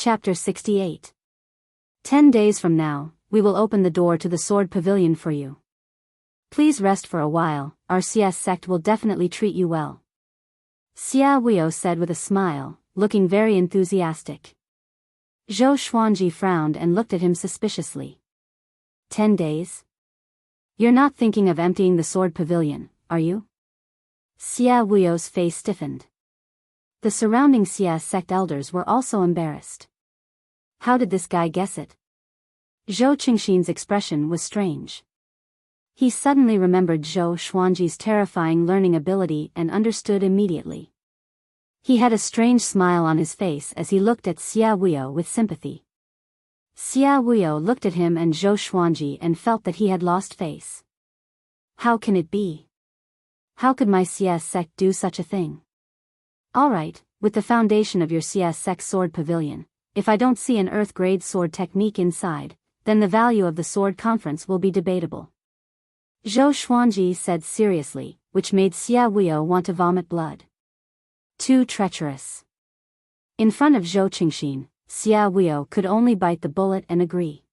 Chapter 68. 10 days from now, we will open the door to the sword pavilion for you. Please rest for a while, our CS sect will definitely treat you well. Xia Wuo said with a smile, looking very enthusiastic. Zhou Xuanji frowned and looked at him suspiciously. 10 days? You're not thinking of emptying the sword pavilion, are you? Xia Wuo's face stiffened. The surrounding Xia sect elders were also embarrassed. How did this guy guess it? Zhou Qingxin's expression was strange. He suddenly remembered Zhou Xuanji's terrifying learning ability and understood immediately. He had a strange smile on his face as he looked at Xia Wuo with sympathy. Xia Wuo looked at him and Zhou Xuanji and felt that he had lost face. How can it be? How could my CS sect do such a thing? Alright, with the foundation of your CS sect sword pavilion, if I don't see an earth-grade sword technique inside, then the value of the sword conference will be debatable. Zhou Xuanji said seriously, which made Xia Wuo want to vomit blood. Too treacherous. In front of Zhou Qingxin, Xia Wuo could only bite the bullet and agree.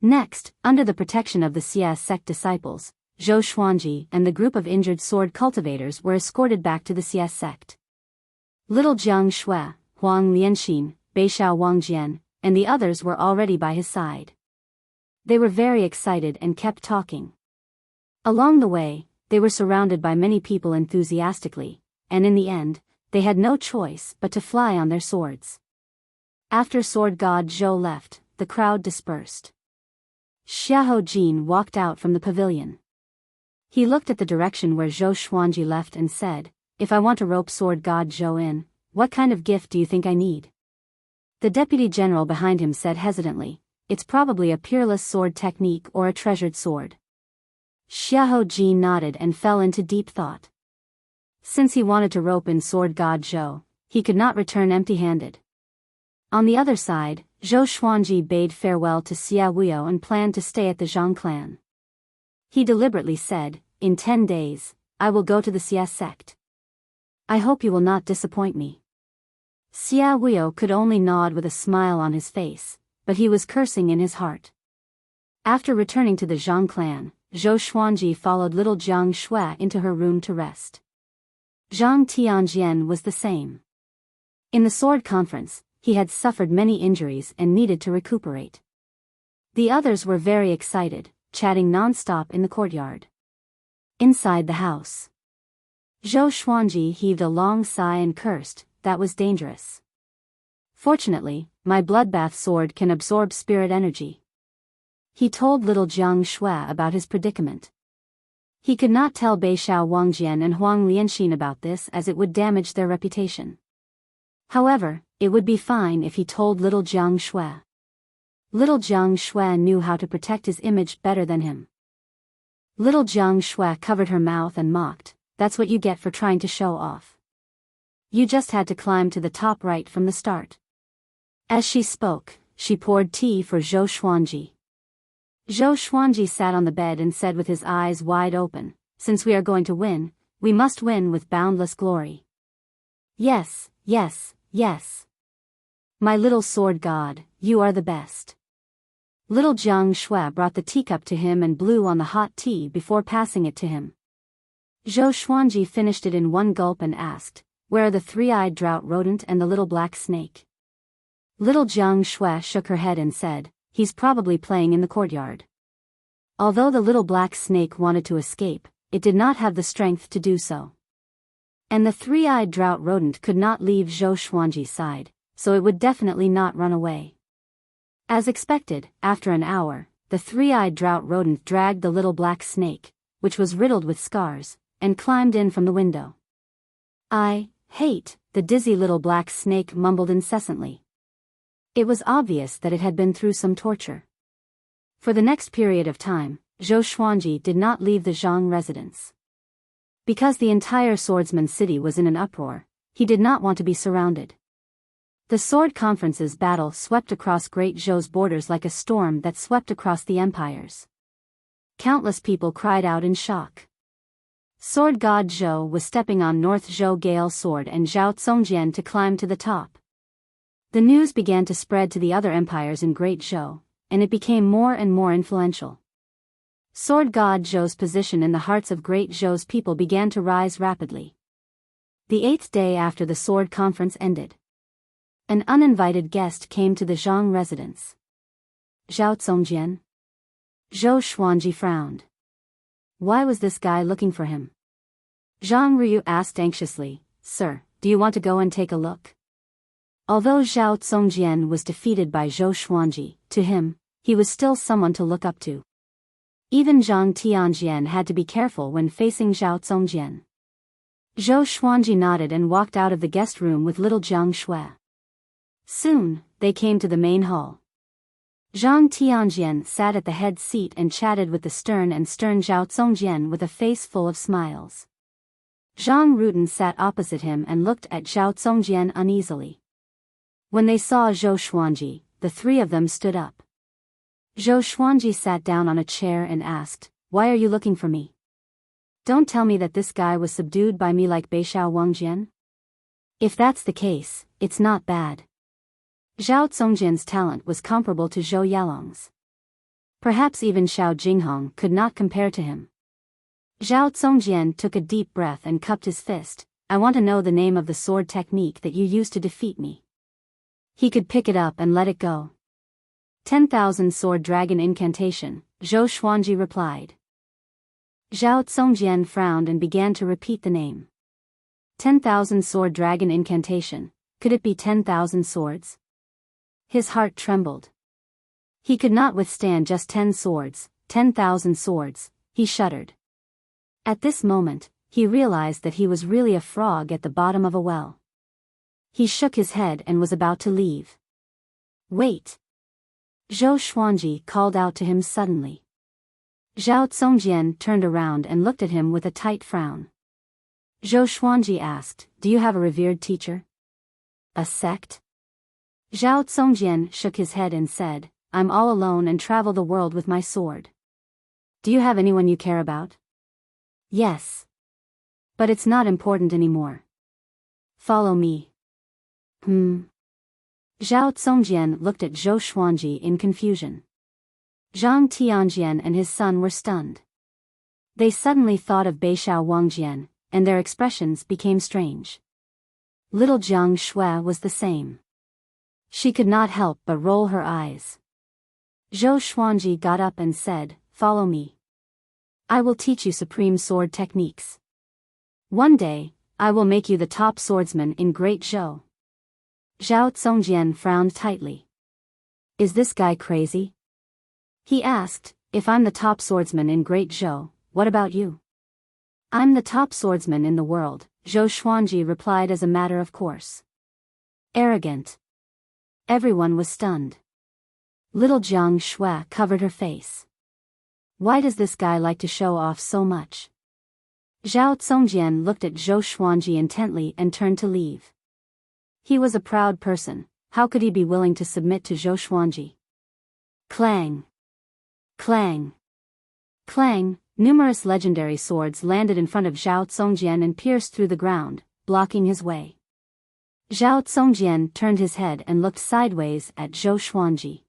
Next, under the protection of the Xia sect disciples, Zhou Xuanji and the group of injured sword cultivators were escorted back to the Xia sect. Little Jiang Shui, Huang Lianxin, Biyao Wangjian, and the others were already by his side. They were very excited and kept talking. Along the way, they were surrounded by many people enthusiastically, and in the end, they had no choice but to fly on their swords. After sword god Zhou left, the crowd dispersed. Xiahou Jin walked out from the pavilion. He looked at the direction where Zhou Xuanji left and said, "If I want to rope sword god Zhou in, what kind of gift do you think I need?" The deputy general behind him said hesitantly, "It's probably a peerless sword technique or a treasured sword." Xiahou Jin nodded and fell into deep thought. Since he wanted to rope in sword god Zhou, he could not return empty-handed. On the other side, Zhou Xuanji bade farewell to Xia Wuo and planned to stay at the Zhang clan. He deliberately said, "In 10 days, I will go to the Xia sect. I hope you will not disappoint me." Xia Wuo could only nod with a smile on his face, but he was cursing in his heart. After returning to the Zhang clan, Zhou Xuanji followed little Jiang Shui into her room to rest. Zhang Tianjian was the same. In the sword conference, he had suffered many injuries and needed to recuperate. The others were very excited, chatting non-stop in the courtyard. Inside the house, Zhou Xuanji heaved a long sigh and cursed, "That was dangerous. Fortunately, my bloodbath sword can absorb spirit energy." He told little Jiang Shui about his predicament. He could not tell Biyao Wangjian and Huang Lianxin about this as it would damage their reputation. However, it would be fine if he told little Jiang Shui. Little Jiang Shui knew how to protect his image better than him. Little Jiang Shui covered her mouth and mocked, "That's what you get for trying to show off. You just had to climb to the top right from the start." As she spoke, she poured tea for Zhou Xuanji. Zhou Xuanji sat on the bed and said with his eyes wide open, "Since we are going to win, we must win with boundless glory. Yes, yes, yes. My little sword god, you are the best." Little Jiang Shui brought the teacup to him and blew on the hot tea before passing it to him. Zhou Xuanji finished it in one gulp and asked, "Where are the three-eyed drought rodent and the little black snake?" Little Jiang Shui shook her head and said, "He's probably playing in the courtyard." Although the little black snake wanted to escape, it did not have the strength to do so. And the three-eyed drought rodent could not leave Zhou Xuanji's side, so it would definitely not run away. As expected, after an hour, the three-eyed drought rodent dragged the little black snake, which was riddled with scars, and climbed in from the window. "I hate," the dizzy little black snake mumbled incessantly. It was obvious that it had been through some torture. For the next period of time, Zhou Xuanji did not leave the Zhang residence. Because the entire swordsman city was in an uproar, he did not want to be surrounded. The sword conference's battle swept across Great Zhou's borders like a storm that swept across the empires. Countless people cried out in shock. Sword god Zhou was stepping on North Zhou Gale's sword and Zhao Tsongjian to climb to the top. The news began to spread to the other empires in Great Zhou, and it became more and more influential. Sword God Zhou's position in the hearts of Great Zhou's people began to rise rapidly. The 8th day after the sword conference ended, an uninvited guest came to the Zhang residence. Zhao Congjian. Zhou Xuanji frowned. Why was this guy looking for him? Zhang Ryu asked anxiously, Sir, do you want to go and take a look? Although Zhao Congjian was defeated by Zhou Xuanji, to him, he was still someone to look up to. Even Zhang Tianjian had to be careful when facing Zhao Congjian. Zhou Xuanji nodded and walked out of the guest room with little Jiang Shui. Soon, they came to the main hall. Zhang Tianjian sat at the head seat and chatted with the stern Zhao Congjian with a face full of smiles. Zhang Ruten sat opposite him and looked at Zhao Congjian uneasily. When they saw Zhou Xuanji, the three of them stood up. Zhou Xuanji sat down on a chair and asked, Why are you looking for me? Don't tell me that this guy was subdued by me like Beishao Wangjian? If that's the case, it's not bad. Zhao Congjian's talent was comparable to Zhou Yalong's. Perhaps even Xiao Jinghong could not compare to him. Zhao Congjian took a deep breath and cupped his fist. I want to know the name of the sword technique that you used to defeat me. He could pick it up and let it go. 10,000 Sword Dragon Incantation, Zhou Xuanji replied. Zhao Congjian frowned and began to repeat the name. 10,000 Sword Dragon Incantation, could it be 10,000 swords? His heart trembled. He could not withstand just 10 swords, 10,000 swords, he shuddered. At this moment, he realized that he was really a frog at the bottom of a well. He shook his head and was about to leave. Wait! Zhou Xuanji called out to him suddenly. Zhao Congjian turned around and looked at him with a tight frown. Zhou Xuanji asked, Do you have a revered teacher? A sect? Zhao Congjian shook his head and said, I'm all alone and travel the world with my sword. Do you have anyone you care about? Yes. But it's not important anymore. Follow me. Zhao Congjian looked at Zhou Xuanji in confusion. Zhang Tianjian and his son were stunned. They suddenly thought of Beishao Wangjian, and their expressions became strange. Little Jiang Shui was the same. She could not help but roll her eyes. Zhou Xuanji got up and said, Follow me. I will teach you supreme sword techniques. One day, I will make you the top swordsman in Great Zhou. Zhao Congjian frowned tightly. Is this guy crazy? He asked, If I'm the top swordsman in Great Zhou, what about you? I'm the top swordsman in the world, Zhou Xuanji replied as a matter of course. Arrogant. Everyone was stunned. Little Jiang Shui covered her face. Why does this guy like to show off so much? Zhao Congjian looked at Zhou Xuanji intently and turned to leave. He was a proud person, how could he be willing to submit to Zhou Xuanji? Clang! Clang! Clang! Numerous legendary swords landed in front of Zhao Congjian and pierced through the ground, blocking his way. Zhao Congjian turned his head and looked sideways at Zhou Xuanji.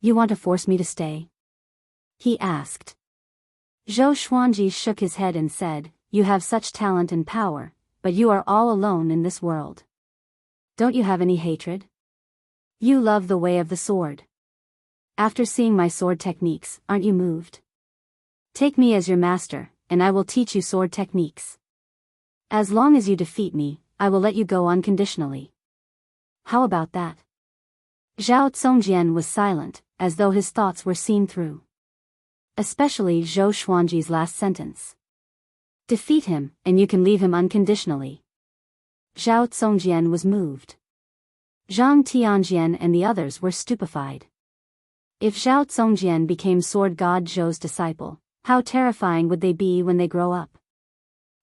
You want to force me to stay? He asked. Zhou Xuanji shook his head and said, You have such talent and power, but you are all alone in this world. Don't you have any hatred? You love the way of the sword. After seeing my sword techniques, aren't you moved? Take me as your master, and I will teach you sword techniques. As long as you defeat me, I will let you go unconditionally. How about that? Zhao Congjian was silent, as though his thoughts were seen through. Especially Zhou Xuanji's last sentence. Defeat him, and you can leave him unconditionally. Zhao Congjian was moved. Zhang Tianjian and the others were stupefied. If Zhao Congjian became sword god Zhou's disciple, how terrifying would they be when they grow up?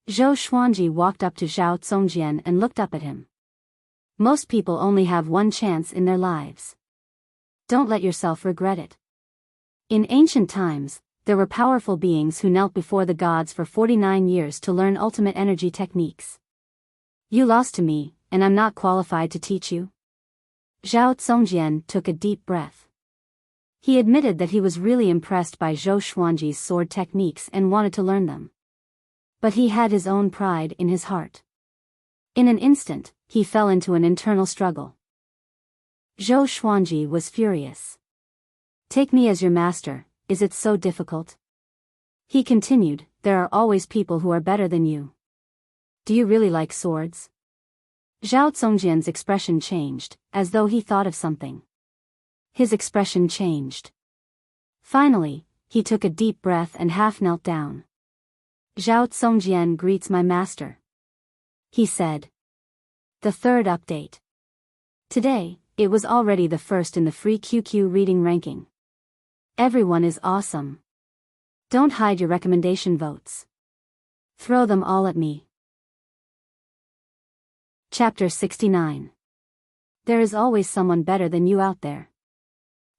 Zhou Xuanji walked up to Zhao Congjian and looked up at him. Most people only have one chance in their lives. Don't let yourself regret it. In ancient times, there were powerful beings who knelt before the gods for 49 years to learn ultimate energy techniques. You lost to me, and I'm not qualified to teach you? Zhao Zongjian took a deep breath. He admitted that he was really impressed by Zhou Xuanji's sword techniques and wanted to learn them. But he had his own pride in his heart. In an instant, he fell into an internal struggle. Zhou Xuanji was furious. "Take me as your master, is it so difficult?" He continued, "There are always people who are better than you. Do you really like swords?" Zhao Zongjian's expression changed, as though he thought of something. His expression changed. Finally, he took a deep breath and half knelt down. "Zhao Zongjian greets my master," he said. The third update. Today, it was already the first in the free QQ reading ranking. Everyone is awesome. Don't hide your recommendation votes. Throw them all at me. Chapter 69. There is always someone better than you out there.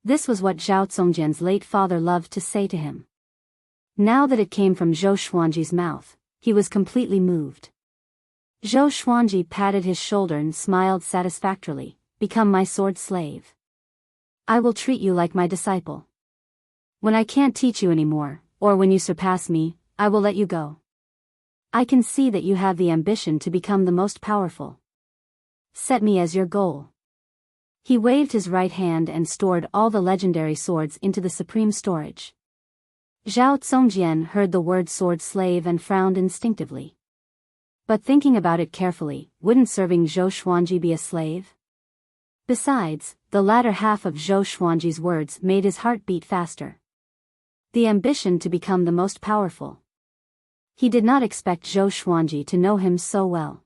This was what Zhao Zongjian's late father loved to say to him. Now that it came from Zhou Xuanji's mouth, he was completely moved. Zhou Xuanji patted his shoulder and smiled satisfactorily. "Become my sword slave. I will treat you like my disciple. When I can't teach you anymore, or when you surpass me, I will let you go. I can see that you have the ambition to become the most powerful. Set me as your goal." He waved his right hand and stored all the legendary swords into the supreme storage. Zhao Zongjian heard the word sword slave and frowned instinctively. But thinking about it carefully, wouldn't serving Zhou Xuanji be a slave? Besides, the latter half of Zhou Xuanji's words made his heart beat faster. The ambition to become the most powerful. He did not expect Zhou Xuanji to know him so well.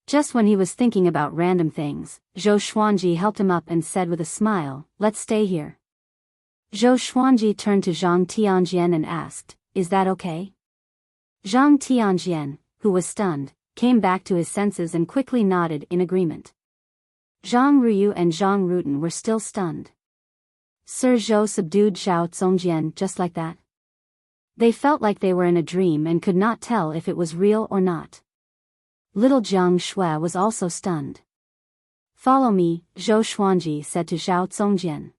Just when he was thinking about random things, Zhou Xuanji helped him up and said with a smile, "Let's stay here." Zhou Xuanji turned to Zhang Tianjian and asked, "Is that okay?" Zhang Tianjian, who was stunned, came back to his senses and quickly nodded in agreement. Zhang Ruyu and Zhang Rutan were still stunned. Sir Zhou subdued Zhao Zongjian just like that. They felt like they were in a dream and could not tell if it was real or not. Little Jiang Shui was also stunned. "Follow me," Zhou Xuanji said to Zhao Zongjian.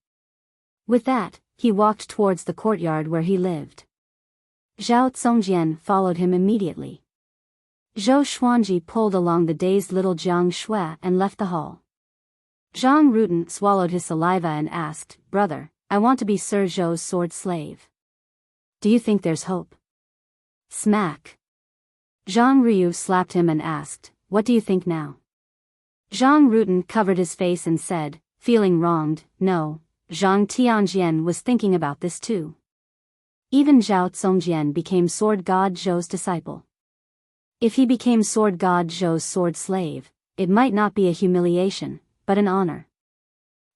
With that, he walked towards the courtyard where he lived. Zhao Zongjian followed him immediately. Zhou Xuanji pulled along the dazed little Jiang Shui and left the hall. Zhang Rutan swallowed his saliva and asked, "Brother, I want to be Sir Zhou's sword slave. Do you think there's hope?" Smack. Zhang Ryu slapped him and asked, "What do you think now?" Zhang Rutan covered his face and said, feeling wronged, "No." Zhang Tianjian was thinking about this too. Even Zhao Zongjian became Sword God Zhou's disciple. If he became Sword God Zhou's sword slave, it might not be a humiliation, but an honor.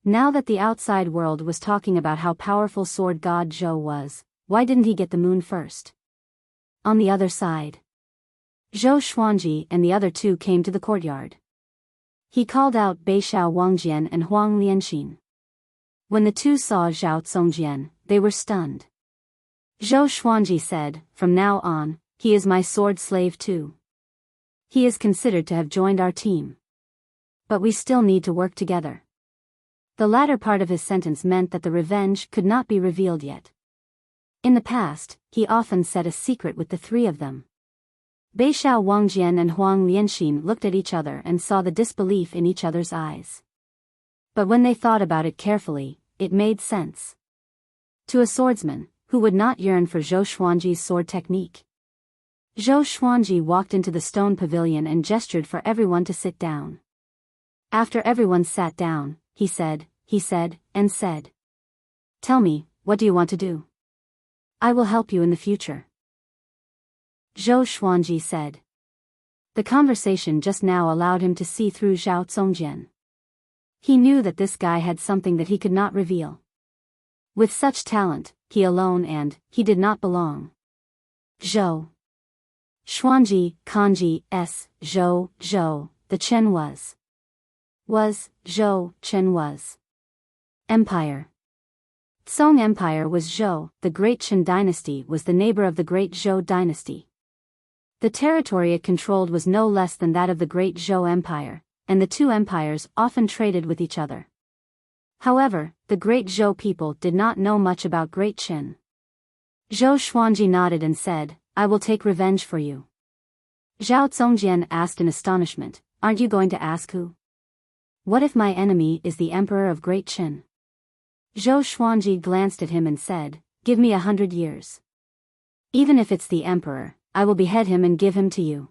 Now that the outside world was talking about how powerful Sword God Zhou was, why didn't he get the moon first? On the other side, Zhou Xuanji and the other two came to the courtyard. He called out Biyao Wangjian and Huang Lianxin. When the two saw Zhao Zongjian, they were stunned. Zhou Xuanji said, "From now on, he is my sword slave too. He is considered to have joined our team. But we still need to work together." The latter part of his sentence meant that the revenge could not be revealed yet. In the past, he often said a secret with the three of them. Biyao Wangjian and Huang Lianxin looked at each other and saw the disbelief in each other's eyes. But when they thought about it carefully, it made sense. To a swordsman, who would not yearn for Zhou Xuanji's sword technique? Zhou Xuanji walked into the stone pavilion and gestured for everyone to sit down. After everyone sat down, he said, and said, "Tell me, what do you want to do? I will help you in the future." Zhou Xuanji said. The conversation just now allowed him to see through Zhao Zongjian. He knew that this guy had something that he could not reveal. With such talent, he alone and he did not belong. Zhou Xuanji, kanji, s, Zhou, the Chen was, Zhou, Chen was. Empire. Song Empire was Zhou, the great Chen dynasty was the neighbor of the great Zhou dynasty. The territory it controlled was no less than that of the great Zhou Empire, and the two empires often traded with each other. However, the great Zhou people did not know much about Great Qin. Zhou Xuanji nodded and said, "I will take revenge for you." Zhao Zongjian asked in astonishment, "Aren't you going to ask who? What if my enemy is the emperor of Great Qin?" Zhou Xuanji glanced at him and said, "Give me 100 years. Even if it's the emperor, I will behead him and give him to you."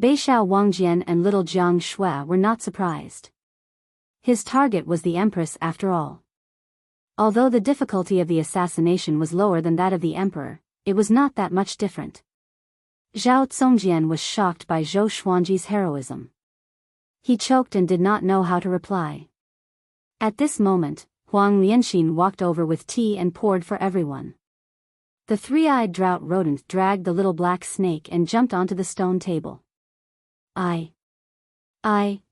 Beixiao Wangjian and little Jiang Shui were not surprised. His target was the empress after all. Although the difficulty of the assassination was lower than that of the emperor, it was not that much different. Zhao Zongjian was shocked by Zhou Xuanji's heroism. He choked and did not know how to reply. At this moment, Huang Lianxin walked over with tea and poured for everyone. The three-eyed drought rodent dragged the little black snake and jumped onto the stone table. I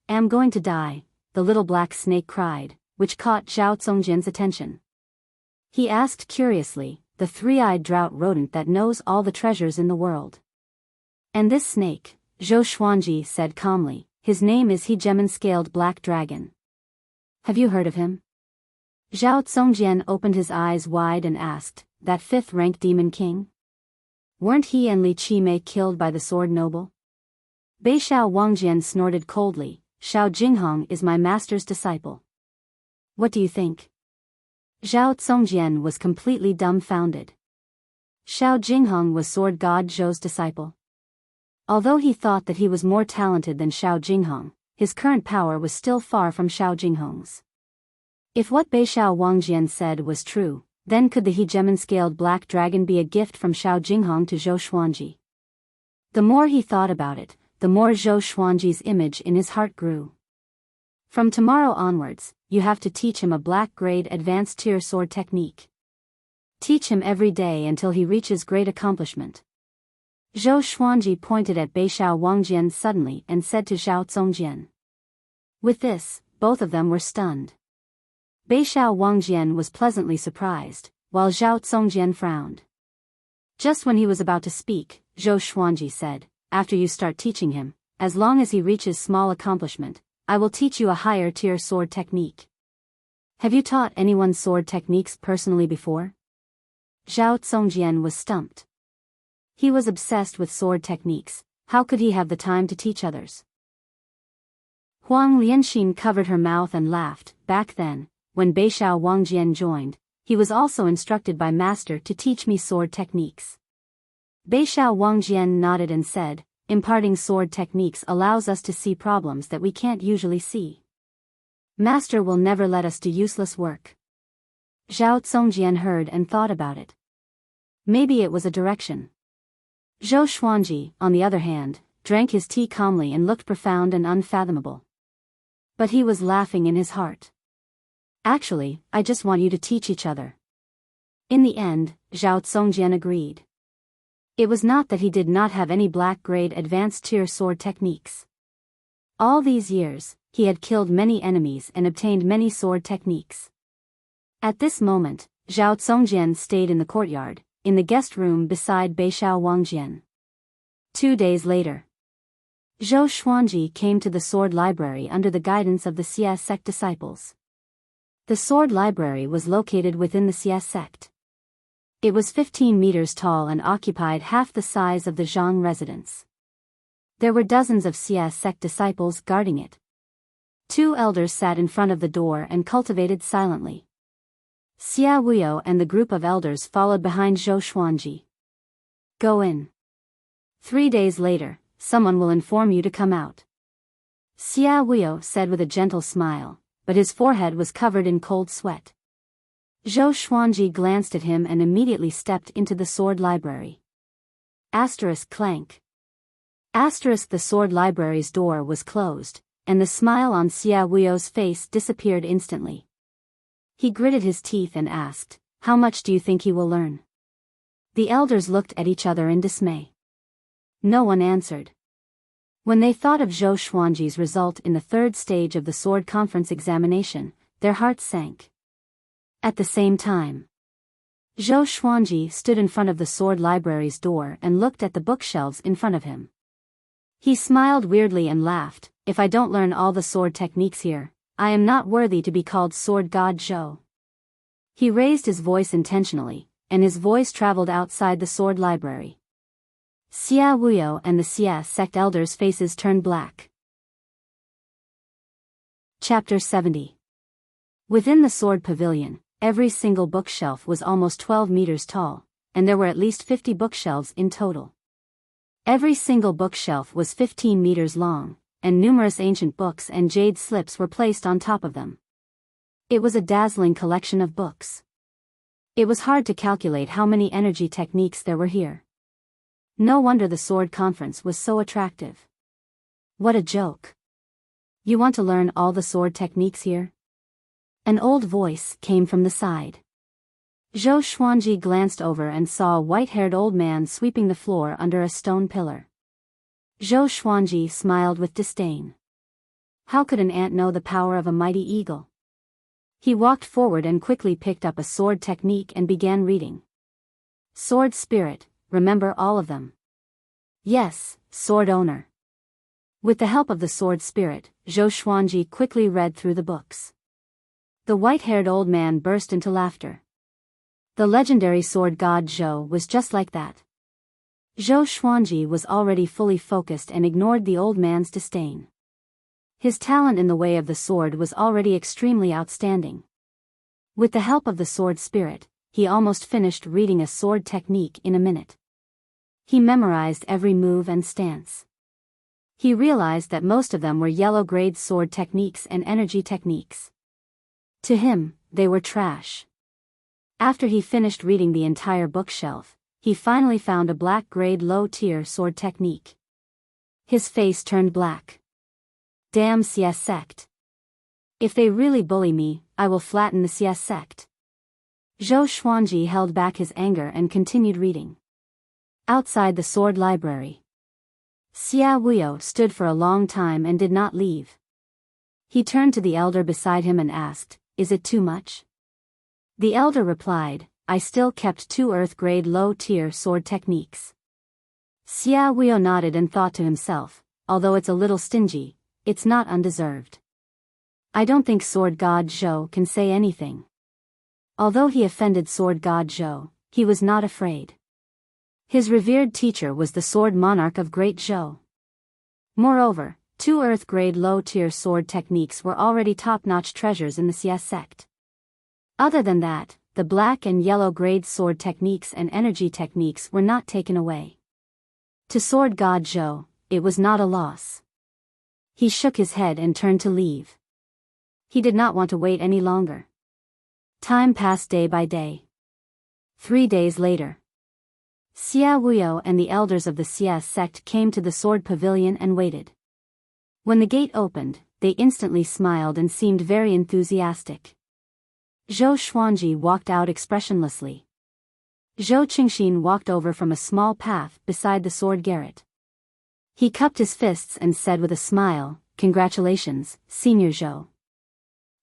am going to die," the little black snake cried, which caught Zhao Zongjian's attention. He asked curiously, "The three-eyed drought rodent that knows all the treasures in the world?" "And this snake," Zhou Xuanji said calmly, "his name is Hegemon-scaled black dragon. Have you heard of him?" Zhao Zongjian opened his eyes wide and asked, "That fifth-rank demon king? Weren't he and Li Qimei killed by the sword noble?" Beixiao Wangjian snorted coldly, "Xiao Jinghong is my master's disciple. What do you think?" Zhao Zongjian was completely dumbfounded. Xiao Jinghong was sword god Zhou's disciple. Although he thought that he was more talented than Xiao Jinghong, his current power was still far from Xiao Jinghong's. If what Beixiao Wangjian said was true, then could the hegemon-scaled black dragon be a gift from Xiao Jinghong to Zhou Xuanji? The more he thought about it, the more Zhou Xuanji's image in his heart grew. "From tomorrow onwards, you have to teach him a black-grade advanced tier sword technique. Teach him every day until he reaches great accomplishment." Zhou Xuanji pointed at Beixiao Wangjian suddenly and said to Zhao Zongjian. With this, both of them were stunned. Beixiao Wangjian was pleasantly surprised, while Zhao Zongjian frowned. Just when he was about to speak, Zhou Xuanji said, "After you start teaching him, as long as he reaches small accomplishment, I will teach you a higher tier sword technique." "Have you taught anyone sword techniques personally before?" Zhao Zongjian was stumped. He was obsessed with sword techniques. How could he have the time to teach others? Huang Lianxin covered her mouth and laughed. Back then, when Beixiao Wangjian joined, he was also instructed by master to teach me sword techniques. Beixiao Wangjian nodded and said, "Imparting sword techniques allows us to see problems that we can't usually see. Master will never let us do useless work." Zhao Zongjian heard and thought about it. Maybe it was a direction. Zhou Xuanji, on the other hand, drank his tea calmly and looked profound and unfathomable. But he was laughing in his heart. "Actually, I just want you to teach each other." In the end, Zhao Zongjian agreed. It was not that he did not have any black-grade advanced tier sword techniques. All these years, he had killed many enemies and obtained many sword techniques. At this moment, Zhao Zongjian stayed in the courtyard, in the guest room beside Beixiao Wangjian. 2 days later, Zhou Xuanji came to the sword library under the guidance of the Xia sect disciples. The sword library was located within the Xia sect. It was 15 meters tall and occupied half the size of the Zhang residence. There were dozens of Xia sect disciples guarding it. 2 elders sat in front of the door and cultivated silently. Xia Wuyo and the group of elders followed behind Zhou Xuanji. "Go in. 3 days later, someone will inform you to come out." Xia Wuyo said with a gentle smile, but his forehead was covered in cold sweat. Zhou Xuanji glanced at him and immediately stepped into the sword library. Clank. The sword library's door was closed, and the smile on Xia Wuyo's face disappeared instantly. He gritted his teeth and asked, "How much do you think he will learn?" The elders looked at each other in dismay. No one answered. When they thought of Zhou Xuanji's result in the 3rd stage of the sword conference examination, their hearts sank. At the same time, Zhou Xuanji stood in front of the sword library's door and looked at the bookshelves in front of him. He smiled weirdly and laughed, if I don't learn all the sword techniques here, I am not worthy to be called Sword God Zhou. He raised his voice intentionally, and his voice traveled outside the sword library. Xia Wuyo and the Xia sect elders' faces turned black. Chapter 70. Within the sword pavilion, every single bookshelf was almost 12 meters tall, and there were at least 50 bookshelves in total. Every single bookshelf was 15 meters long, and numerous ancient books and jade slips were placed on top of them. It was a dazzling collection of books. It was hard to calculate how many energy techniques there were here. No wonder the sword conference was so attractive. What a joke. You want to learn all the sword techniques here? An old voice came from the side. Zhou Xuanji glanced over and saw a white-haired old man sweeping the floor under a stone pillar. Zhou Xuanji smiled with disdain. How could an ant know the power of a mighty eagle? He walked forward and quickly picked up a sword technique and began reading. Sword Spirit, remember all of them. Yes, Sword Owner. With the help of the Sword Spirit, Zhou Xuanji quickly read through the books. The white-haired old man burst into laughter. The legendary sword god Zhou was just like that. Zhou Xuanji was already fully focused and ignored the old man's disdain. His talent in the way of the sword was already extremely outstanding. With the help of the sword spirit, he almost finished reading a sword technique in a minute. He memorized every move and stance. He realized that most of them were yellow-grade sword techniques and energy techniques. To him, they were trash. After he finished reading the entire bookshelf, he finally found a black-grade low-tier sword technique. His face turned black. Damn CS sect. If they really bully me, I will flatten the CS sect. Zhou Xuanji held back his anger and continued reading. Outside the sword library, Xia Wuyo stood for a long time and did not leave. He turned to the elder beside him and asked, "Is it too much?" The elder replied, "I still kept 2 earth-grade low-tier sword techniques." Xia Wuyo nodded and thought to himself, although it's a little stingy, it's not undeserved. I don't think Sword God Zhou can say anything. Although he offended Sword God Zhou, he was not afraid. His revered teacher was the sword monarch of Great Zhou. Moreover, 2 earth-grade low-tier sword techniques were already top-notch treasures in the CS sect. Other than that, the black and yellow-grade sword techniques and energy techniques were not taken away. To Sword God Zhou, it was not a loss. He shook his head and turned to leave. He did not want to wait any longer. Time passed day by day. 3 days later, Xia Wuyo and the elders of the CS sect came to the sword pavilion and waited. When the gate opened, they instantly smiled and seemed very enthusiastic. Zhou Xuanji walked out expressionlessly. Zhou Qingxin walked over from a small path beside the sword garret. He cupped his fists and said with a smile, "Congratulations, Senior Zhou.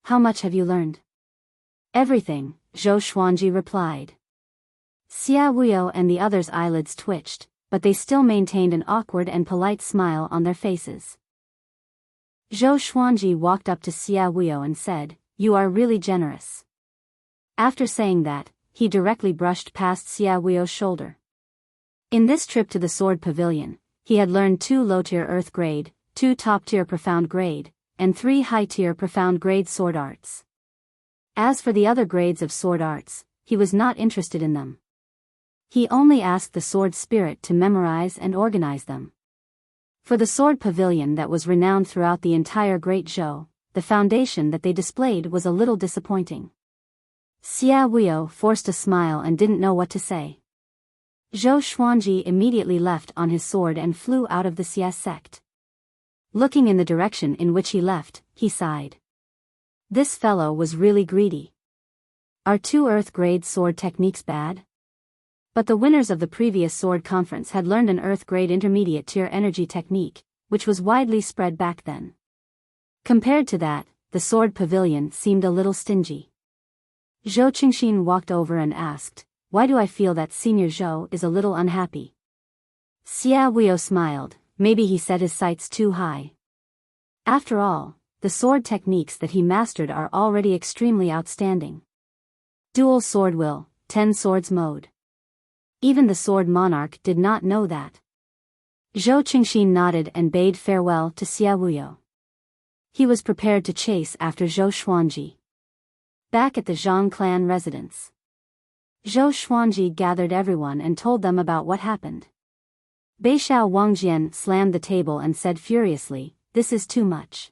How much have you learned?" "Everything," Zhou Xuanji replied. Xia Wuyo and the others' eyelids twitched, but they still maintained an awkward and polite smile on their faces. Zhou Xuanji walked up to Xia Wuyo and said, "You are really generous." After saying that, he directly brushed past Xia Wuyo's shoulder. In this trip to the sword pavilion, he had learned 2 low-tier earth grade, 2 top-tier profound grade, and 3 high-tier profound grade sword arts. As for the other grades of sword arts, he was not interested in them. He only asked the sword spirit to memorize and organize them. For the sword pavilion that was renowned throughout the entire Great Zhou, the foundation that they displayed was a little disappointing. Xia Wuyo forced a smile and didn't know what to say. Zhou Xuanji immediately left on his sword and flew out of the CS sect. Looking in the direction in which he left, he sighed. This fellow was really greedy. Are 2 earth-grade sword techniques bad? But the winners of the previous sword conference had learned an earth-grade intermediate-tier energy technique, which was widely spread back then. Compared to that, the sword pavilion seemed a little stingy. Zhou Qingxin walked over and asked, "Why do I feel that Senior Zhou is a little unhappy?" Xia Wuyo smiled, maybe he set his sights too high. After all, the sword techniques that he mastered are already extremely outstanding. Dual sword will, 10 swords mode. Even the sword monarch did not know that. Zhou Qingxin nodded and bade farewell to Xia Wuyo. He was prepared to chase after Zhou Xuanji. Back at the Zhang clan residence, Zhou Xuanji gathered everyone and told them about what happened. Beixiao Wangjian slammed the table and said furiously, "This is too much.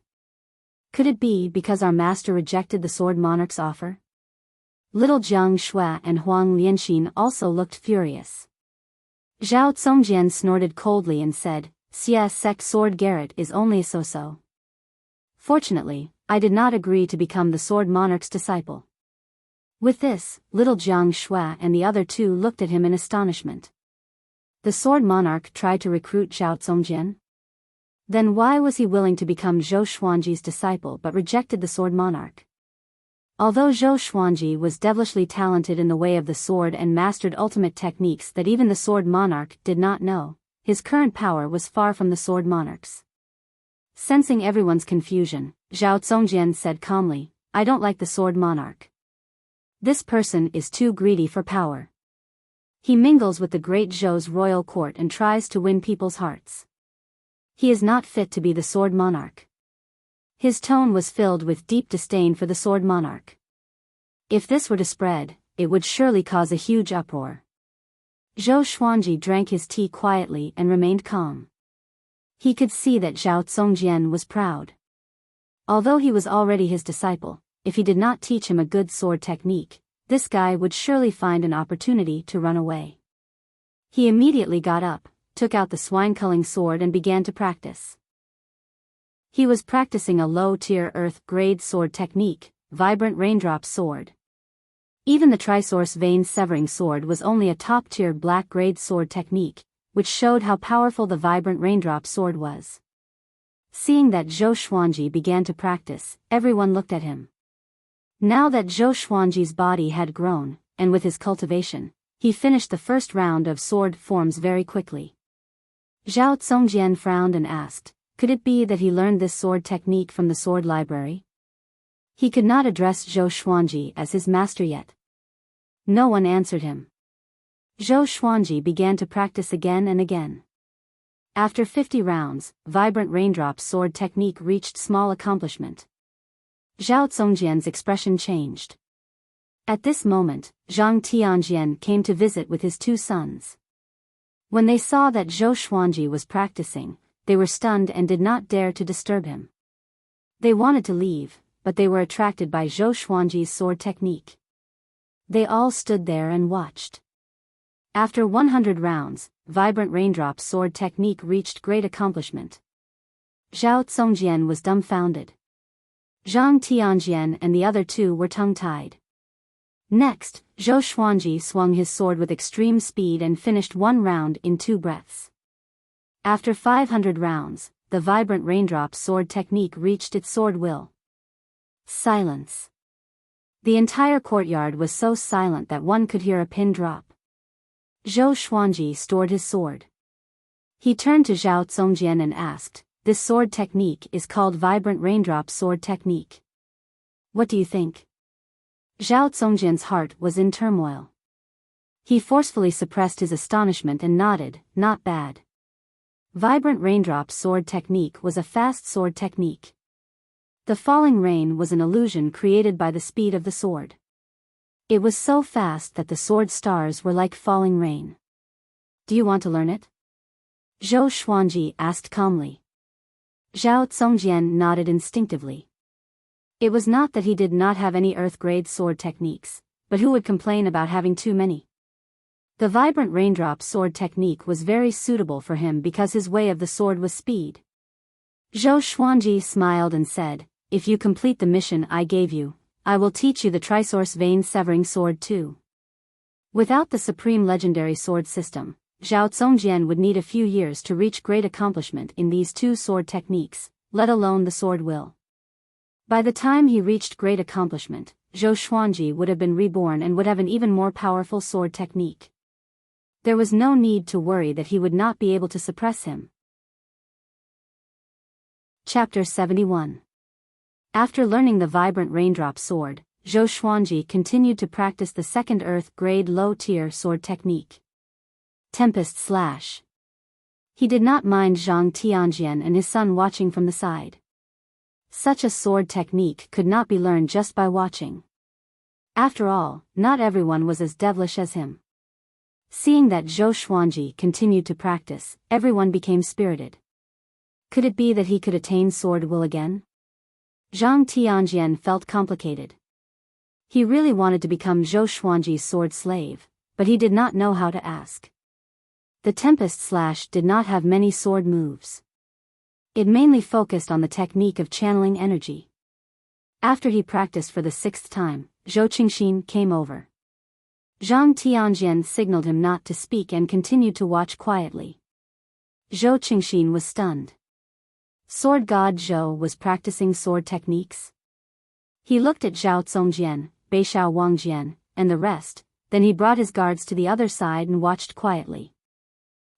Could it be because our master rejected the sword monarch's offer?" Little Jiang Shui and Huang Lianxin also looked furious. Zhao Congjian snorted coldly and said, "Xia Sec Sword Garret is only a so-so. Fortunately, I did not agree to become the sword monarch's disciple." With this, little Jiang Shui and the other two looked at him in astonishment. The sword monarch tried to recruit Zhao Congjian? Then why was he willing to become Zhou Xuanji's disciple but rejected the sword monarch? Although Zhou Xuanji was devilishly talented in the way of the sword and mastered ultimate techniques that even the sword monarch did not know, his current power was far from the sword monarch's. Sensing everyone's confusion, Zhao Congjian said calmly, "I don't like the sword monarch. This person is too greedy for power. He mingles with the great Zhou's royal court and tries to win people's hearts. He is not fit to be the sword monarch." His tone was filled with deep disdain for the sword monarch. If this were to spread, it would surely cause a huge uproar. Zhou Xuanji drank his tea quietly and remained calm. He could see that Zhao Congjian was proud. Although he was already his disciple, if he did not teach him a good sword technique, this guy would surely find an opportunity to run away. He immediately got up, took out the swine-culling sword and began to practice. He was practicing a low-tier earth-grade sword technique, Vibrant Raindrop Sword. Even the Trisource Vein-Severing Sword was only a top-tier black-grade sword technique, which showed how powerful the Vibrant Raindrop Sword was. Seeing that Zhou Xuanji began to practice, everyone looked at him. Now that Zhou Xuanji's body had grown, and with his cultivation, he finished the first round of sword forms very quickly. Zhao Congjian frowned and asked, could it be that he learned this sword technique from the sword library? He could not address Zhou Xuanji as his master yet. No one answered him. Zhou Xuanji began to practice again and again. After 50 rounds, Vibrant Raindrop Sword technique reached small accomplishment. Zhao Congjian's expression changed. At this moment, Zhang Tianjian came to visit with his two sons. When they saw that Zhou Xuanji was practicing, they were stunned and did not dare to disturb him. They wanted to leave, but they were attracted by Zhou Xuanji's sword technique. They all stood there and watched. After 100 rounds, Vibrant Raindrop Sword technique reached great accomplishment. Zhao Congjian was dumbfounded. Zhang Tianjian and the other two were tongue-tied. Next, Zhou Xuanji swung his sword with extreme speed and finished one round in 2 breaths. After 500 rounds, the Vibrant Raindrop Sword technique reached its sword will. Silence. The entire courtyard was so silent that one could hear a pin drop. Zhou Xuanji stored his sword. He turned to Zhao Congjian and asked, "This sword technique is called Vibrant Raindrop Sword technique. What do you think?" Zhao Congjian's heart was in turmoil. He forcefully suppressed his astonishment and nodded, "Not bad." Vibrant Raindrop Sword technique was a fast sword technique. The falling rain was an illusion created by the speed of the sword. It was so fast that the sword stars were like falling rain. "Do you want to learn it?" Zhou Xuanji asked calmly. Zhao Congjian nodded instinctively. It was not that he did not have any earth-grade sword techniques, but who would complain about having too many? The Vibrant Raindrop Sword technique was very suitable for him because his way of the sword was speed. Zhou Xuanji smiled and said, "If you complete the mission I gave you, I will teach you the Trisource Vein-Severing Sword too." Without the Supreme Legendary Sword system, Zhao Congjian would need a few years to reach great accomplishment in these 2 sword techniques, let alone the sword will. By the time he reached great accomplishment, Zhou Xuanji would have been reborn and would have an even more powerful sword technique. There was no need to worry that he would not be able to suppress him. Chapter 71. After learning the vibrant raindrop sword, Zhou Xuanji continued to practice the second earth grade low-tier sword technique. Tempest Slash. He did not mind Zhang Tianjian and his son watching from the side. Such a sword technique could not be learned just by watching. After all, not everyone was as devilish as him. Seeing that Zhou Xuanji continued to practice, everyone became spirited. Could it be that he could attain sword will again? Zhang Tianjian felt complicated. He really wanted to become Zhou Xuanji's sword slave, but he did not know how to ask. The Tempest Slash did not have many sword moves. It mainly focused on the technique of channeling energy. After he practiced for the 6th time, Zhou Qingxin came over. Zhang Tianjian signaled him not to speak and continued to watch quietly. Zhou Qingxin was stunned. Sword God Zhou was practicing sword techniques? He looked at Zhao Congjian, Biyao Wangjian, and the rest, then he brought his guards to the other side and watched quietly.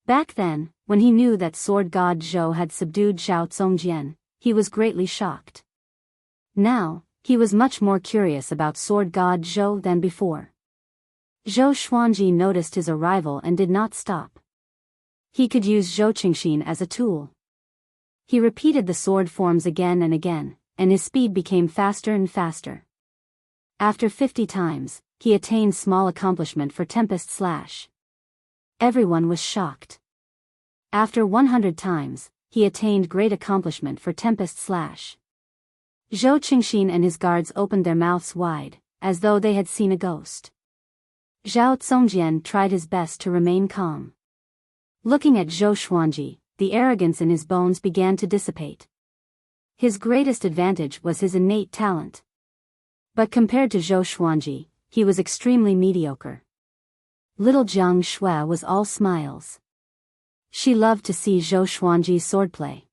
Back then, when he knew that Sword God Zhou had subdued Zhao Congjian, he was greatly shocked. Now, he was much more curious about Sword God Zhou than before. Zhou Xuanji noticed his arrival and did not stop. He could use Zhou Qingxin as a tool. He repeated the sword forms again and again, and his speed became faster and faster. After 50 times, he attained small accomplishment for Tempest Slash. Everyone was shocked. After 100 times, he attained great accomplishment for Tempest Slash. Zhou Qingxin and his guards opened their mouths wide, as though they had seen a ghost. Zhao Congjian tried his best to remain calm. Looking at Zhou Xuanji, the arrogance in his bones began to dissipate. His greatest advantage was his innate talent. But compared to Zhou Xuanji, he was extremely mediocre. Little Jiang Shui was all smiles. She loved to see Zhou Xuanji's swordplay.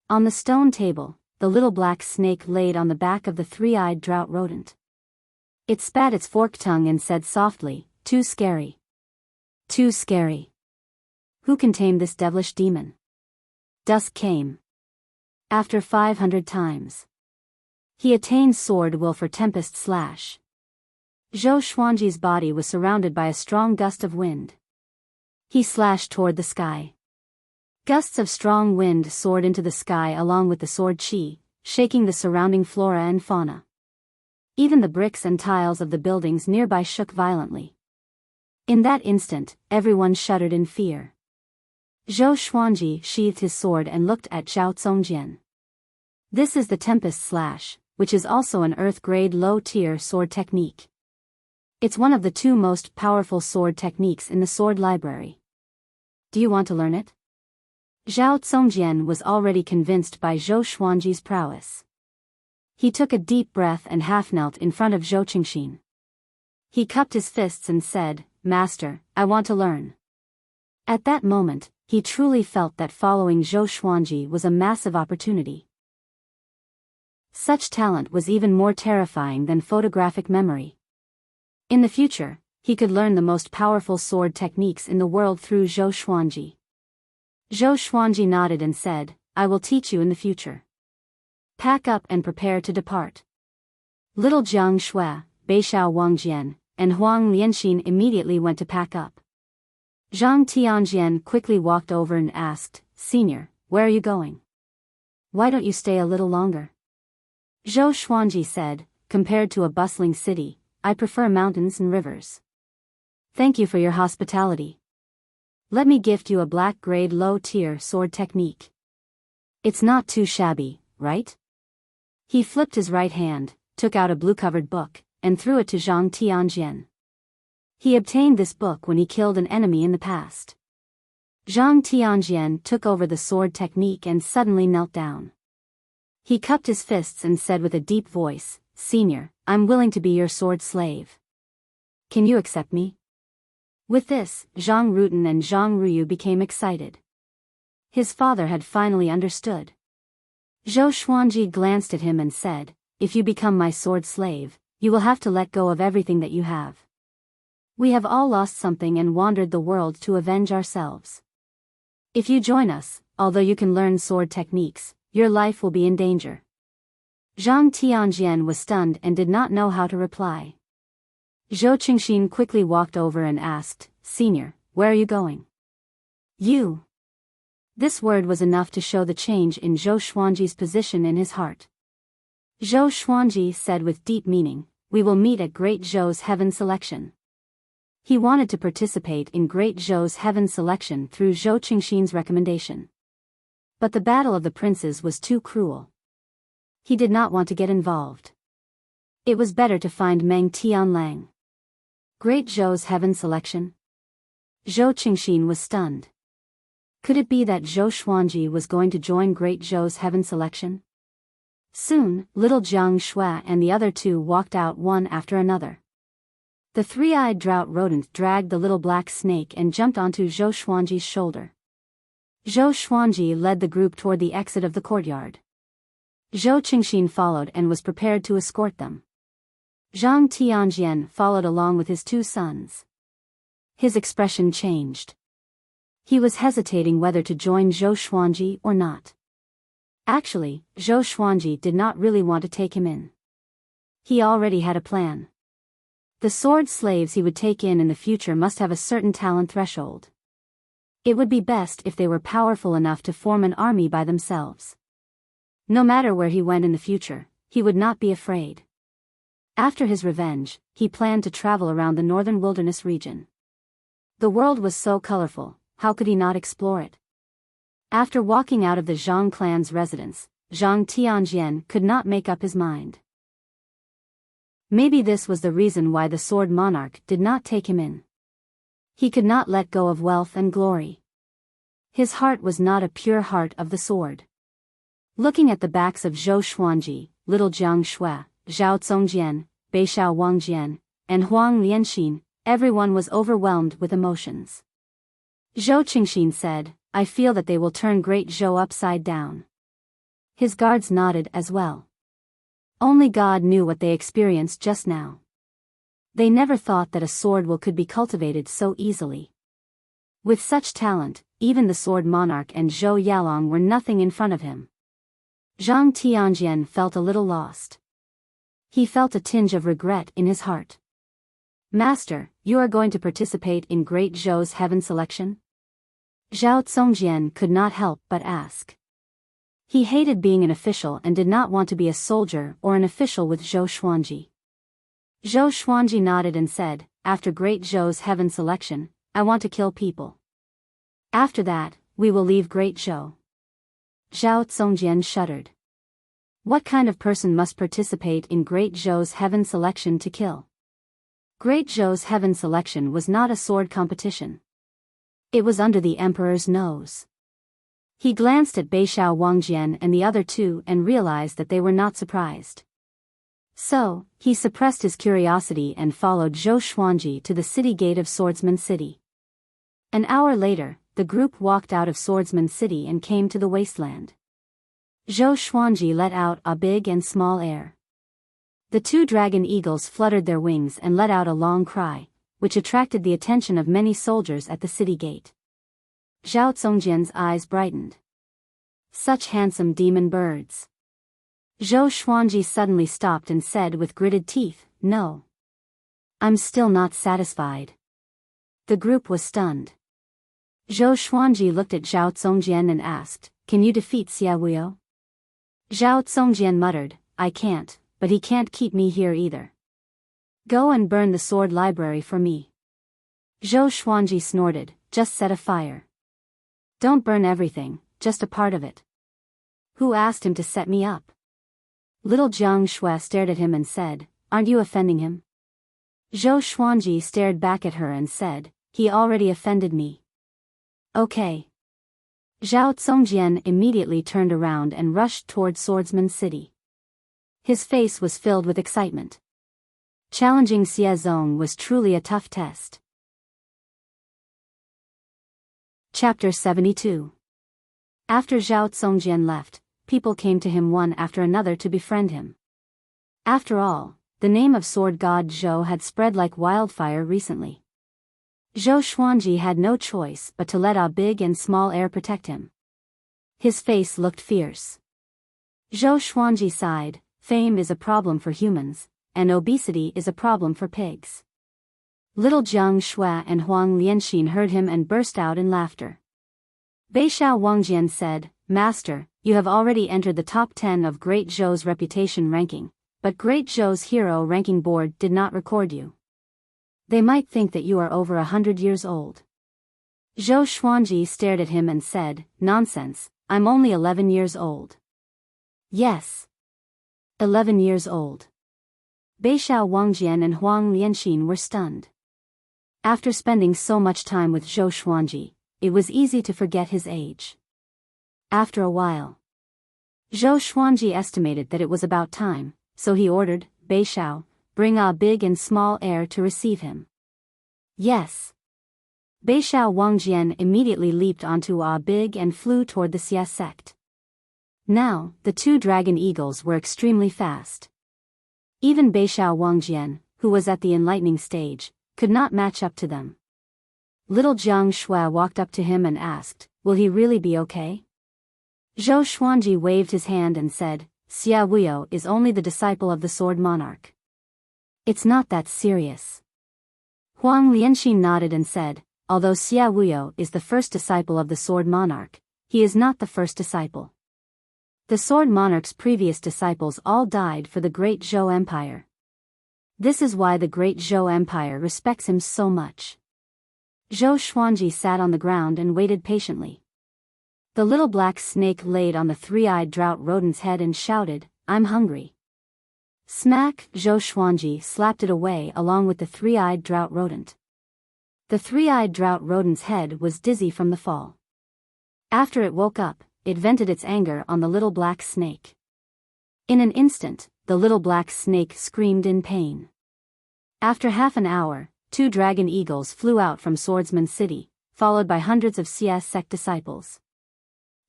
On the stone table, the little black snake laid on the back of the three-eyed drought rodent. It spat its forked tongue and said softly, "Too scary. Too scary. Who can tame this devilish demon?" Dusk came. After 500 times, he attained sword will for Tempest Slash. Zhou Xuanji's body was surrounded by a strong gust of wind. He slashed toward the sky. Gusts of strong wind soared into the sky along with the sword qi, shaking the surrounding flora and fauna. Even the bricks and tiles of the buildings nearby shook violently. In that instant, everyone shuddered in fear. Zhou Xuanji sheathed his sword and looked at Zhao Congjian. This is the Tempest Slash, which is also an earth-grade low-tier sword technique. It's one of the 2 most powerful sword techniques in the sword library. Do you want to learn it? Zhao Congjian was already convinced by Zhou Xuanji's prowess. He took a deep breath and half-knelt in front of Zhou Qingxin. He cupped his fists and said, "Master, I want to learn." At that moment, he truly felt that following Zhou Xuanji was a massive opportunity. Such talent was even more terrifying than photographic memory. In the future, he could learn the most powerful sword techniques in the world through Zhou Xuanji. Zhou Xuanji nodded and said, "I will teach you in the future. Pack up and prepare to depart." Little Jiang Shui, Biyao Wangjian, and Huang Lianxin immediately went to pack up. Zhang Tianjian quickly walked over and asked, "Senior, where are you going? Why don't you stay a little longer?" Zhou Xuanji said, "Compared to a bustling city, I prefer mountains and rivers. Thank you for your hospitality. Let me gift you a black-grade low-tier sword technique. It's not too shabby, right?" He flipped his right hand, took out a blue-covered book, and threw it to Zhang Tianjian. He obtained this book when he killed an enemy in the past. Zhang Tianjian took over the sword technique and suddenly knelt down. He cupped his fists and said with a deep voice, "Senior, I'm willing to be your sword slave. Can you accept me?" With this, Zhang Rutan and Zhang Ruyu became excited. His father had finally understood. Zhou Xuanji glanced at him and said, "If you become my sword slave, you will have to let go of everything that you have. We have all lost something and wandered the world to avenge ourselves. If you join us, although you can learn sword techniques, your life will be in danger. Zhang Tianjian was stunned and did not know how to reply. Zhou Qingxin quickly walked over and asked, Senior, where are you going? You. This word was enough to show the change in Zhou Xuanji's position in his heart. Zhou Xuanji said with deep meaning, we will meet at Great Zhou's heaven selection. He wanted to participate in Great Zhou's heaven selection through Zhou Qingxin's recommendation. But the battle of the princes was too cruel. He did not want to get involved. It was better to find Meng Tianlang. Great Zhou's heaven selection? Zhou Qingxin was stunned. Could it be that Zhou Xuanji was going to join Great Zhou's heaven selection? Soon, little Jiang Shui and the other two walked out one after another. The three-eyed drought rodent dragged the little black snake and jumped onto Zhou Xuanji's shoulder. Zhou Xuanji led the group toward the exit of the courtyard. Zhou Qingxin followed and was prepared to escort them. Zhang Tianjian followed along with his two sons. His expression changed. He was hesitating whether to join Zhou Xuanji or not. Actually, Zhou Xuanji did not really want to take him in. He already had a plan. The sword slaves he would take in the future must have a certain talent threshold. It would be best if they were powerful enough to form an army by themselves. No matter where he went in the future, he would not be afraid. After his revenge, he planned to travel around the northern wilderness region. The world was so colorful, how could he not explore it? After walking out of the Zhang clan's residence, Zhang Tianjian could not make up his mind. Maybe this was the reason why the sword monarch did not take him in. He could not let go of wealth and glory. His heart was not a pure heart of the sword. Looking at the backs of Zhou Xuanji, little Jiang Shui, Zhao Zongjian, Beixiao Wangjian, and Huang Lianxin, everyone was overwhelmed with emotions. Zhou Qingxin said, I feel that they will turn Great Zhou upside down. His guards nodded as well. Only God knew what they experienced just now. They never thought that a sword will could be cultivated so easily. With such talent, even the sword monarch and Zhou Yalong were nothing in front of him. Zhang Tianjian felt a little lost. He felt a tinge of regret in his heart. Master, you are going to participate in Great Zhou's heaven selection? Zhao Zongjian could not help but ask. He hated being an official and did not want to be a soldier or an official with Zhou Xuanji. Zhou Xuanji nodded and said, after Great Zhou's heaven selection, I want to kill people. After that, we will leave Great Zhou. Zhao Zongjian shuddered. What kind of person must participate in Great Zhou's heaven selection to kill? Great Zhou's heaven selection was not a sword competition. It was under the emperor's nose. He glanced at Beixiao Wangjian and the other two and realized that they were not surprised. So, he suppressed his curiosity and followed Zhou Xuanji to the city gate of Swordsman City. An hour later, the group walked out of Swordsman City and came to the wasteland. Zhou Xuanji let out a big and small air. The two dragon eagles fluttered their wings and let out a long cry, which attracted the attention of many soldiers at the city gate. Zhao Zongjian's eyes brightened. Such handsome demon birds. Zhou Xuanji suddenly stopped and said with gritted teeth, no. I'm still not satisfied. The group was stunned. Zhou Xuanji looked at Zhao Zongjian and asked, can you defeat Xia Wuyo? Zhao Zongjian muttered, I can't, but he can't keep me here either. Go and burn the sword library for me. Zhou Xuanji snorted, just set a fire. Don't burn everything, just a part of it. Who asked him to set me up? Little Jiang Shui stared at him and said, aren't you offending him? Zhou Xuanji stared back at her and said, he already offended me. Okay. Zhao Zongjian immediately turned around and rushed toward Swordsman City. His face was filled with excitement. Challenging Xie Zong was truly a tough test. Chapter 72. After Zhao Zongjian left, people came to him one after another to befriend him. After all, the name of sword god Zhou had spread like wildfire recently. Zhou Xuanji had no choice but to let a big and small air protect him. His face looked fierce. Zhou Xuanji sighed, fame is a problem for humans, and obesity is a problem for pigs. Little Jiang Shui and Huang Lianxin heard him and burst out in laughter. Beixiao Wangjian said, Master, you have already entered the top 10 of Great Zhou's reputation ranking, but Great Zhou's hero ranking board did not record you. They might think that you are over 100 years old. Zhou Xuanji stared at him and said, Nonsense, I'm only 11 years old. Yes. 11 years old. Beixiao Wangjian and Huang Lianxin were stunned. After spending so much time with Zhou Xuanji, it was easy to forget his age. After a while, Zhou Xuanji estimated that it was about time, so he ordered, Beixiao, bring a big and small heir to receive him. Yes. Beixiao Wangjian immediately leaped onto a big and flew toward the Xia sect. Now, the two dragon eagles were extremely fast. Even Beixiao Wangjian, who was at the enlightening stage, could not match up to them. Little Jiang Shui walked up to him and asked, Will he really be okay? Zhou Xuanji waved his hand and said, Xia Wuyo is only the disciple of the Sword Monarch. It's not that serious. Huang Lianxin nodded and said, Although Xia Wuyo is the first disciple of the Sword Monarch, he is not the first disciple. The Sword Monarch's previous disciples all died for the Great Zhou Empire. This is why the Great Zhou Empire respects him so much. Zhou Xuanji sat on the ground and waited patiently. The little black snake laid on the three-eyed drought rodent's head and shouted, I'm hungry. Smack! Zhou Xuanji slapped it away along with the three-eyed drought rodent. The three-eyed drought rodent's head was dizzy from the fall. After it woke up, it vented its anger on the little black snake. In an instant, the little black snake screamed in pain. After half an hour, 2 dragon eagles flew out from Swordsman City, followed by hundreds of CS sect disciples.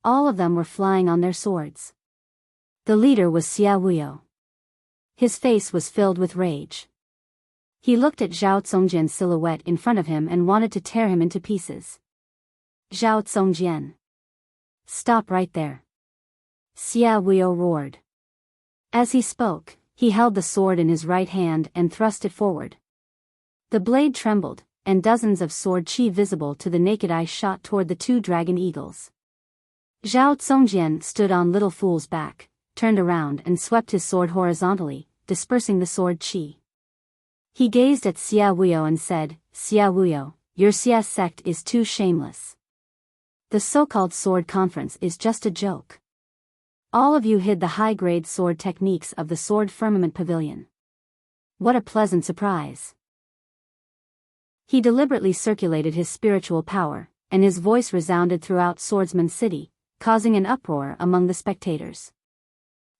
All of them were flying on their swords. The leader was Xia Wuyo. His face was filled with rage. He looked at Zhao Congjian's silhouette in front of him and wanted to tear him into pieces. Zhao Congjian. Stop right there. Xia Wuyo roared. As he spoke, he held the sword in his right hand and thrust it forward. The blade trembled, and dozens of sword chi visible to the naked eye shot toward the 2 dragon eagles. Zhao Congjian stood on Little Fool's back, turned around and swept his sword horizontally, dispersing the sword chi. He gazed at Xia Wuyo and said, Xia Wuyo, your Xia sect is too shameless. The so-called sword conference is just a joke. All of you hid the high-grade sword techniques of the Sword Firmament Pavilion. What a pleasant surprise. He deliberately circulated his spiritual power, and his voice resounded throughout Swordsman City, causing an uproar among the spectators.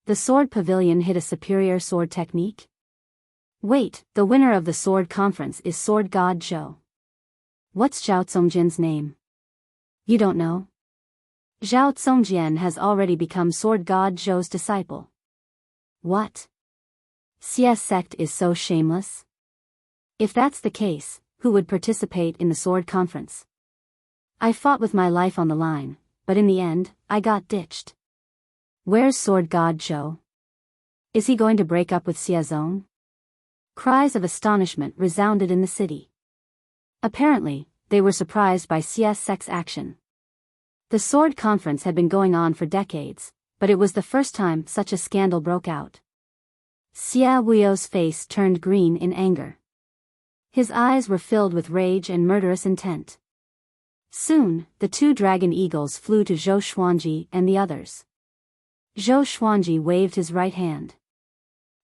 The Sword Pavilion hid a superior sword technique? Wait, the winner of the Sword Conference is Sword God Zhou. What's Zhao Congjian's name? You don't know? Zhao Congjian has already become Sword God Zhou's disciple. What? Xia sect is so shameless? If that's the case, who would participate in the Sword Conference? I fought with my life on the line, but in the end, I got ditched. Where's Sword God Zhou? Is he going to break up with Xia Zong? Cries of astonishment resounded in the city. Apparently, they were surprised by Xia sect's action. The Sword Conference had been going on for decades, but it was the first time such a scandal broke out. Xia Wuyo's face turned green in anger. His eyes were filled with rage and murderous intent. Soon, the 2 dragon eagles flew to Zhou Xuanji and the others. Zhou Xuanji waved his right hand.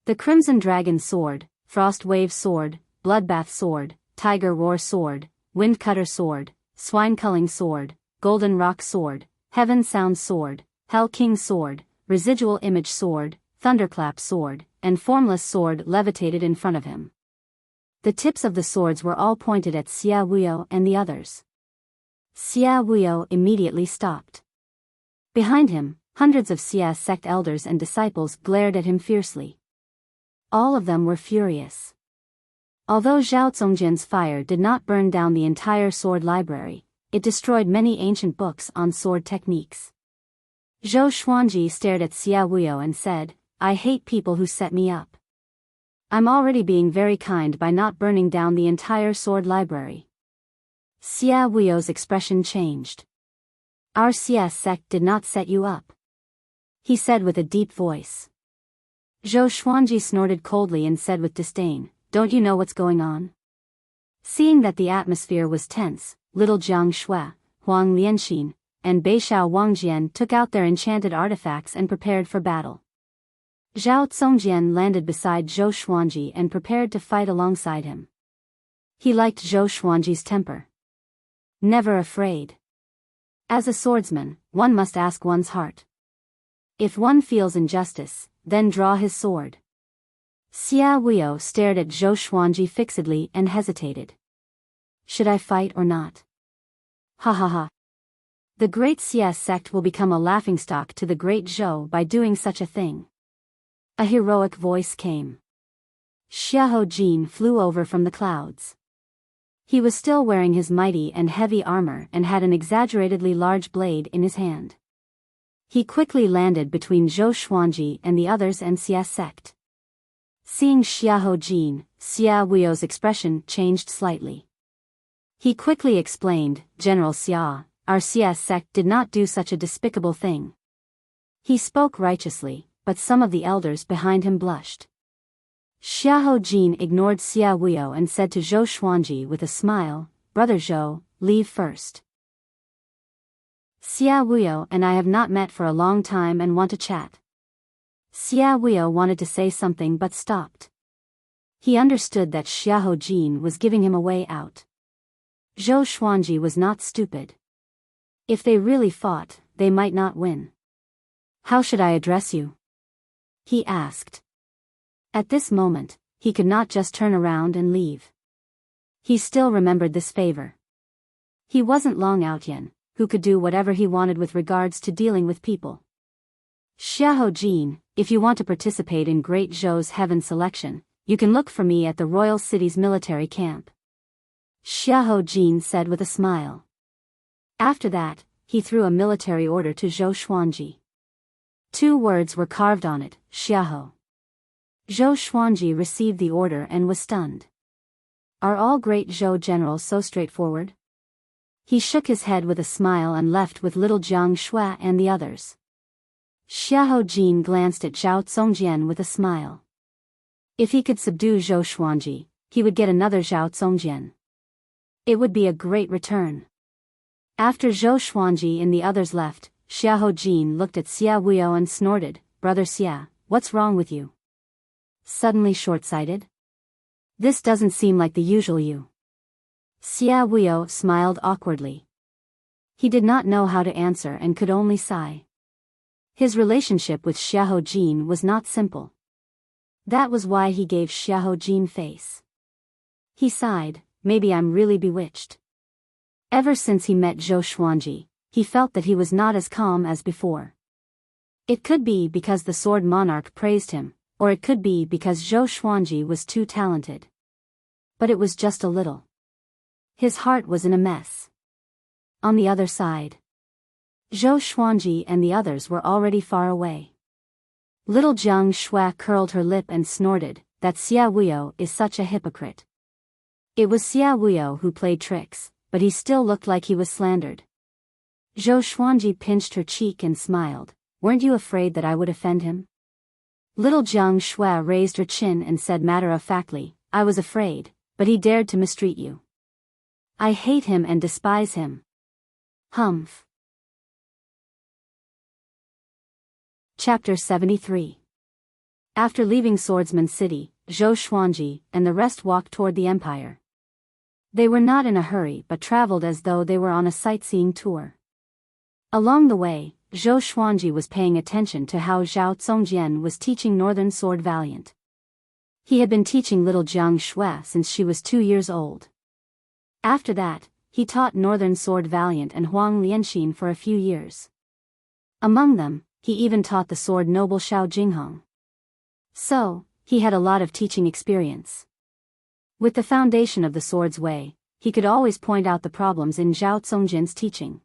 The Crimson Dragon Sword, Frost Wave Sword, Bloodbath Sword, Tiger Roar Sword, Wind Cutter Sword, Swine Culling Sword, Golden Rock Sword, Heaven Sound Sword, Hell King Sword, Residual Image Sword, Thunderclap Sword, and Formless Sword levitated in front of him. The tips of the swords were all pointed at Xia Wuyo and the others. Xia Wuyo immediately stopped. Behind him, hundreds of Xia sect elders and disciples glared at him fiercely. All of them were furious. Although Zhao Congjian's fire did not burn down the entire sword library, it destroyed many ancient books on sword techniques. Zhou Xuanji stared at Xia Wuyo and said, I hate people who set me up. I'm already being very kind by not burning down the entire sword library. Xia Wuyo's expression changed. Our CS sect did not set you up, he said with a deep voice. Zhou Xuanji snorted coldly and said with disdain, don't you know what's going on? Seeing that the atmosphere was tense, little Jiang Shui, Huang Lianxin, and Beishao Wangjian took out their enchanted artifacts and prepared for battle. Zhao Congjian landed beside Zhou Xuanji and prepared to fight alongside him. He liked Zhou Xuanji's temper. Never afraid. As a swordsman, one must ask one's heart. If one feels injustice, then draw his sword. Xia Wuyo stared at Zhou Xuanji fixedly and hesitated. Should I fight or not? Ha ha ha. The great CS sect will become a laughingstock to the great Zhou by doing such a thing. A heroic voice came. Xiahou Jin flew over from the clouds. He was still wearing his mighty and heavy armor and had an exaggeratedly large blade in his hand. He quickly landed between Zhou Xuanji and the others and CS sect. Seeing Xiahou Jin, Xia Wuyo's expression changed slightly. He quickly explained, General Xia, our CS sect did not do such a despicable thing. He spoke righteously, but some of the elders behind him blushed. Xiahou Jin ignored Xia Wuyo and said to Zhou Xuanji with a smile, Brother Zhou, leave first. Xia Wuyo and I have not met for a long time and want to chat. Xia Wuyo wanted to say something but stopped. He understood that Xiahou Jin was giving him a way out. Zhou Xuanji was not stupid. If they really fought, they might not win. How should I address you? He asked. At this moment, he could not just turn around and leave. He still remembered this favor. He wasn't Long Outyan, who could do whatever he wanted with regards to dealing with people. Xiahou Jin, if you want to participate in Great Zhou's Heaven selection, you can look for me at the royal city's military camp. Xiahou Jin said with a smile. After that, he threw a military order to Zhou Xuanji. 2 words were carved on it, Xiahou. Zhou Xuanji received the order and was stunned. Are all great Zhou generals so straightforward? He shook his head with a smile and left with little Jiang Shui and the others. Xiahou Jin glanced at Zhao Congjian with a smile. If he could subdue Zhou Xuanji, he would get another Zhao Congjian. It would be a great return. After Zhou Xuanji and the others left, Xiahou Jin looked at Xia Wuyo and snorted, Brother Xia, what's wrong with you? Suddenly short-sighted? This doesn't seem like the usual you. Xia Wuyo smiled awkwardly. He did not know how to answer and could only sigh. His relationship with Xiahou Jin was not simple. That was why he gave Xiahou Jin face. He sighed, maybe I'm really bewitched. Ever since he met Zhou Xuanji, he felt that he was not as calm as before. It could be because the sword monarch praised him, or it could be because Zhou Xuanji was too talented. But it was just a little. His heart was in a mess. On the other side, Zhou Xuanji and the others were already far away. Little Jiang Shui curled her lip and snorted, that Xia Wuyo is such a hypocrite. It was Xia Wuyo who played tricks, but he still looked like he was slandered. Zhou Xuanji pinched her cheek and smiled, weren't you afraid that I would offend him? Little Jiang Shui raised her chin and said matter-of-factly, I was afraid, but he dared to mistreat you. I hate him and despise him. Humph. Chapter 73. After leaving Swordsman City, Zhou Xuanji and the rest walked toward the empire. They were not in a hurry but traveled as though they were on a sightseeing tour. Along the way, Zhou Xuanji was paying attention to how Zhao Congjian was teaching Northern Sword Valiant. He had been teaching little Jiang Shui since she was 2 years old. After that, he taught Northern Sword Valiant and Huang Lianxin for a few years. Among them, he even taught the sword noble Shao Jinghong. So, he had a lot of teaching experience. With the foundation of the sword's way, he could always point out the problems in Zhao Congjian's teaching.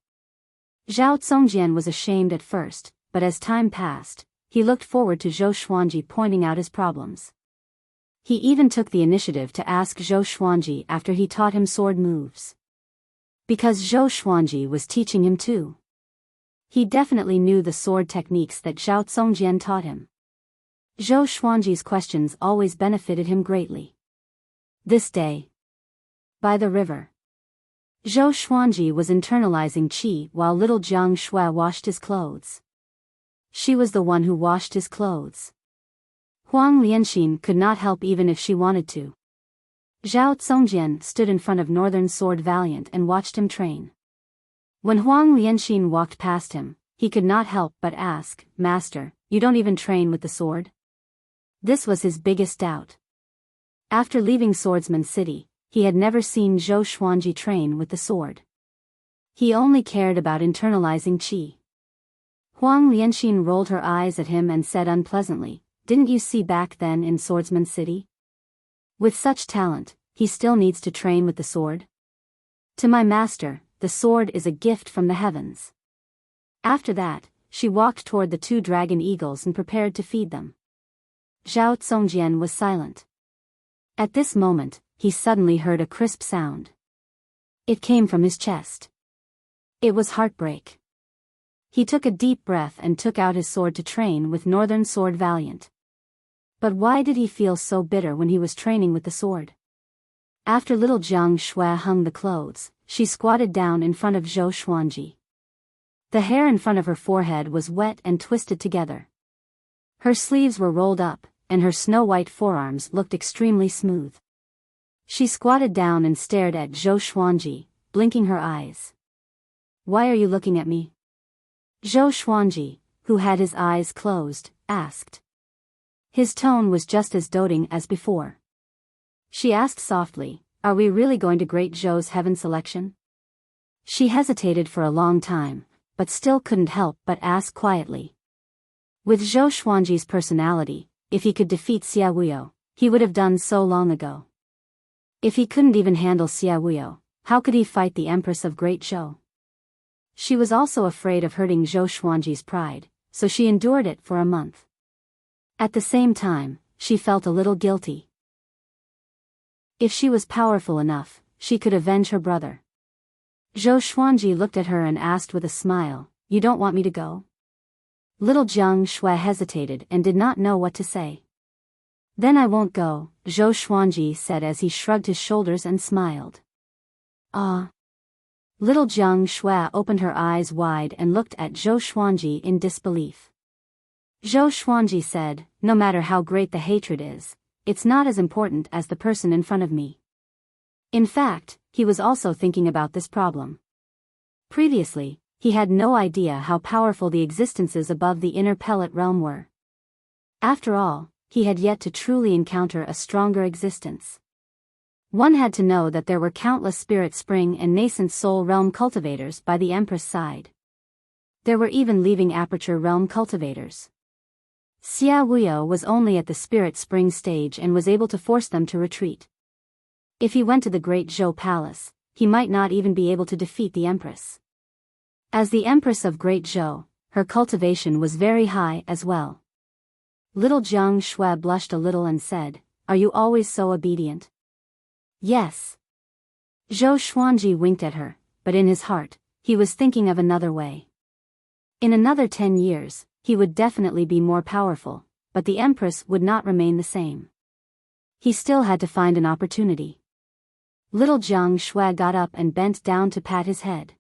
Zhao Congjian was ashamed at first, but as time passed, he looked forward to Zhou Xuanji pointing out his problems. He even took the initiative to ask Zhou Xuanji after he taught him sword moves. Because Zhou Xuanji was teaching him too. He definitely knew the sword techniques that Zhao Zongjian taught him. Zhou Xuanji's questions always benefited him greatly. This day, by the river, Zhou Xuanji was internalizing qi while little Jiang Shui washed his clothes. She was the one who washed his clothes. Huang Lianxin could not help even if she wanted to. Zhao Zongjian stood in front of Northern Sword Valiant and watched him train. When Huang Lianxin walked past him, he could not help but ask, "Master, you don't even train with the sword?" This was his biggest doubt. After leaving Swordsman City, he had never seen Zhou Xuanji train with the sword. He only cared about internalizing qi. Huang Lianxin rolled her eyes at him and said unpleasantly, "Didn't you see back then in Swordsman City? With such talent, he still needs to train with the sword? To my master, the sword is a gift from the heavens." After that, she walked toward the two dragon eagles and prepared to feed them. Zhao Zongjian was silent. At this moment, he suddenly heard a crisp sound. It came from his chest. It was heartbreak. He took a deep breath and took out his sword to train with Northern Sword Valiant. But why did he feel so bitter when he was training with the sword? After little Jiang Shui hung the clothes, she squatted down in front of Zhou Xuanji. The hair in front of her forehead was wet and twisted together. Her sleeves were rolled up, and her snow-white forearms looked extremely smooth. She squatted down and stared at Zhou Xuanji, blinking her eyes. "Why are you looking at me?" Zhou Xuanji, who had his eyes closed, asked. His tone was just as doting as before. She asked softly, "Are we really going to Great Zhou's heaven selection?" She hesitated for a long time, but still couldn't help but ask quietly. With Zhou Xuanji's personality, if he could defeat Xia Wuyo, he would have done so long ago. If he couldn't even handle Xia Wuyo, how could he fight the Empress of Great Zhou? She was also afraid of hurting Zhou Xuanji's pride, so she endured it for a month. At the same time, she felt a little guilty. If she was powerful enough, she could avenge her brother. Zhou Xuanji looked at her and asked with a smile, "You don't want me to go?" Little Jiang Shui hesitated and did not know what to say. "Then I won't go," Zhou Xuanji said as he shrugged his shoulders and smiled. "Ah." Little Jiang Shui opened her eyes wide and looked at Zhou Xuanji in disbelief. Zhou Xuanji said, "No matter how great the hatred is, it's not as important as the person in front of me." In fact, he was also thinking about this problem. Previously, he had no idea how powerful the existences above the inner pellet realm were. After all, he had yet to truly encounter a stronger existence. One had to know that there were countless spirit spring and nascent soul realm cultivators by the Empress side. There were even leaving aperture realm cultivators. Xia Wuyo was only at the spirit spring stage and was able to force them to retreat. If he went to the Great Zhou Palace, he might not even be able to defeat the Empress. As the Empress of Great Zhou, her cultivation was very high as well. Little Jiang Shui blushed a little and said, "Are you always so obedient?" "Yes." Zhou Xuanji winked at her, but in his heart, he was thinking of another way. In another 10 years, he would definitely be more powerful, but the Empress would not remain the same. He still had to find an opportunity. Little Jiang Shui got up and bent down to pat his head.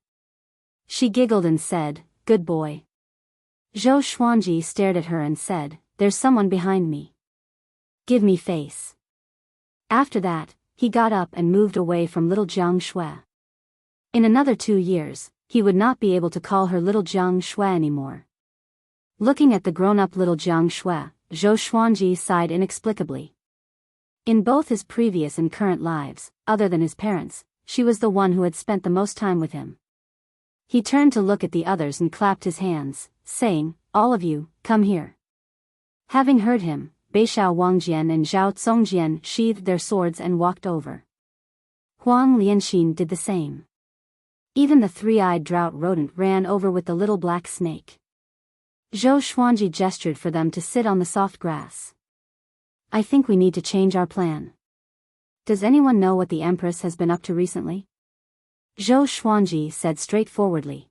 She giggled and said, "Good boy." Zhou Xuanji stared at her and said, "There's someone behind me. Give me face." After that, he got up and moved away from little Jiang Shui. In another 2 years, he would not be able to call her little Jiang Shui anymore. Looking at the grown-up little Jiang Shui, Zhou Xuanji sighed inexplicably. In both his previous and current lives, other than his parents, she was the one who had spent the most time with him. He turned to look at the others and clapped his hands, saying, "All of you, come here." Having heard him, Beishao Wangjian and Zhao Zongjian sheathed their swords and walked over. Huang Lianxin did the same. Even the three-eyed drought rodent ran over with the little black snake. Zhou Xuanji gestured for them to sit on the soft grass. I think we need to change our plan. Does anyone know what the Empress has been up to recently? Zhou Xuanji said straightforwardly.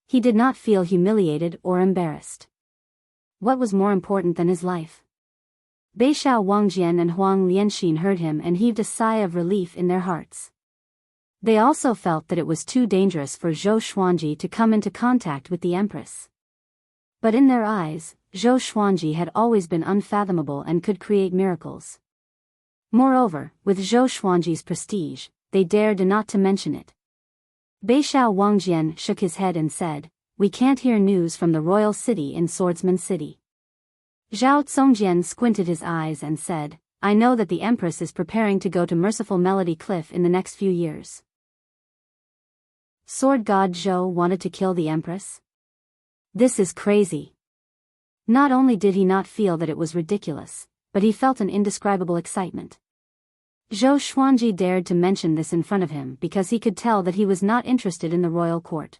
He did not feel humiliated or embarrassed. What was more important than his life? Beixiao Wangjian and Huang Lianxin heard him and heaved a sigh of relief in their hearts. They also felt that it was too dangerous for Zhou Xuanji to come into contact with the Empress. But in their eyes, Zhou Xuanji had always been unfathomable and could create miracles. Moreover, with Zhou Xuanji's prestige, they dared not to mention it. Beixiao Wangjian shook his head and said, We can't hear news from the royal city in Swordsman City. Zhao Congjian squinted his eyes and said, I know that the Empress is preparing to go to Merciful Melody Cliff in the next few years. Sword God Zhou wanted to kill the Empress? This is crazy. Not only did he not feel that it was ridiculous, but he felt an indescribable excitement. Zhou Xuanji dared to mention this in front of him because he could tell that he was not interested in the royal court.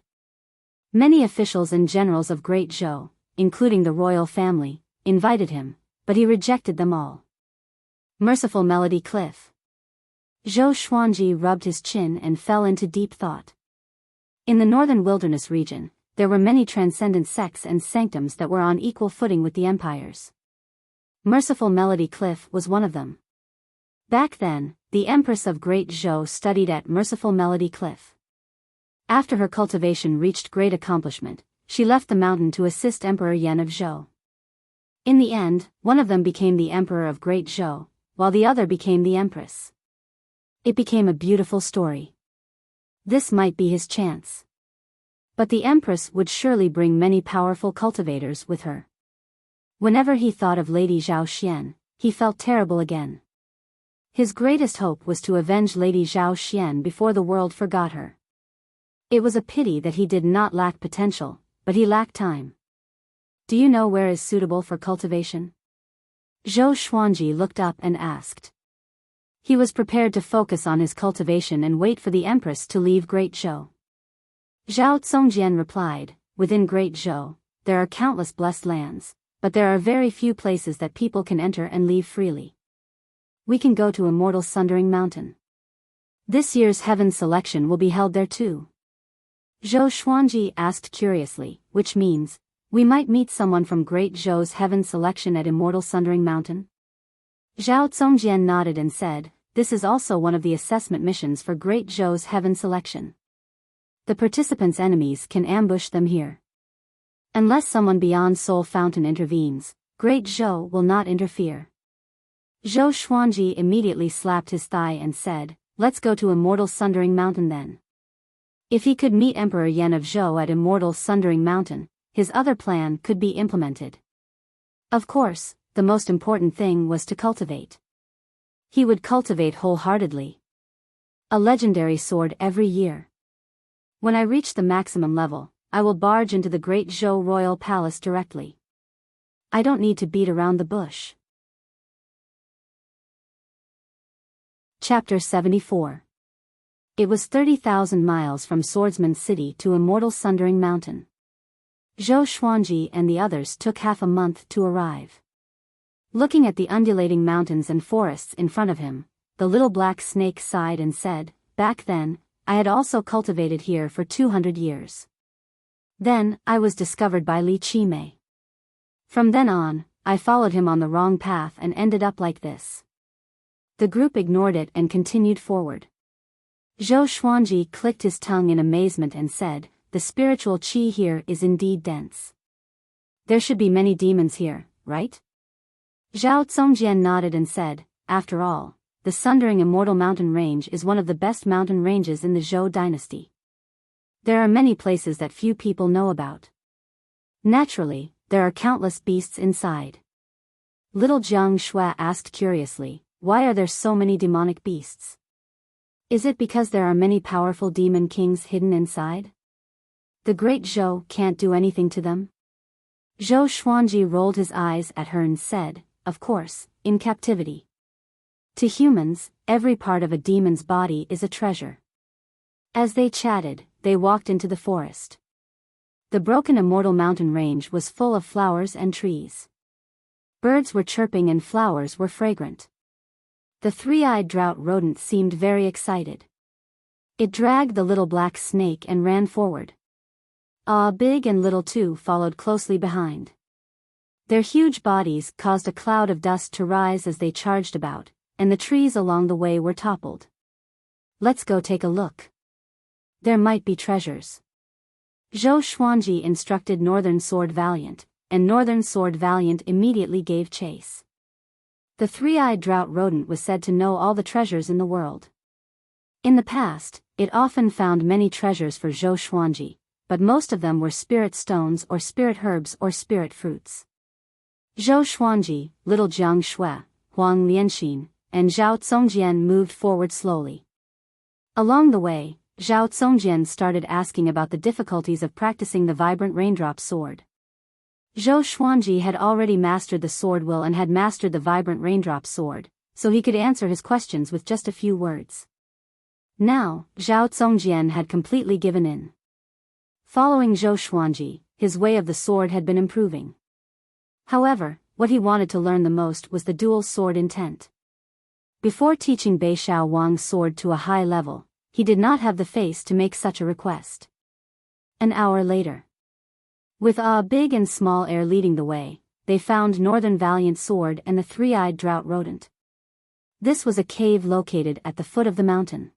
Many officials and generals of Great Zhou, including the royal family, invited him, but he rejected them all. Merciful Melody Cliff. Zhou Xuanji rubbed his chin and fell into deep thought. In the northern wilderness region, there were many transcendent sects and sanctums that were on equal footing with the empires. Merciful Melody Cliff was one of them. Back then, the Empress of Great Zhou studied at Merciful Melody Cliff. After her cultivation reached great accomplishment, she left the mountain to assist Emperor Yan of Zhou. In the end, one of them became the Emperor of Great Zhou, while the other became the Empress. It became a beautiful story. This might be his chance. But the Empress would surely bring many powerful cultivators with her. Whenever he thought of Lady Zhao Xian, he felt terrible again. His greatest hope was to avenge Lady Zhao Xian before the world forgot her. It was a pity that he did not lack potential, but he lacked time. Do you know where is suitable for cultivation? Zhou Xuanji looked up and asked. He was prepared to focus on his cultivation and wait for the Empress to leave Great Zhou. Zhao Congjian replied, Within Great Zhou, there are countless blessed lands, but there are very few places that people can enter and leave freely. We can go to Immortal Sundering Mountain. This year's heaven selection will be held there too. Zhou Xuanji asked curiously, which means, we might meet someone from Great Zhou's heaven selection at Immortal Sundering Mountain? Zhao Congjian nodded and said, This is also one of the assessment missions for Great Zhou's heaven selection. The participants' enemies can ambush them here. Unless someone beyond Soul Fountain intervenes, Great Zhou will not interfere. Zhou Xuanji immediately slapped his thigh and said, Let's go to Immortal Sundering Mountain then. If he could meet Emperor Yan of Zhou at Immortal Sundering Mountain, his other plan could be implemented. Of course, the most important thing was to cultivate. He would cultivate wholeheartedly. A legendary sword every year. When I reach the maximum level, I will barge into the Great Zhou Royal Palace directly. I don't need to beat around the bush. Chapter 74. It was 30,000 miles from Swordsman City to Immortal Sundering Mountain. Zhou Xuanji and the others took half a month to arrive. Looking at the undulating mountains and forests in front of him, the little black snake sighed and said, Back then, I had also cultivated here for 200 years. Then, I was discovered by Li Qimei. From then on, I followed him on the wrong path and ended up like this. The group ignored it and continued forward. Zhou Xuanji clicked his tongue in amazement and said, The spiritual qi here is indeed dense. There should be many demons here, right? Zhao Congjian nodded and said, After all, the Sundering Immortal Mountain Range is one of the best mountain ranges in the Zhou dynasty. There are many places that few people know about. Naturally, there are countless beasts inside. Little Jiang Shui asked curiously, Why are there so many demonic beasts? Is it because there are many powerful demon kings hidden inside? The Great Zhou can't do anything to them? Zhou Xuanji rolled his eyes at her and said, Of course, in captivity. To humans, every part of a demon's body is a treasure. As they chatted, they walked into the forest. The broken immortal mountain range was full of flowers and trees. Birds were chirping and flowers were fragrant. The three-eyed drought rodent seemed very excited. It dragged the little black snake and ran forward. Big and Little too followed closely behind. Their huge bodies caused a cloud of dust to rise as they charged about, and the trees along the way were toppled. Let's go take a look. There might be treasures. Zhou Xuanji instructed Northern Sword Valiant, and Northern Sword Valiant immediately gave chase. The three-eyed drought rodent was said to know all the treasures in the world. In the past, it often found many treasures for Zhou Xuanji, but most of them were spirit stones or spirit herbs or spirit fruits. Zhou Xuanji, Little Jiang Shui, Huang Lianxin, and Zhao Congjian moved forward slowly. Along the way, Zhao Congjian started asking about the difficulties of practicing the vibrant raindrop sword. Zhou Xuanji had already mastered the sword will and had mastered the vibrant raindrop sword, so he could answer his questions with just a few words. Now, Zhao Congjian had completely given in. Following Zhou Xuanji, his way of the sword had been improving. However, what he wanted to learn the most was the dual sword intent. Before teaching Biyao Wang's sword to a high level, he did not have the face to make such a request. An hour later, with Big and Small Air leading the way, they found Northern Valiant Sword and the three-eyed drought rodent. This was a cave located at the foot of the mountain.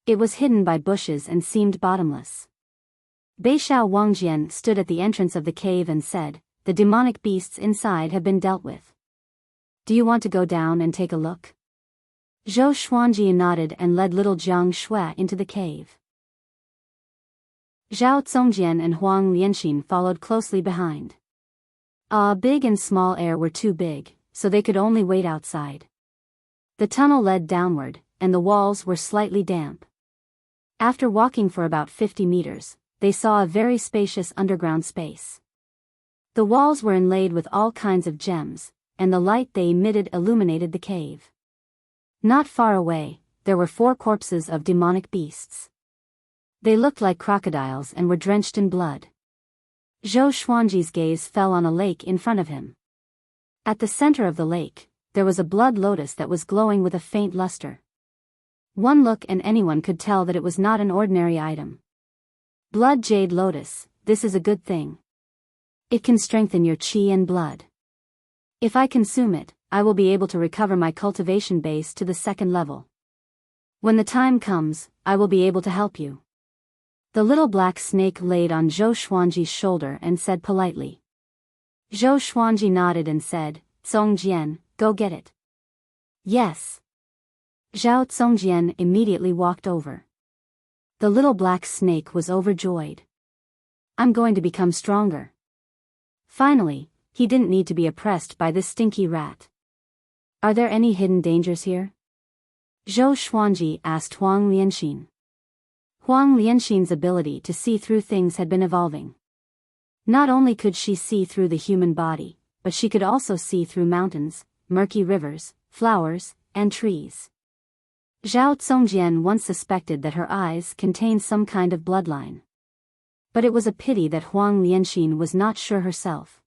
It was hidden by bushes and seemed bottomless. Biyao Wangjian stood at the entrance of the cave and said, "The demonic beasts inside have been dealt with. Do you want to go down and take a look?" Zhou Xuanji nodded and led Little Jiang Shui into the cave. Zhao Congjian and Huang Lianxin followed closely behind. Big and Small Air were too big, so they could only wait outside. The tunnel led downward, and the walls were slightly damp. After walking for about 50 meters, they saw a very spacious underground space. The walls were inlaid with all kinds of gems, and the light they emitted illuminated the cave. Not far away, there were 4 corpses of demonic beasts. They looked like crocodiles and were drenched in blood. Zhou Xuanji's gaze fell on a lake in front of him. At the center of the lake, there was a blood lotus that was glowing with a faint luster. One look and anyone could tell that it was not an ordinary item. Blood jade lotus, this is a good thing. It can strengthen your qi and blood. If I consume it, I will be able to recover my cultivation base to the 2nd level. When the time comes, I will be able to help you. The little black snake laid on Zhou Xuanji's shoulder and said politely. Zhou Xuanji nodded and said, "Congjian, go get it." "Yes." Zhao Congjian immediately walked over. The little black snake was overjoyed. "I'm going to become stronger." Finally, he didn't need to be oppressed by this stinky rat. "Are there any hidden dangers here?" Zhou Xuanji asked Huang Lianxin. Huang Lianxin's ability to see through things had been evolving. Not only could she see through the human body, but she could also see through mountains, murky rivers, flowers, and trees. Zhao Congjian once suspected that her eyes contained some kind of bloodline. But it was a pity that Huang Lianxin was not sure herself.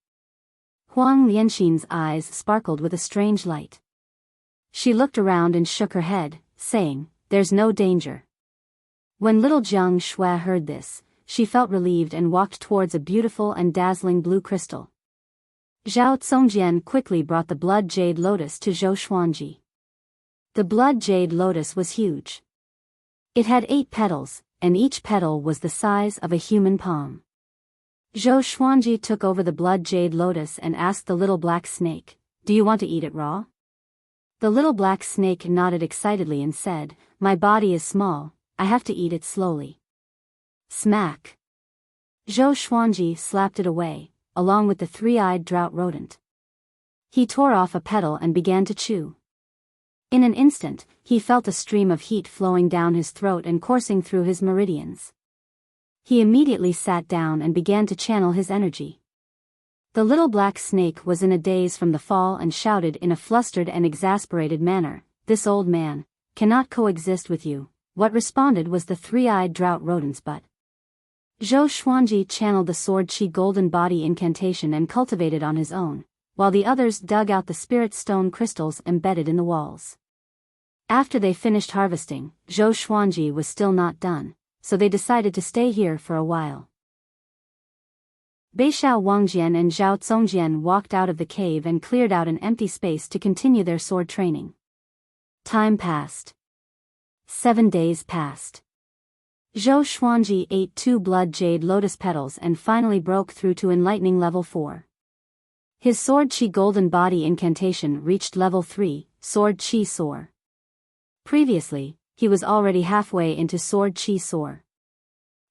Huang Lianxin's eyes sparkled with a strange light. She looked around and shook her head, saying, "There's no danger." When Little Jiang Shui heard this, she felt relieved and walked towards a beautiful and dazzling blue crystal. Zhao Congjian quickly brought the blood jade lotus to Zhou Xuanji. The blood jade lotus was huge. It had 8 petals, and each petal was the size of a human palm. Zhou Xuanji took over the blood jade lotus and asked the little black snake, "Do you want to eat it raw?" The little black snake nodded excitedly and said, "My body is small, I have to eat it slowly." Smack! Zhou Xuanji slapped it away, along with the three-eyed drought rodent. He tore off a petal and began to chew. In an instant, he felt a stream of heat flowing down his throat and coursing through his meridians. He immediately sat down and began to channel his energy. The little black snake was in a daze from the fall and shouted in a flustered and exasperated manner, "This old man cannot coexist with you." What responded was the three-eyed drought rodent's butt. Zhou Xuanji channeled the sword chi golden body incantation and cultivated on his own, while the others dug out the spirit stone crystals embedded in the walls. After they finished harvesting, Zhou Xuanji was still not done, so they decided to stay here for a while. Biyao Wangjian and Zhao Zongjian walked out of the cave and cleared out an empty space to continue their sword training. Time passed. 7 days passed. Zhou Xuanji ate 2 blood jade lotus petals and finally broke through to enlightening level 4. His sword chi golden body incantation reached level 3, sword chi soar. Previously, he was already halfway into sword chi soar.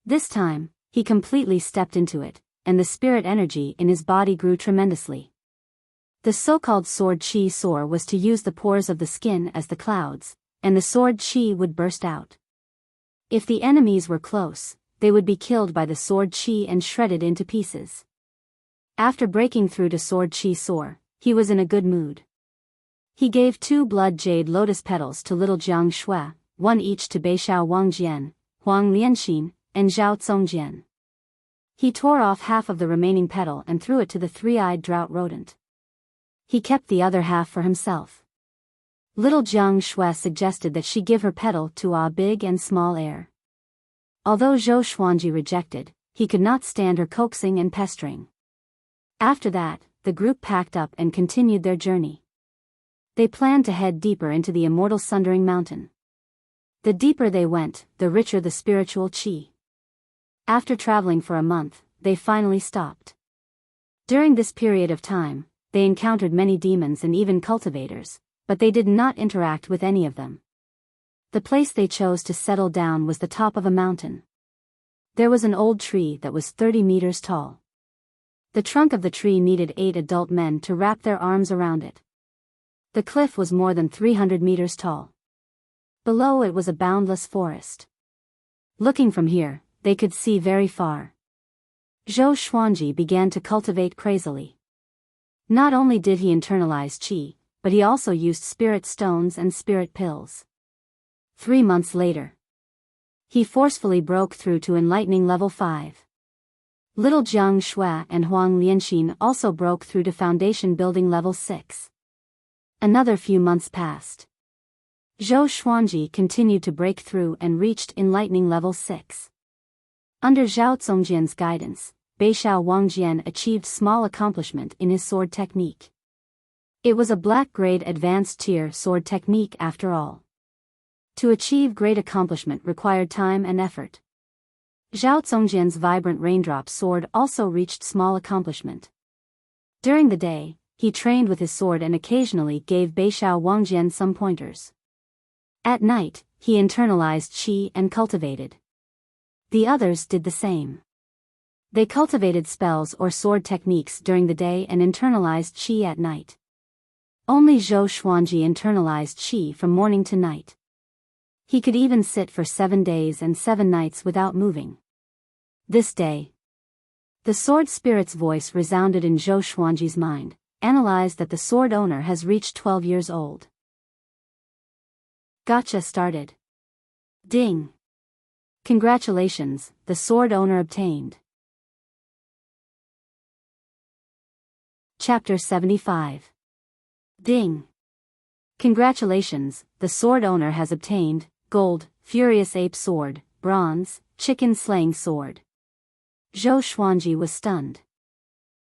This time, he completely stepped into it, and the spirit energy in his body grew tremendously. The so-called sword chi soar was to use the pores of the skin as the clouds, and the sword chi would burst out. If the enemies were close, they would be killed by the sword chi and shredded into pieces. After breaking through to sword chi soar, he was in a good mood. He gave 2 blood jade lotus petals to little Jiang Shui, 1 each to Biyao Wangjian, Huang Lianxin, and Zhao Zongjian. He tore off half of the remaining petal and threw it to the 3-eyed drought rodent. He kept the other half for himself. Little Jiang Shui suggested that she give her petal to a big and small heir. Although Zhou Xuanji rejected, he could not stand her coaxing and pestering. After that, the group packed up and continued their journey. They planned to head deeper into the immortal Sundering Mountain. The deeper they went, the richer the spiritual chi. After traveling for a month, they finally stopped. During this period of time, they encountered many demons and even cultivators, but they did not interact with any of them. The place they chose to settle down was the top of a mountain. There was an old tree that was 30 meters tall. The trunk of the tree needed 8 adult men to wrap their arms around it. The cliff was more than 300 meters tall. Below it was a boundless forest. Looking from here, they could see very far. Zhou Xuanji began to cultivate crazily. Not only did he internalize qi, but he also used spirit stones and spirit pills. 3 months later, he forcefully broke through to enlightening level 5. Little Jiang Shui and Huang Lianxin also broke through to foundation building level 6. Another few months passed. Zhou Xuanji continued to break through and reached enlightening level 6. Under Zhao Zongjian's guidance, Biyao Wangjian achieved small accomplishment in his sword technique. It was a black-grade advanced tier sword technique after all. To achieve great accomplishment required time and effort. Zhao Zongjian's vibrant raindrop sword also reached small accomplishment. During the day, he trained with his sword and occasionally gave Biyao Wangjian some pointers. At night, he internalized qi and cultivated. The others did the same. They cultivated spells or sword techniques during the day and internalized qi at night. Only Zhou Xuanji internalized qi from morning to night. He could even sit for 7 days and 7 nights without moving. This day, the sword spirit's voice resounded in Zhou Xuanji's mind, analyzed that the sword owner has reached 12 years old. Gotcha started. Ding. Congratulations, the sword owner obtained. Chapter 75. Ding. Congratulations, the sword owner has obtained, gold, furious ape sword, bronze, chicken slaying sword. Zhou Xuanji was stunned.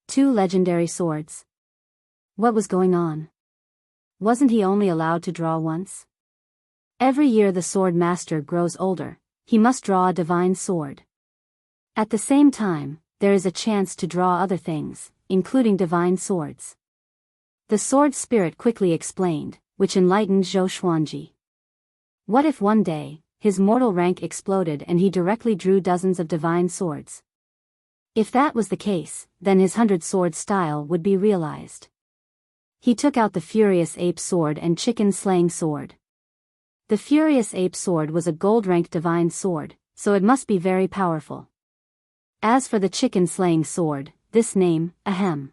2 legendary swords. What was going on? Wasn't he only allowed to draw once? Every year the sword master grows older, he must draw a divine sword. At the same time, there is a chance to draw other things, including divine swords. The sword spirit quickly explained, which enlightened Zhou Xuanji. What if one day, his mortal rank exploded and he directly drew dozens of divine swords? If that was the case, then his 100-sword style would be realized. He took out the Furious Ape Sword and Chicken Slaying Sword. The Furious Ape Sword was a gold-ranked divine sword, so it must be very powerful. As for the Chicken Slaying Sword, this name, ahem.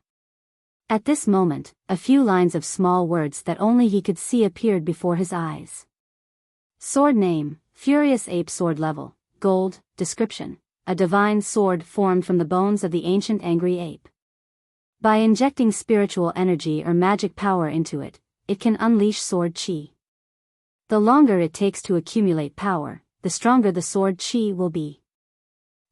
At this moment, a few lines of small words that only he could see appeared before his eyes. Sword name, Furious Ape Sword level, gold, description. a divine sword formed from the bones of the ancient angry ape. By injecting spiritual energy or magic power into it, it can unleash sword chi. The longer it takes to accumulate power, the stronger the sword chi will be.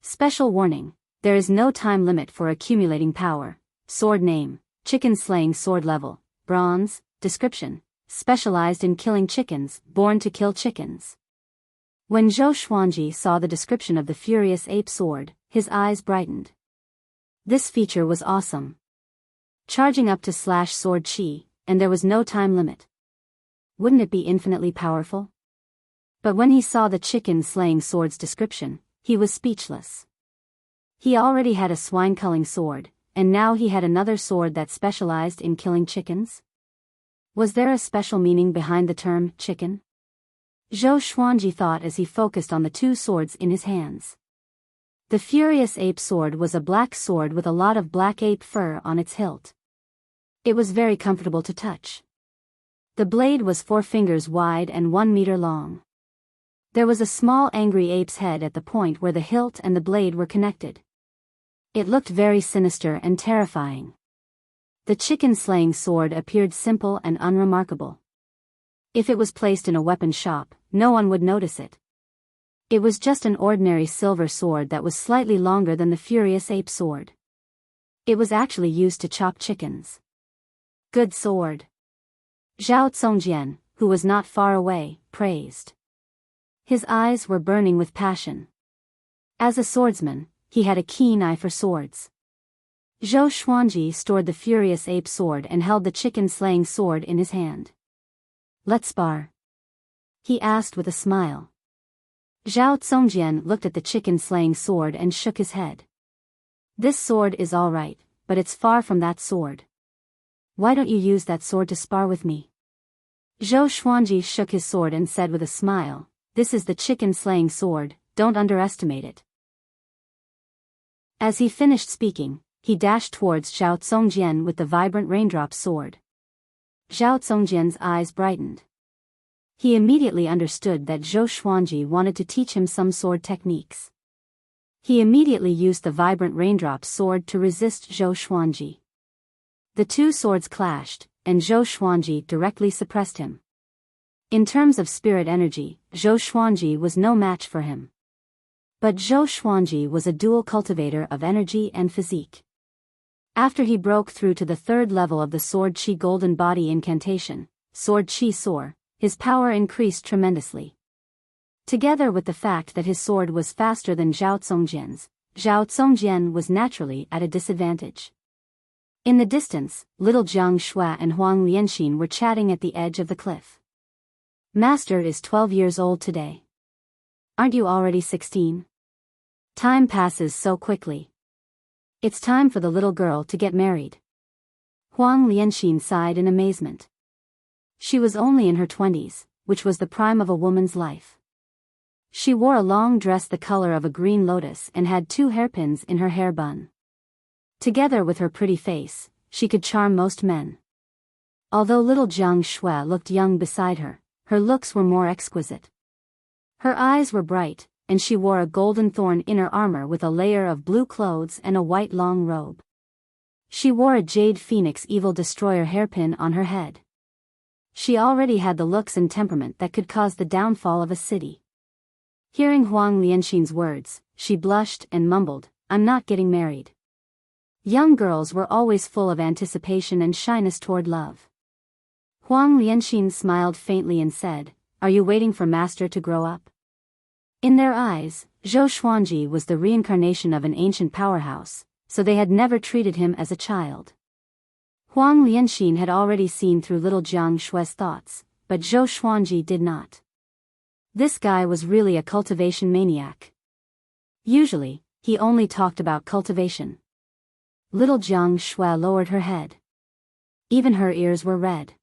Special warning: there is no time limit for accumulating power. Sword name: chicken slaying sword level, bronze. Description: specialized in killing chickens, born to kill chickens. When Zhou Xuanji saw the description of the furious ape sword, his eyes brightened. This feature was awesome. Charging up to slash sword chi, and there was no time limit. Wouldn't it be infinitely powerful? But when he saw the chicken slaying sword's description, he was speechless. He already had a swine culling sword, and now he had another sword that specialized in killing chickens? Was there a special meaning behind the term chicken? Zhou Xuanji thought as he focused on the two swords in his hands. The furious ape sword was a black sword with a lot of black ape fur on its hilt. It was very comfortable to touch. The blade was 4 fingers wide and 1 meter long. There was a small angry ape's head at the point where the hilt and the blade were connected. It looked very sinister and terrifying. The chicken-slaying sword appeared simple and unremarkable. If it was placed in a weapon shop, no one would notice it. It was just an ordinary silver sword that was slightly longer than the furious ape sword. It was actually used to chop chickens. Good sword. Zhao Congjian, who was not far away, praised. His eyes were burning with passion. As a swordsman, he had a keen eye for swords. Zhou Xuanji stored the furious ape sword and held the chicken-slaying sword in his hand. "Let's spar?" he asked with a smile. Zhao Congjian looked at the chicken-slaying sword and shook his head. "This sword is all right, but it's far from that sword. Why don't you use that sword to spar with me?" Zhou Xuanji shook his sword and said with a smile, "This is the chicken-slaying sword, don't underestimate it." As he finished speaking, he dashed towards Zhao Congjian with the vibrant raindrop sword. Zhao Congjian's eyes brightened. He immediately understood that Zhou Xuanji wanted to teach him some sword techniques. He immediately used the vibrant raindrop sword to resist Zhou Xuanji. The two swords clashed, and Zhou Xuanji directly suppressed him. In terms of spirit energy, Zhou Xuanji was no match for him. But Zhou Xuanji was a dual cultivator of energy and physique. After he broke through to the 3rd level of the Sword Chi Golden Body Incantation, Sword Chi Soar, his power increased tremendously. Together with the fact that his sword was faster than Zhao Congjian's, Zhao Congjian was naturally at a disadvantage. In the distance, little Jiang Shui and Huang Lianxin were chatting at the edge of the cliff. "Master is 12 years old today. Aren't you already 16? Time passes so quickly. It's time for the little girl to get married." Huang Lianxin sighed in amazement. She was only in her 20s, which was the prime of a woman's life. She wore a long dress the color of a green lotus and had 2 hairpins in her hair bun. Together with her pretty face, she could charm most men. Although little Jiang Shui looked young beside her, her looks were more exquisite. Her eyes were bright, and she wore a golden thorn inner armor with a layer of blue clothes and a white long robe. She wore a jade phoenix evil destroyer hairpin on her head. She already had the looks and temperament that could cause the downfall of a city. Hearing Huang Lianxin's words, she blushed and mumbled, "I'm not getting married." Young girls were always full of anticipation and shyness toward love. Huang Lianxin smiled faintly and said, "Are you waiting for Master to grow up?" In their eyes, Zhou Xuanji was the reincarnation of an ancient powerhouse, so they had never treated him as a child. Huang Lianxin had already seen through little Jiang Shui's thoughts, but Zhou Xuanji did not. This guy was really a cultivation maniac. Usually, he only talked about cultivation. Little Jiang Shui lowered her head. Even her ears were red.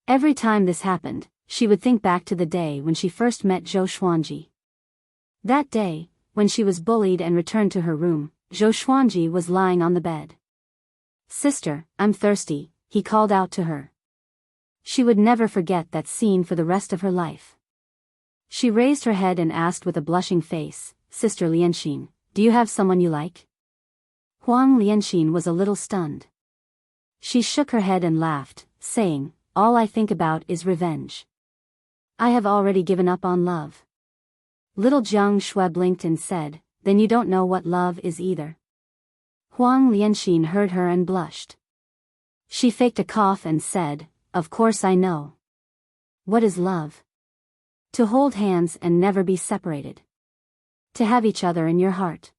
Every time this happened, she would think back to the day when she first met Zhou Xuanji. That day, when she was bullied and returned to her room, Zhou Xuanji was lying on the bed. "Sister, I'm thirsty," he called out to her. She would never forget that scene for the rest of her life. She raised her head and asked with a blushing face, "Sister Lianxin, Do you have someone you like? Huang Lianxin was a little stunned. She shook her head and laughed, saying, all I think about is revenge. I have already given up on love. Little Jiang Shui blinked and said, then you don't know what love is either. Huang Lianxin heard her and blushed. She faked a cough and said, of course I know. What is love? To hold hands and never be separated. To have each other in your heart.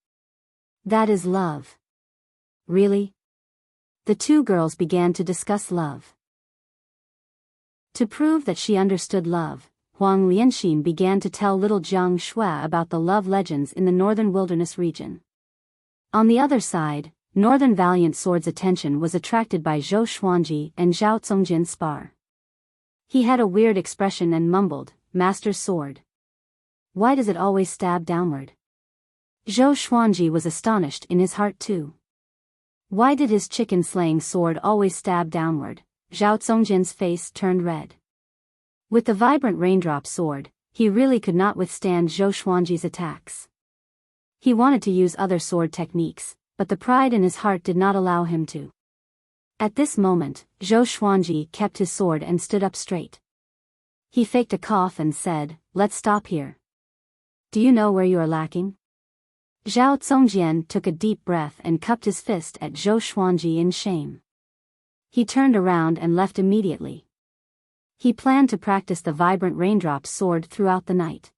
That is love. Really? The two girls began to discuss love. To prove that she understood love, Huang Lianxin began to tell little Jiang Shui about the love legends in the northern wilderness region. On the other side, Northern Valiant Sword's attention was attracted by Zhou Xuanji and Zhao Congjian's spar. He had a weird expression and mumbled, Master Sword. Why does it always stab downward? Zhou Xuanji was astonished in his heart too. Why did his chicken-slaying sword always stab downward? Zhao Congjian's face turned red. With the vibrant raindrop sword, he really could not withstand Zhou Xuanji's attacks. He wanted to use other sword techniques, but the pride in his heart did not allow him to. At this moment, Zhou Xuanji kept his sword and stood up straight. He faked a cough and said, let's stop here. Do you know where you are lacking? Zhao Congjian took a deep breath and cupped his fist at Zhou Xuanji in shame. He turned around and left immediately. He planned to practice the vibrant raindrop sword throughout the night.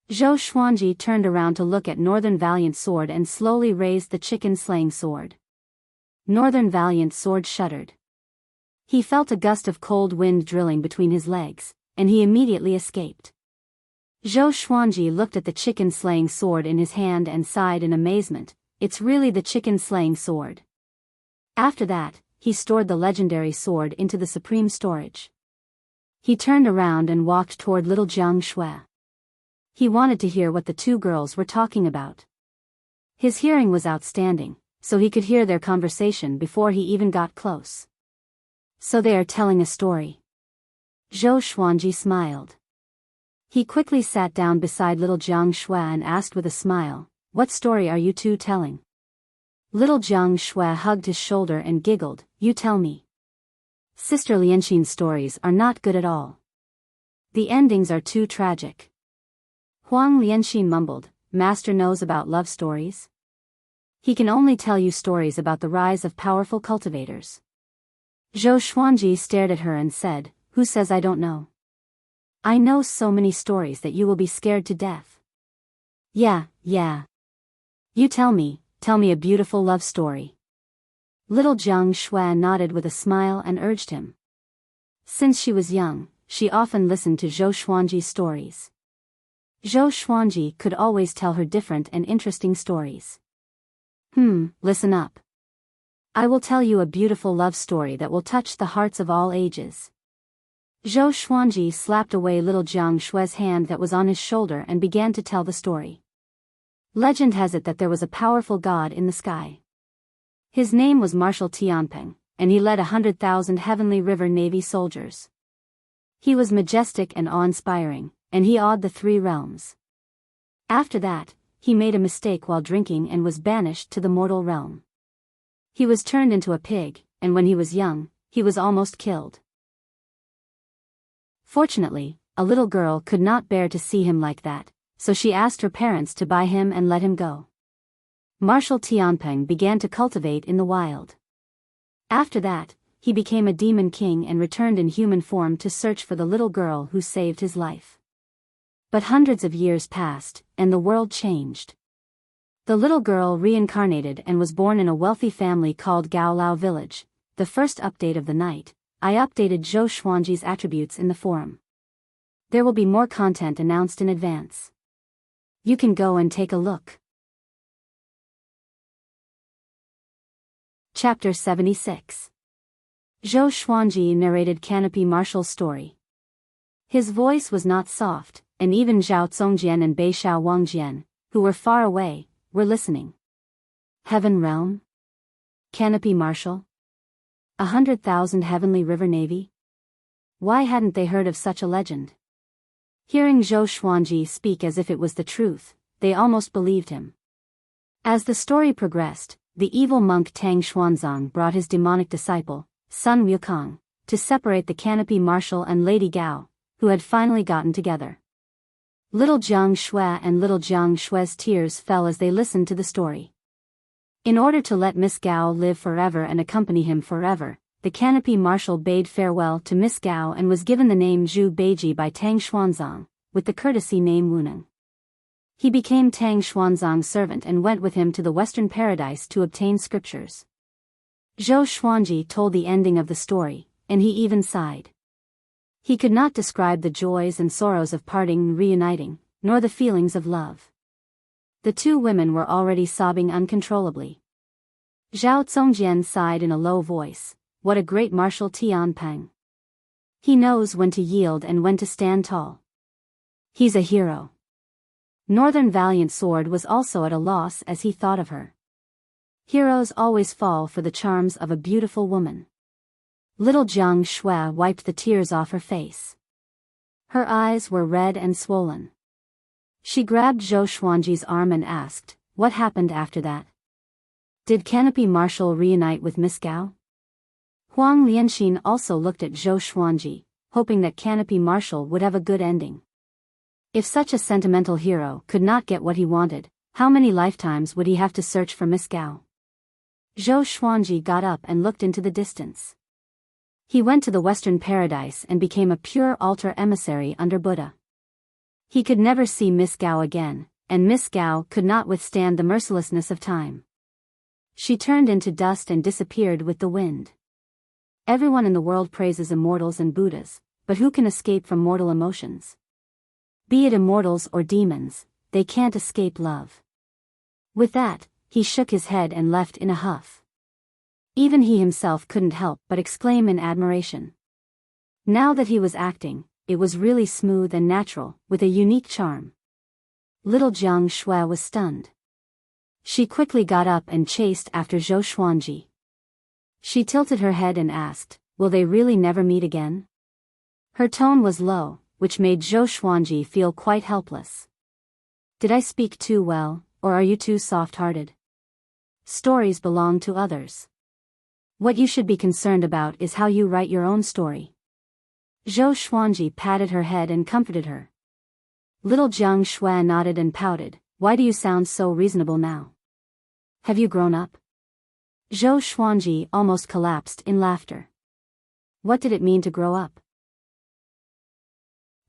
Zhou Xuanji turned around to look at Northern Valiant Sword and slowly raised the chicken-slaying sword. Northern Valiant Sword shuddered. He felt a gust of cold wind drilling between his legs, and he immediately escaped. Zhou Xuanji looked at the chicken-slaying sword in his hand and sighed in amazement, it's really the chicken-slaying sword. After that, he stored the legendary sword into the supreme storage. He turned around and walked toward little Jiang Shui. He wanted to hear what the two girls were talking about. His hearing was outstanding, so he could hear their conversation before he even got close. So they are telling a story. Zhou Xuanji smiled. He quickly sat down beside little Jiang Shui and asked with a smile, what story are you two telling? Little Jiang Shui hugged his shoulder and giggled, you tell me. Sister Lianxin's stories are not good at all. The endings are too tragic. Huang Lianxin mumbled, Master knows about love stories? He can only tell you stories about the rise of powerful cultivators. Zhou Xuanji stared at her and said, who says I don't know? I know so many stories that you will be scared to death. Yeah. You tell me a beautiful love story. Little Jiang Shui nodded with a smile and urged him. Since she was young, she often listened to Zhou Xuanji's stories. Zhou Xuanji could always tell her different and interesting stories. Listen up. I will tell you a beautiful love story that will touch the hearts of all ages. Zhou Xuanji slapped away little Jiang Shui's hand that was on his shoulder and began to tell the story. Legend has it that there was a powerful god in the sky. His name was Marshal Tianping, and he led 100,000 Heavenly River Navy soldiers. He was majestic and awe-inspiring, and he awed the three realms. After that, he made a mistake while drinking and was banished to the mortal realm. He was turned into a pig, and when he was young, he was almost killed. Fortunately, a little girl could not bear to see him like that, so she asked her parents to buy him and let him go. Marshal Tianping began to cultivate in the wild. After that, he became a demon king and returned in human form to search for the little girl who saved his life. But hundreds of years passed, and the world changed. The little girl reincarnated and was born in a wealthy family called Gaolao Village. The first update of the night, I updated Zhou Xuanji's attributes in the forum. There will be more content announced in advance. You can go and take a look. Chapter 76. Zhou Xuanji narrated Canopy Marshal's story. His voice was not soft, and even Zhao Congjian and Beishao Wangjian, who were far away, were listening. Heaven Realm? Canopy Marshal? 100,000 Heavenly River Navy? Why hadn't they heard of such a legend? Hearing Zhou Xuanji speak as if it was the truth, they almost believed him. As the story progressed, the evil monk Tang Xuanzang brought his demonic disciple, Sun Wukong, to separate the canopy marshal and Lady Gao, who had finally gotten together. Little Jiang Shui and little Jiang Shui's tears fell as they listened to the story. In order to let Miss Gao live forever and accompany him forever, the canopy marshal bade farewell to Miss Gao and was given the name Zhu Beiji by Tang Xuanzang, with the courtesy name Wuneng. He became Tang Xuanzang's servant and went with him to the Western Paradise to obtain scriptures. Zhou Xuanji told the ending of the story, and he even sighed. He could not describe the joys and sorrows of parting and reuniting, nor the feelings of love. The two women were already sobbing uncontrollably. Zhao Zongjian sighed in a low voice, "What a great Marshal Tianpeng. He knows when to yield and when to stand tall. He's a hero." Northern Valiant Sword was also at a loss as he thought of her. Heroes always fall for the charms of a beautiful woman. Little Jiang Shui wiped the tears off her face. Her eyes were red and swollen. She grabbed Zhou Xuanji's arm and asked, "What happened after that? Did Canopy Marshal reunite with Miss Gao?" Huang Lianxin also looked at Zhou Xuanji, hoping that Canopy Marshal would have a good ending. If such a sentimental hero could not get what he wanted, how many lifetimes would he have to search for Miss Gao? Zhou Xuanji got up and looked into the distance. He went to the Western Paradise and became a pure altar emissary under Buddha. He could never see Miss Gao again, and Miss Gao could not withstand the mercilessness of time. She turned into dust and disappeared with the wind. Everyone in the world praises immortals and Buddhas, but who can escape from mortal emotions? Be it immortals or demons, they can't escape love. With that, he shook his head and left in a huff. Even he himself couldn't help but exclaim in admiration. Now that he was acting, it was really smooth and natural, with a unique charm. Little Jiang Shui was stunned. She quickly got up and chased after Zhou Xuanji. She tilted her head and asked, "Will they really never meet again?" Her tone was low, which made Zhou Xuanji feel quite helpless. "Did I speak too well, or are you too soft-hearted? Stories belong to others. What you should be concerned about is how you write your own story." Zhou Xuanji patted her head and comforted her. Little Jiang Shui nodded and pouted, "Why do you sound so reasonable now? Have you grown up?" Zhou Xuanji almost collapsed in laughter. What did it mean to grow up?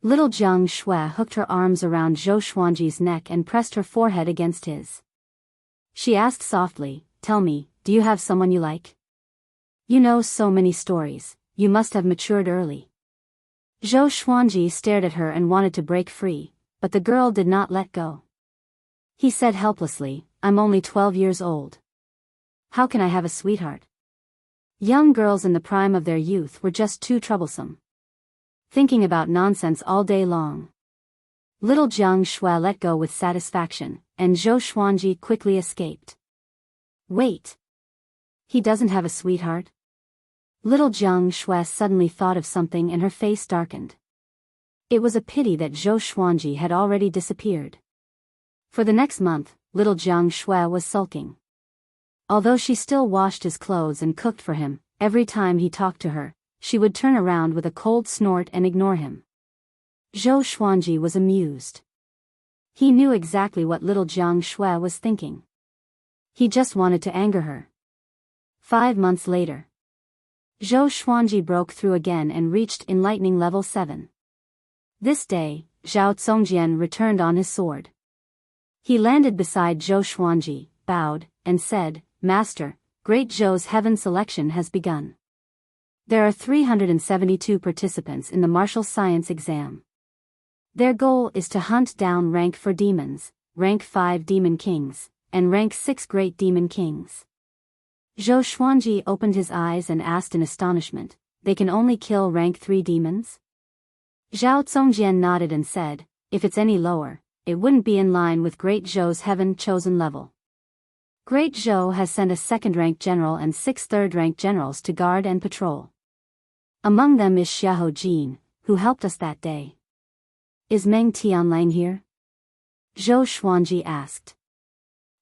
Little Jiang Shui hooked her arms around Zhou Xuanji's neck and pressed her forehead against his. She asked softly, "Tell me, do you have someone you like? You know so many stories, you must have matured early." Zhou Xuanji stared at her and wanted to break free, but the girl did not let go. He said helplessly, "I'm only 12 years old. How can I have a sweetheart?" Young girls in the prime of their youth were just too troublesome. Thinking about nonsense all day long. Little Jiang Shui let go with satisfaction, and Zhou Xuanji quickly escaped. Wait. He doesn't have a sweetheart? Little Jiang Shui suddenly thought of something and her face darkened. It was a pity that Zhou Xuanji had already disappeared. For the next month, little Jiang Shui was sulking. Although she still washed his clothes and cooked for him, every time he talked to her, she would turn around with a cold snort and ignore him. Zhou Xuanji was amused. He knew exactly what little Jiang Shui was thinking. He just wanted to anger her. 5 months later, Zhou Xuanji broke through again and reached enlightening level 7. This day, Zhao Zongjian returned on his sword. He landed beside Zhou Xuanji, bowed, and said, "Master, Great Zhou's heaven selection has begun. There are 372 participants in the martial science exam. Their goal is to hunt down rank 4 demons, rank 5 demon kings, and rank 6 great demon kings." Zhou Xuanji opened his eyes and asked in astonishment, "They can only kill rank 3 demons?" Zhao Zongjian nodded and said, "If it's any lower, it wouldn't be in line with Great Zhou's heaven-chosen level. Great Zhou has sent a 2nd-rank general and 6 3rd-rank generals to guard and patrol. Among them is Xiahou Jin, who helped us that day." "Is Meng Tianlang here?" Zhou Xuanji asked.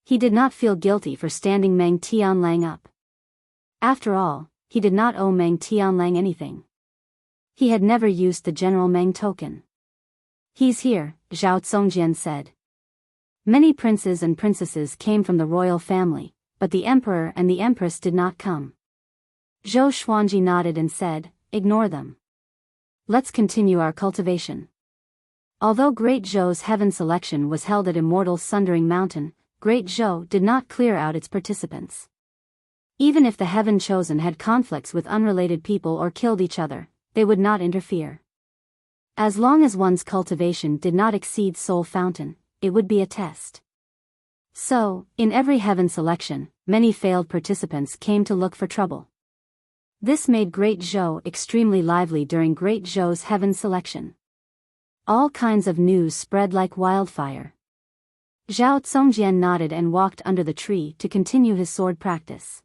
He did not feel guilty for standing Meng Tianlang up. After all, he did not owe Meng Tianlang anything. He had never used the General Meng token. "He's here," Zhao Zongjian said. Many princes and princesses came from the royal family, but the emperor and the empress did not come. Zhou Xuanji nodded and said, "Ignore them. Let's continue our cultivation." Although Great Zhou's heaven selection was held at Immortal Sundering Mountain, Great Zhou did not clear out its participants. Even if the heaven chosen had conflicts with unrelated people or killed each other, they would not interfere. As long as one's cultivation did not exceed Soul Fountain, it would be a test. So, in every heaven selection, many failed participants came to look for trouble. This made Great Zhou extremely lively during Great Zhou's heaven selection. All kinds of news spread like wildfire. Zhao Zongjian nodded and walked under the tree to continue his sword practice.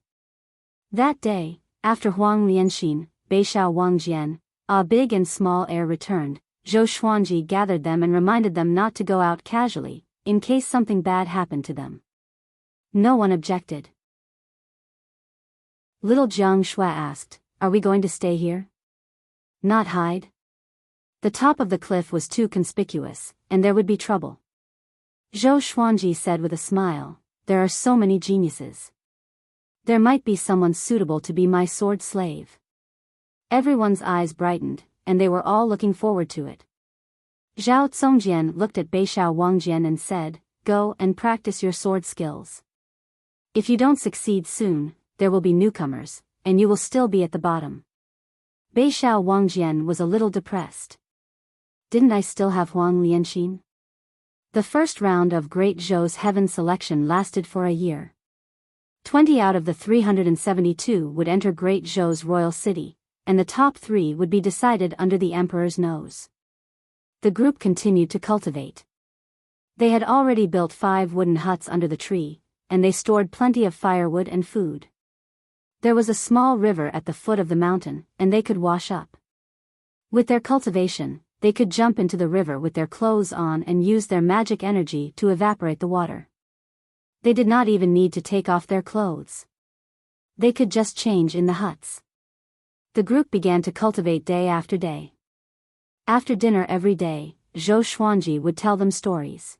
That day, after Huang Lianxin, Beishao Wangjian, a big and small heir returned, Zhou Xuanji gathered them and reminded them not to go out casually, in case something bad happened to them. No one objected. Little Jiang Shui asked, "Are we going to stay here? Not hide?" The top of the cliff was too conspicuous, and there would be trouble. Zhou Xuanji said with a smile, "There are so many geniuses. There might be someone suitable to be my sword slave." Everyone's eyes brightened, and they were all looking forward to it. Zhao Zongjian looked at Beishao Wangjian and said, "Go and practice your sword skills. If you don't succeed soon, there will be newcomers, and you will still be at the bottom." Beishao Wangjian was a little depressed. Didn't I still have Huang Lianxin? The first round of Great Zhou's heaven selection lasted for a year. 20 out of the 372 would enter Great Zhou's royal city, and the top 3 would be decided under the emperor's nose. The group continued to cultivate. They had already built 5 wooden huts under the tree, and they stored plenty of firewood and food. There was a small river at the foot of the mountain, and they could wash up. With their cultivation, they could jump into the river with their clothes on and use their magic energy to evaporate the water. They did not even need to take off their clothes. They could just change in the huts. The group began to cultivate day after day. After dinner every day, Zhou Xuanji would tell them stories.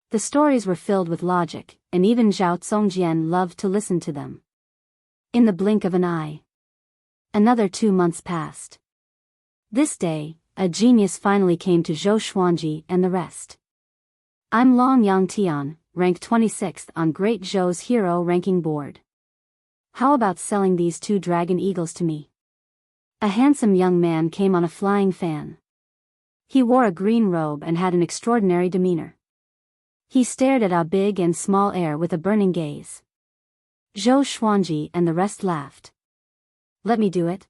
The stories were filled with logic, and even Zhao Zongjian loved to listen to them. In the blink of an eye, another 2 months passed. This day, a genius finally came to Zhou Xuanji and the rest. "I'm Long Yang Tian, ranked 26th on Great Zhou's hero ranking board. How about selling these 2 dragon eagles to me?" A handsome young man came on a flying fan. He wore a green robe and had an extraordinary demeanor. He stared at a big and small heir with a burning gaze. Zhou Xuanji and the rest laughed. "Let me do it,"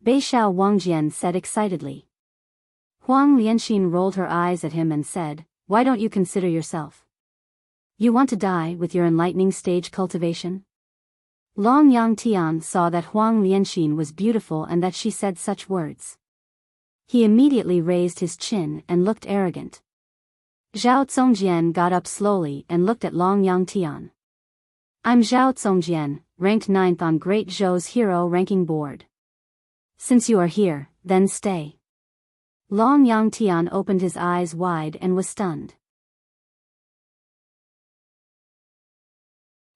Beishao Wangjian said excitedly. Huang Lianxin rolled her eyes at him and said, "Why don't you consider yourself? You want to die with your enlightening stage cultivation?" Long Yang Tian saw that Huang Lianxin was beautiful and that she said such words. He immediately raised his chin and looked arrogant. Zhao Zongjian got up slowly and looked at Long Yang Tian. "I'm Zhao Zongjian, ranked 9th on Great Zhou's hero ranking board. Since you are here, then stay." Long Yang Tian opened his eyes wide and was stunned.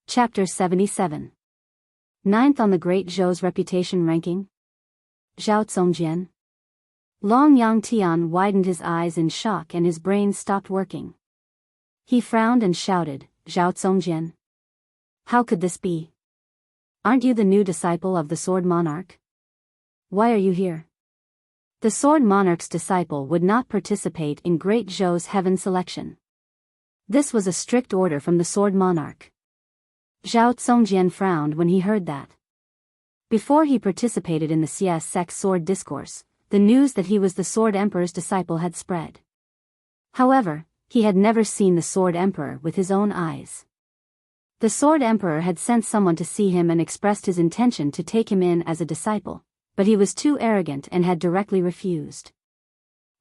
Chapter 77. 9th on the Great Zhou's reputation ranking? Zhao Zongjian. Long Yang Tian widened his eyes in shock and his brain stopped working. He frowned and shouted, "Zhao Zongjian. How could this be? Aren't you the new disciple of the Sword Monarch? Why are you here?" The Sword Monarch's disciple would not participate in Great Zhou's heaven selection. This was a strict order from the Sword Monarch. Zhao Zongjian frowned when he heard that. Before he participated in the CS Sec Sword Discourse, the news that he was the Sword Emperor's disciple had spread. However, he had never seen the Sword Emperor with his own eyes. The Sword Emperor had sent someone to see him and expressed his intention to take him in as a disciple, but he was too arrogant and had directly refused.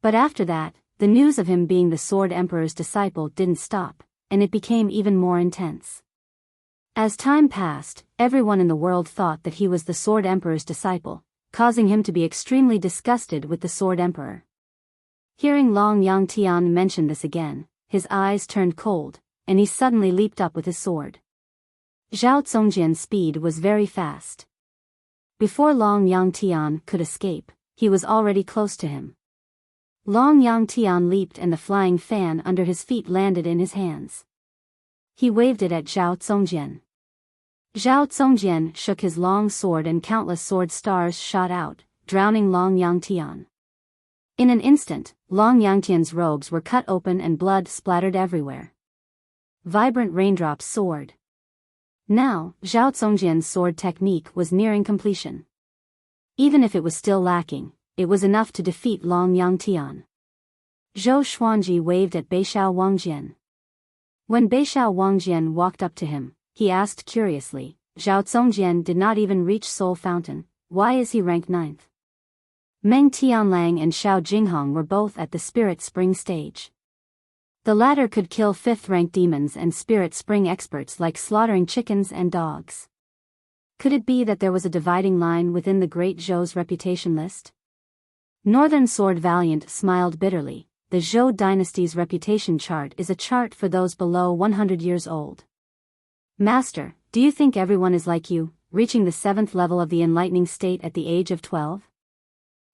But after that, the news of him being the Sword Emperor's disciple didn't stop, and it became even more intense. As time passed, everyone in the world thought that he was the Sword Emperor's disciple, causing him to be extremely disgusted with the Sword Emperor. Hearing Long Yangtian mention this again, his eyes turned cold, and he suddenly leaped up with his sword. Zhao Zongjian's speed was very fast. Before Long Yangtian could escape, he was already close to him. Long Yangtian leaped and the flying fan under his feet landed in his hands. He waved it at Zhao Zongjian. Zhao Zongjian shook his long sword and countless sword stars shot out, drowning Long Yangtian. In an instant, Long Yangtian's robes were cut open and blood splattered everywhere. Vibrant raindrops soared. Now, Zhao Zongjian's sword technique was nearing completion. Even if it was still lacking, it was enough to defeat Long Yangtian. Zhou Xuanji waved at Beixiao Wangjian. When Beixiao Wangjian walked up to him, he asked curiously, Zhao Zongjian did not even reach Soul Fountain, why is he ranked 9th? Meng Tianlang and Xiao Jinghong were both at the Spirit Spring stage. The latter could kill 5th-ranked demons and Spirit Spring experts like slaughtering chickens and dogs. Could it be that there was a dividing line within the Great Zhou's reputation list? Northern Sword Valiant smiled bitterly. The Zhou dynasty's reputation chart is a chart for those below 100 years old. Master, do you think everyone is like you, reaching the 7th level of the enlightening state at the age of 12?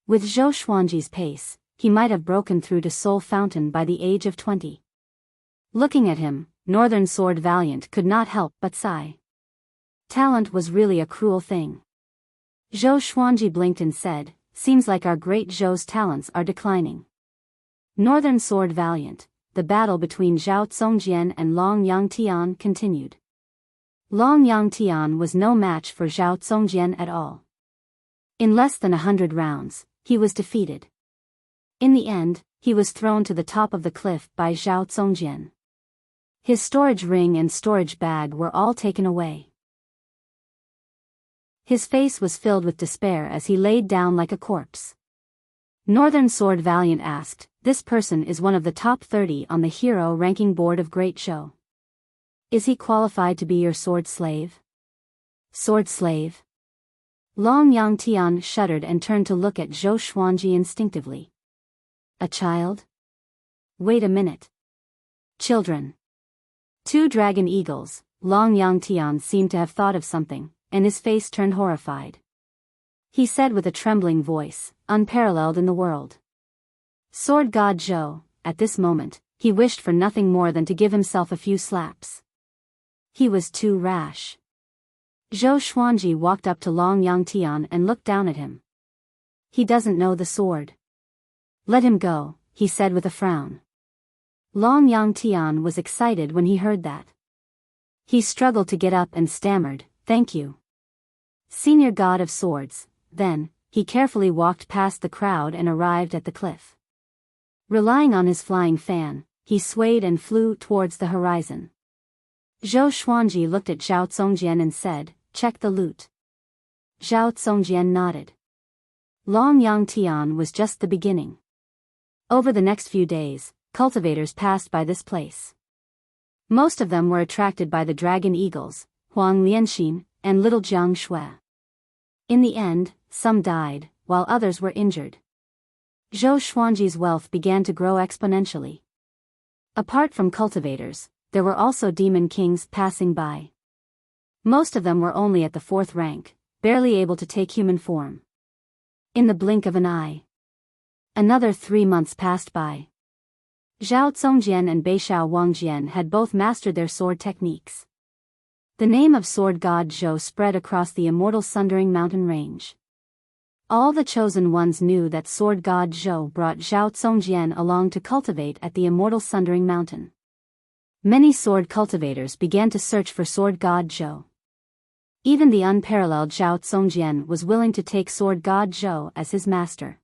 With Zhou Xuanji's pace, he might have broken through to Soul Fountain by the age of 20. Looking at him, Northern Sword Valiant could not help but sigh. Talent was really a cruel thing. Zhou Xuanji blinked and said, seems like our great Zhou's talents are declining. Northern Sword Valiant, the battle between Zhao Zongjian and Long Yangtian continued. Long Yangtian was no match for Zhao Zongjian at all. In less than 100 rounds, he was defeated. In the end, he was thrown to the top of the cliff by Zhao Zongjian. His storage ring and storage bag were all taken away. His face was filled with despair as he laid down like a corpse. Northern Sword Valiant asked, this person is one of the top 30 on the hero ranking board of Great Zhou. Is he qualified to be your sword slave? Sword slave? Long Yangtian shuddered and turned to look at Zhou Xuanji instinctively. A child? Wait a minute. Children. 2 dragon eagles. Long Yangtian seemed to have thought of something, and his face turned horrified. He said with a trembling voice, unparalleled in the world. Sword God Zhou, at this moment, he wished for nothing more than to give himself a few slaps. He was too rash. Zhou Xuanji walked up to Long Yangtian and looked down at him. He doesn't know the sword. Let him go, he said with a frown. Long Yangtian was excited when he heard that. He struggled to get up and stammered, thank you. Senior God of Swords. Then, he carefully walked past the crowd and arrived at the cliff. Relying on his flying fan, he swayed and flew towards the horizon. Zhou Xuanji looked at Zhao Zongjian and said, check the loot. Zhao Zongjian nodded. Long Yangtian was just the beginning. Over the next few days, cultivators passed by this place. Most of them were attracted by the dragon eagles, Huang Lianxin, and little Jiang Shui. In the end, some died, while others were injured. Zhou Xuanji's wealth began to grow exponentially. Apart from cultivators, there were also demon kings passing by. Most of them were only at the 4th rank, barely able to take human form. In the blink of an eye. Another 3 months passed by. Zhao Zongjian and Beixiao Wangjian had both mastered their sword techniques. The name of Sword God Zhou spread across the immortal Sundering Mountain range. All the chosen ones knew that Sword God Zhou brought Zhao Zongjian along to cultivate at the immortal Sundering Mountain. Many sword cultivators began to search for Sword God Zhou. Even the unparalleled Zhao Zongjian was willing to take Sword God Zhou as his master.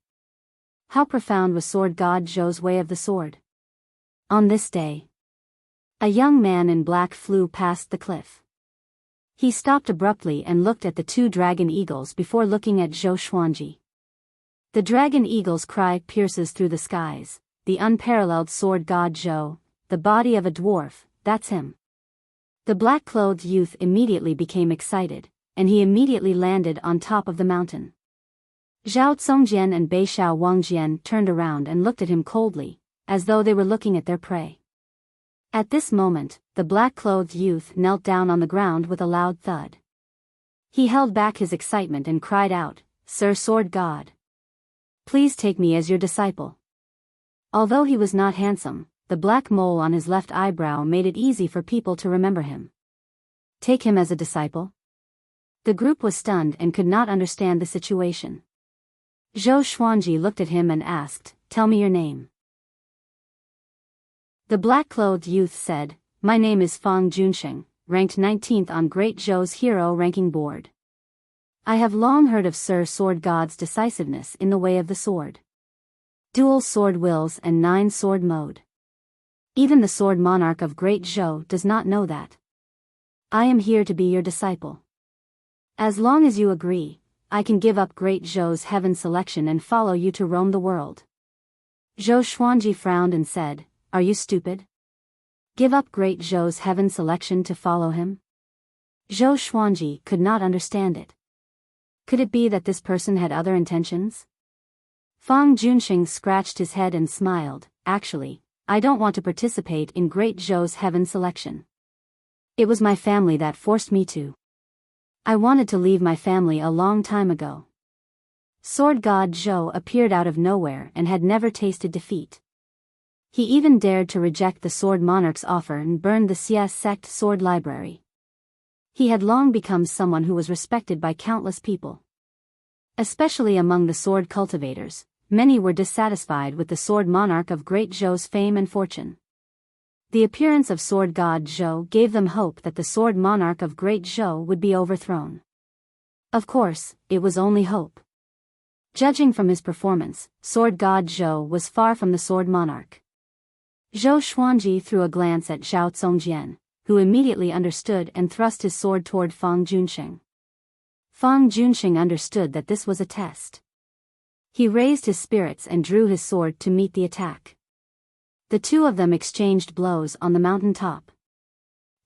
How profound was Sword God Zhou's way of the sword? On this day, a young man in black flew past the cliff. He stopped abruptly and looked at the 2 dragon eagles before looking at Zhou Xuanji. The dragon eagle's cry pierces through the skies, the unparalleled Sword God Zhou, the body of a dwarf, that's him. The black-clothed youth immediately became excited, and he immediately landed on top of the mountain. Zhao Congjian and Beishao Wangjian turned around and looked at him coldly, as though they were looking at their prey. At this moment, the black-clothed youth knelt down on the ground with a loud thud. He held back his excitement and cried out, "Sir Sword God! Please take me as your disciple." Although he was not handsome, the black mole on his left eyebrow made it easy for people to remember him. Take him as a disciple? The group was stunned and could not understand the situation. Zhou Xuanji looked at him and asked, "Tell me your name." The black-clothed youth said, "My name is Fang Junsheng, ranked 19th on Great Zhou's hero ranking board. I have long heard of Sir Sword God's decisiveness in the way of the sword. Dual sword wills and 9 sword mode. Even the sword monarch of Great Zhou does not know that. I am here to be your disciple. As long as you agree, I can give up Great Zhou's heaven selection and follow you to roam the world." Zhou Xuanji frowned and said, "Are you stupid? Give up Great Zhou's heaven selection to follow him?" Zhou Xuanji could not understand it. Could it be that this person had other intentions? Fang Junsheng scratched his head and smiled. "Actually, I don't want to participate in Great Zhou's heaven selection. It was my family that forced me to. I wanted to leave my family a long time ago." Sword God Zhou appeared out of nowhere and had never tasted defeat. He even dared to reject the Sword Monarch's offer and burned the CS sect sword library. He had long become someone who was respected by countless people. Especially among the sword cultivators, many were dissatisfied with the Sword Monarch of Great Zhou's fame and fortune. The appearance of Sword God Zhou gave them hope that the Sword Monarch of Great Zhou would be overthrown. Of course, it was only hope. Judging from his performance, Sword God Zhou was far from the Sword Monarch. Zhou Xuanji threw a glance at Zhao Congjian, who immediately understood and thrust his sword toward Fang Junsheng. Fang Junsheng understood that this was a test. He raised his spirits and drew his sword to meet the attack. The two of them exchanged blows on the mountain top.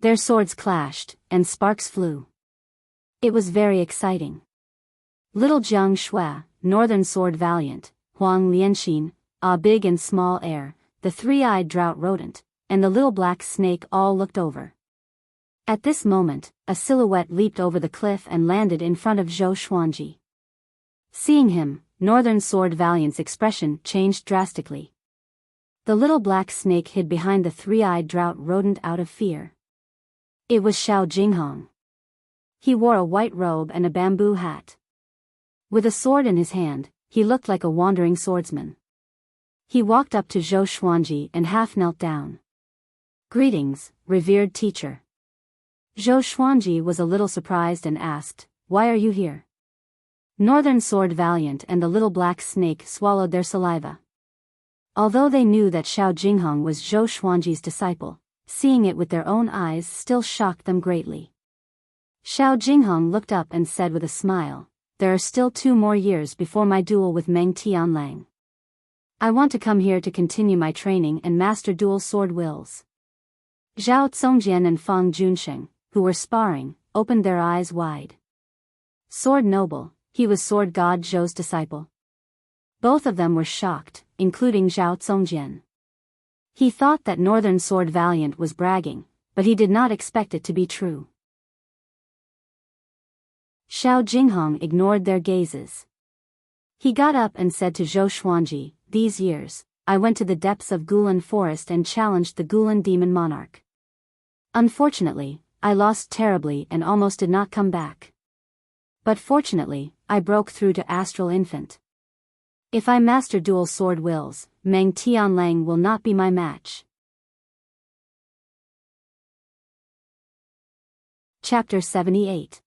Their swords clashed, and sparks flew. It was very exciting. Little Jiang Shui, Northern Sword Valiant, Huang Lianxin, A Big and Small Air, the three-eyed drought rodent, and the little black snake all looked over. At this moment, a silhouette leaped over the cliff and landed in front of Zhou Xuanji. Seeing him, Northern Sword Valiant's expression changed drastically. The little black snake hid behind the three-eyed drought rodent out of fear. It was Xiao Jinghong. He wore a white robe and a bamboo hat. With a sword in his hand, he looked like a wandering swordsman. He walked up to Zhou Xuanji and half knelt down. "Greetings, revered teacher." Zhou Xuanji was a little surprised and asked, "Why are you here?" Northern Sword Valiant and the little black snake swallowed their saliva. Although they knew that Xiao Jinghong was Zhou Xuanji's disciple, seeing it with their own eyes still shocked them greatly. Xiao Jinghong looked up and said with a smile, "There are still 2 more years before my duel with Meng Tianlang. I want to come here to continue my training and master dual sword wills." Zhao Congjian and Fang Junsheng, who were sparring, opened their eyes wide. Sword Noble, he was Sword God Zhou's disciple. Both of them were shocked, including Zhao Congjian. He thought that Northern Sword Valiant was bragging, but he did not expect it to be true. Xiao Jinghong ignored their gazes. He got up and said to Zhou Xuanji, "These years, I went to the depths of Gulan Forest and challenged the Gulan Demon Monarch. Unfortunately, I lost terribly and almost did not come back. But fortunately, I broke through to Astral Infant. If I master dual sword wills, Meng Tianlang will not be my match." Chapter 78.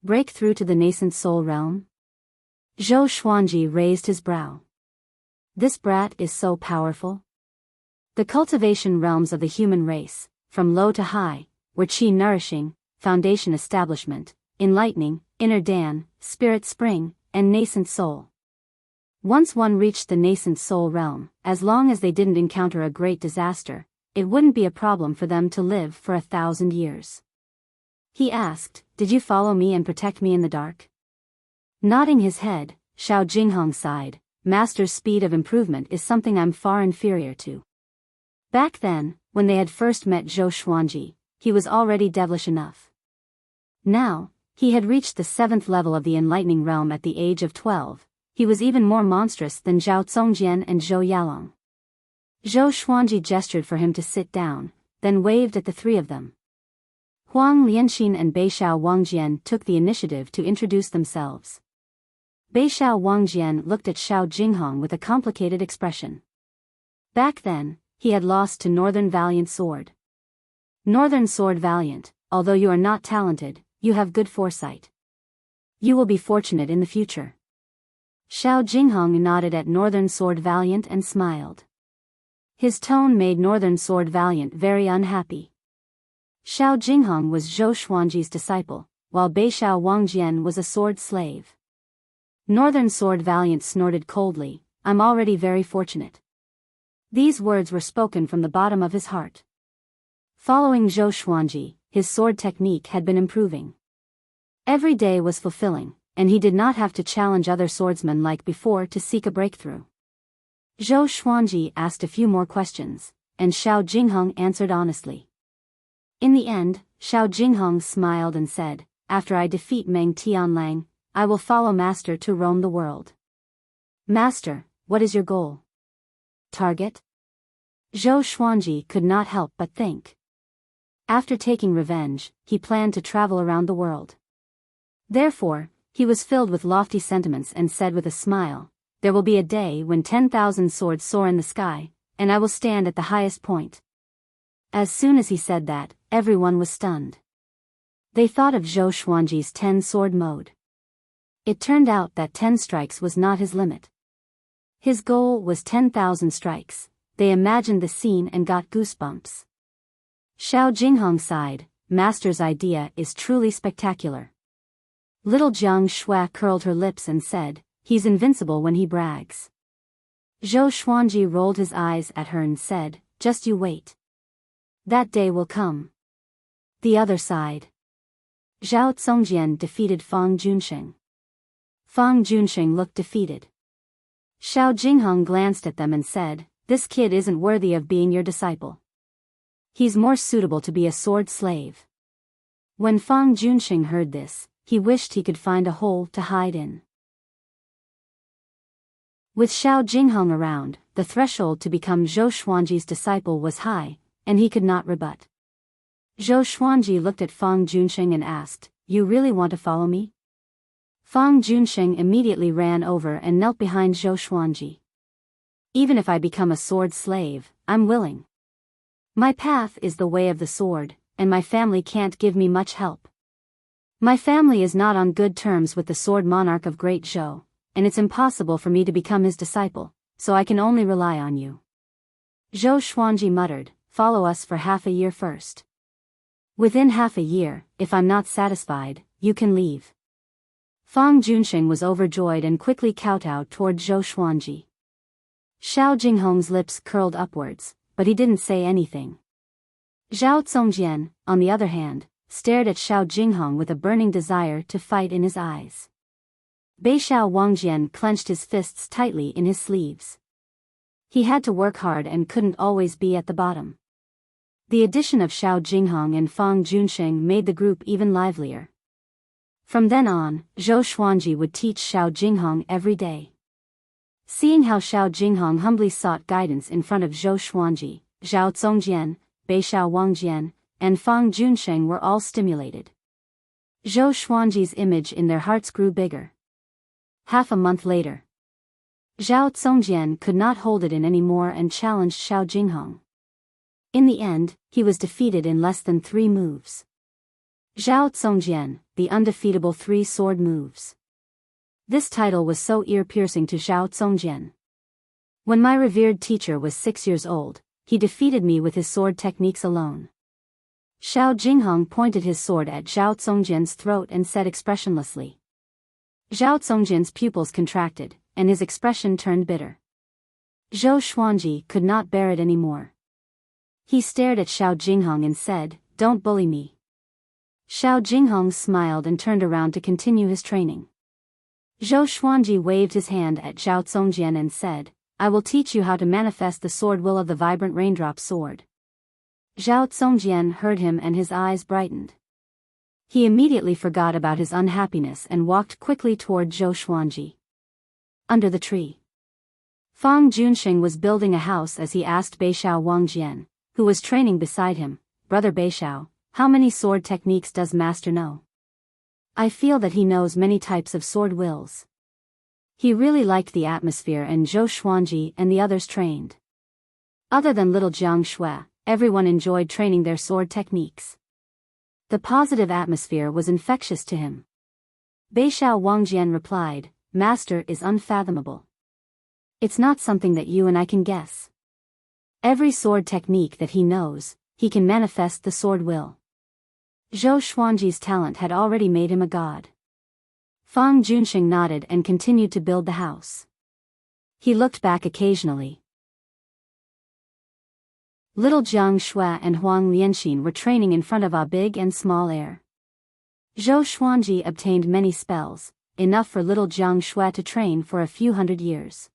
Breakthrough to the Nascent Soul Realm? Zhou Xuanji raised his brow. This brat is so powerful. The cultivation realms of the human race, from low to high, were Qi nourishing, foundation establishment, enlightening, inner Dan, spirit spring, and nascent soul. Once one reached the nascent soul realm, as long as they didn't encounter a great disaster, it wouldn't be a problem for them to live for 1,000 years. He asked, "Did you follow me and protect me in the dark?" Nodding his head, Xiao Jinghong sighed, "Master's speed of improvement is something I'm far inferior to." Back then, when they had first met Zhou Xuanji, he was already devilish enough. Now, he had reached the 7th level of the enlightening realm at the age of 12. He was even more monstrous than Zhao Congjian and Zhou Yalong. Zhou Xuanji gestured for him to sit down, then waved at the three of them. Huang Lianxin and Beixiao Wangjian took the initiative to introduce themselves. Beixiao Wangjian looked at Xiao Jinghong with a complicated expression. Back then, he had lost to Northern Valiant Sword. Northern Sword Valiant, although you are not talented, you have good foresight. You will be fortunate in the future. Xiao Jinghong nodded at Northern Sword Valiant and smiled. His tone made Northern Sword Valiant very unhappy. Xiao Jinghong was Zhou Xuanji's disciple, while Beixiao Wangjian was a sword slave. Northern Sword Valiant snorted coldly, "I'm already very fortunate." These words were spoken from the bottom of his heart. Following Zhou Xuanji, his sword technique had been improving. Every day was fulfilling, and he did not have to challenge other swordsmen like before to seek a breakthrough. Zhou Xuanji asked a few more questions, and Xiao Jinghong answered honestly. In the end, Xiao Jinghong smiled and said, "After I defeat Meng Tianlang, I will follow Master to roam the world." "Master, what is your goal?" "Target?" Zhou Xuanji could not help but think. After taking revenge, he planned to travel around the world. Therefore, he was filled with lofty sentiments and said with a smile, "There will be a day when 10,000 swords soar in the sky, and I will stand at the highest point." As soon as he said that, everyone was stunned. They thought of Zhou Xuanji's 10-sword mode. It turned out that 10 strikes was not his limit. His goal was 10,000 strikes. They imagined the scene and got goosebumps. Xiao Jinghong sighed, "Master's idea is truly spectacular." Little Jiang Shui curled her lips and said, "He's invincible when he brags." Zhou Xuanji rolled his eyes at her and said, "Just you wait. That day will come." The other side. Zhao Congjian defeated Fang Junsheng. Fang Junsheng looked defeated. Xiao Jinghong glanced at them and said, "This kid isn't worthy of being your disciple. He's more suitable to be a sword slave." When Fang Junsheng heard this, he wished he could find a hole to hide in. With Xiao Jinghong around, the threshold to become Zhou Xuanji's disciple was high, and he could not rebut. Zhou Xuanji looked at Fang Junsheng and asked, "You really want to follow me?" Fang Junsheng immediately ran over and knelt behind Zhou Xuanji. "Even if I become a sword slave, I'm willing. My path is the way of the sword, and my family can't give me much help. My family is not on good terms with the sword monarch of Great Zhou, and it's impossible for me to become his disciple, so I can only rely on you." Zhou Xuanji muttered, "Follow us for half a year first. Within half a year, if I'm not satisfied, you can leave." Fang Junsheng was overjoyed and quickly kowtowed toward Zhou Xuanji. Xiao Jinghong's lips curled upwards, but he didn't say anything. Zhao Congjian, on the other hand, stared at Xiao Jinghong with a burning desire to fight in his eyes. Beixiao Wangjian clenched his fists tightly in his sleeves. He had to work hard and couldn't always be at the bottom. The addition of Xiao Jinghong and Fang Junsheng made the group even livelier. From then on, Zhou Xuanji would teach Xiao Jinghong every day. Seeing how Xiao Jinghong humbly sought guidance in front of Zhou Xuanji, Zhao Congjian, Beixiao Wangjian, and Fang Junsheng were all stimulated. Zhou Xuanji's image in their hearts grew bigger. Half a month later, Zhao Congjian could not hold it in anymore and challenged Xiao Jinghong. In the end, he was defeated in less than 3 moves. Zhao Congjian, the undefeatable 3 sword moves. This title was so ear-piercing to Zhao Congjian. When my revered teacher was 6 years old, he defeated me with his sword techniques alone. Xiao Jinghong pointed his sword at Zhao Congjian's throat and said expressionlessly. Zhao Congjian's pupils contracted, and his expression turned bitter. Zhou Xuanji could not bear it anymore. He stared at Xiao Jinghong and said, "Don't bully me." Xiao Jinghong smiled and turned around to continue his training. Zhou Xuanji waved his hand at Zhao Congjian and said, "I will teach you how to manifest the sword will of the vibrant raindrop sword." Zhao Congjian heard him and his eyes brightened. He immediately forgot about his unhappiness and walked quickly toward Zhou Xuanji. Under the tree, Fang Junxing was building a house as he asked Beishao Wangjian, who was training beside him, "Brother Beishao, how many sword techniques does master know?" "I feel that he knows many types of sword wills." He really liked the atmosphere and Zhou Xuanji and the others trained. Other than little Jiang Shui, everyone enjoyed training their sword techniques. The positive atmosphere was infectious to him. Beishao Wangjian replied, "Master is unfathomable. It's not something that you and I can guess. Every sword technique that he knows, he can manifest the sword will." Zhou Xuanji's talent had already made him a god. Fang Junxing nodded and continued to build the house. He looked back occasionally. Little Jiang Shui and Huang Lianxin were training in front of a big and small air. Zhou Xuanji obtained many spells, enough for little Jiang Shui to train for a few hundred years.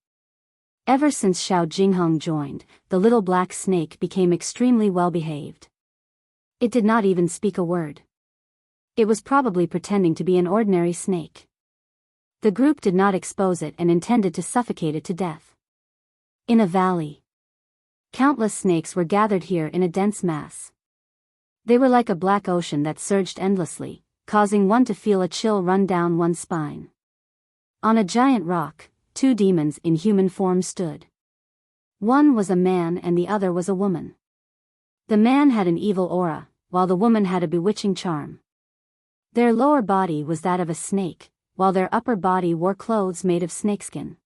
Ever since Xiao Jinghong joined, the little black snake became extremely well-behaved. It did not even speak a word. It was probably pretending to be an ordinary snake. The group did not expose it and intended to suffocate it to death. In a valley, countless snakes were gathered here in a dense mass. They were like a black ocean that surged endlessly, causing one to feel a chill run down one's spine. On a giant rock, two demons in human form stood. One was a man and the other was a woman. The man had an evil aura, while the woman had a bewitching charm. Their lower body was that of a snake, while their upper body wore clothes made of snakeskin.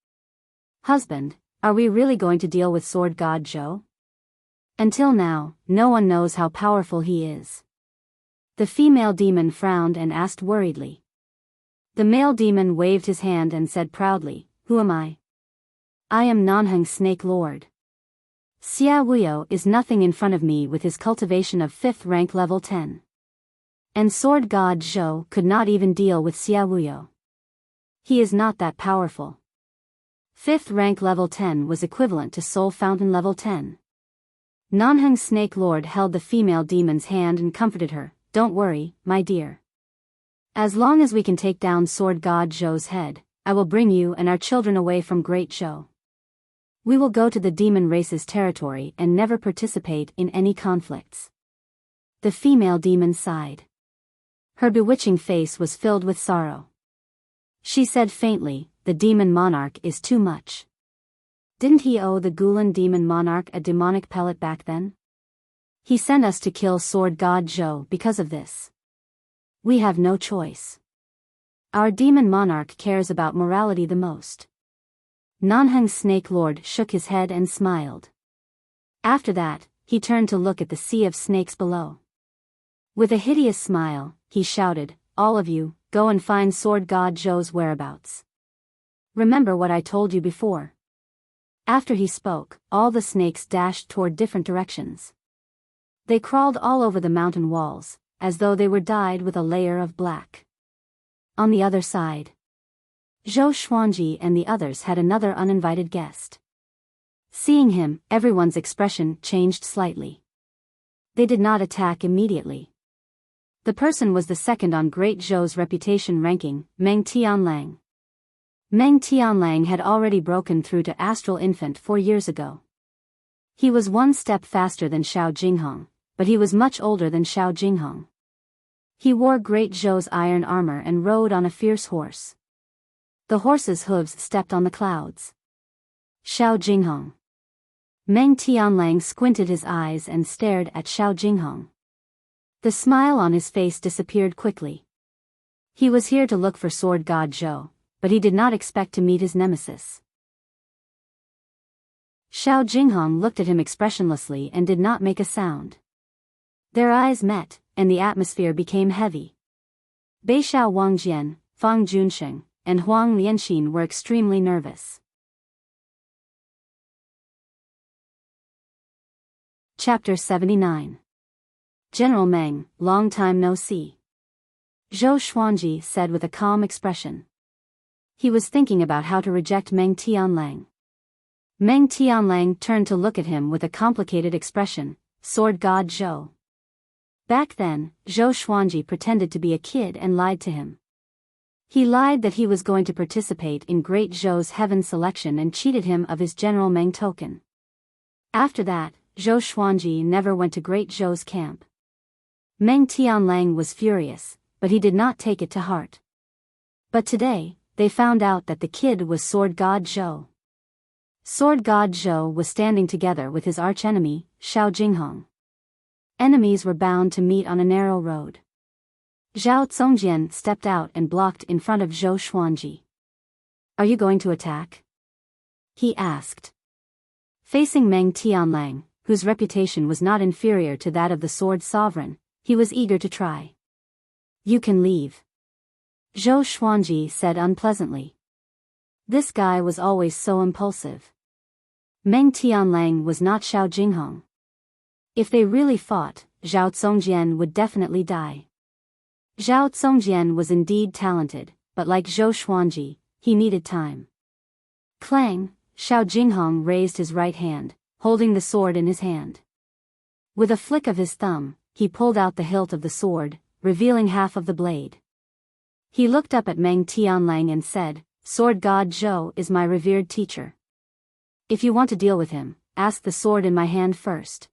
"Husband, are we really going to deal with Sword God Zhou? Until now, no one knows how powerful he is." The female demon frowned and asked worriedly. The male demon waved his hand and said proudly, "Who am I? I am Nanheng Snake Lord. Xia Wuyo is nothing in front of me with his cultivation of 5th rank level 10. And Sword God Zhou could not even deal with Xia Wuyo. He is not that powerful." 5th rank level 10 was equivalent to Soul Fountain level 10. Nanheng Snake Lord held the female demon's hand and comforted her, "Don't worry, my dear. As long as we can take down Sword God Zhou's head, I will bring you and our children away from Great Zhou. We will go to the demon race's territory and never participate in any conflicts." The female demon sighed. Her bewitching face was filled with sorrow. She said faintly, "The demon monarch is too much. Didn't he owe the Gulan demon monarch a demonic pellet back then? He sent us to kill Sword God Zhou because of this. We have no choice. Our demon monarch cares about morality the most." Nanheng Snake Lord shook his head and smiled. After that, he turned to look at the sea of snakes below. With a hideous smile, he shouted, "All of you, go and find Sword God Zhou's whereabouts. Remember what I told you before." After he spoke, all the snakes dashed toward different directions. They crawled all over the mountain walls, as though they were dyed with a layer of black. On the other side, Zhou Xuanji and the others had another uninvited guest. Seeing him, everyone's expression changed slightly. They did not attack immediately. The person was the second on Great Zhou's reputation ranking, Meng Tianlang. Meng Tianlang had already broken through to Astral Infant 4 years ago. He was one step faster than Xiao Jinghong, but he was much older than Xiao Jinghong. He wore Great Zhou's iron armor and rode on a fierce horse. The horse's hooves stepped on the clouds. Xiao Jinghong. Meng Tianlang squinted his eyes and stared at Xiao Jinghong. The smile on his face disappeared quickly. He was here to look for Sword God Zhou, but he did not expect to meet his nemesis. Xiao Jinghong looked at him expressionlessly and did not make a sound. Their eyes met, and the atmosphere became heavy. Beishao Wangjian, Fang Junxing, and Huang Lianxin were extremely nervous. Chapter 79. General Meng, long time no see. Zhou Xuanji said with a calm expression. He was thinking about how to reject Meng Tianlang. Meng Tianlang turned to look at him with a complicated expression. Sword God Zhou. Back then, Zhou Xuanji pretended to be a kid and lied to him. He lied that he was going to participate in Great Zhou's heaven selection and cheated him of his General Meng token. After that, Zhou Xuanji never went to Great Zhou's camp. Meng Tianlang was furious, but he did not take it to heart. But today, they found out that the kid was Sword God Zhou. Sword God Zhou was standing together with his archenemy, Xiao Jinghong. Enemies were bound to meet on a narrow road. Zhao Zongjian stepped out and blocked in front of Zhou Xuanji. "Are you going to attack?" he asked. Facing Meng Tianlang, whose reputation was not inferior to that of the Sword Sovereign, he was eager to try. "You can leave," Zhou Xuanji said unpleasantly. This guy was always so impulsive. Meng Tianlang was not Xiao Jinghong. If they really fought, Zhao Zongjian would definitely die. Zhao Zongjian was indeed talented, but like Zhou Xuanji, he needed time. Clang, Xiao Jinghong raised his right hand, holding the sword in his hand. With a flick of his thumb, he pulled out the hilt of the sword, revealing half of the blade. He looked up at Meng Tianlang and said, "Sword God Zhou is my revered teacher. If you want to deal with him, ask the sword in my hand first."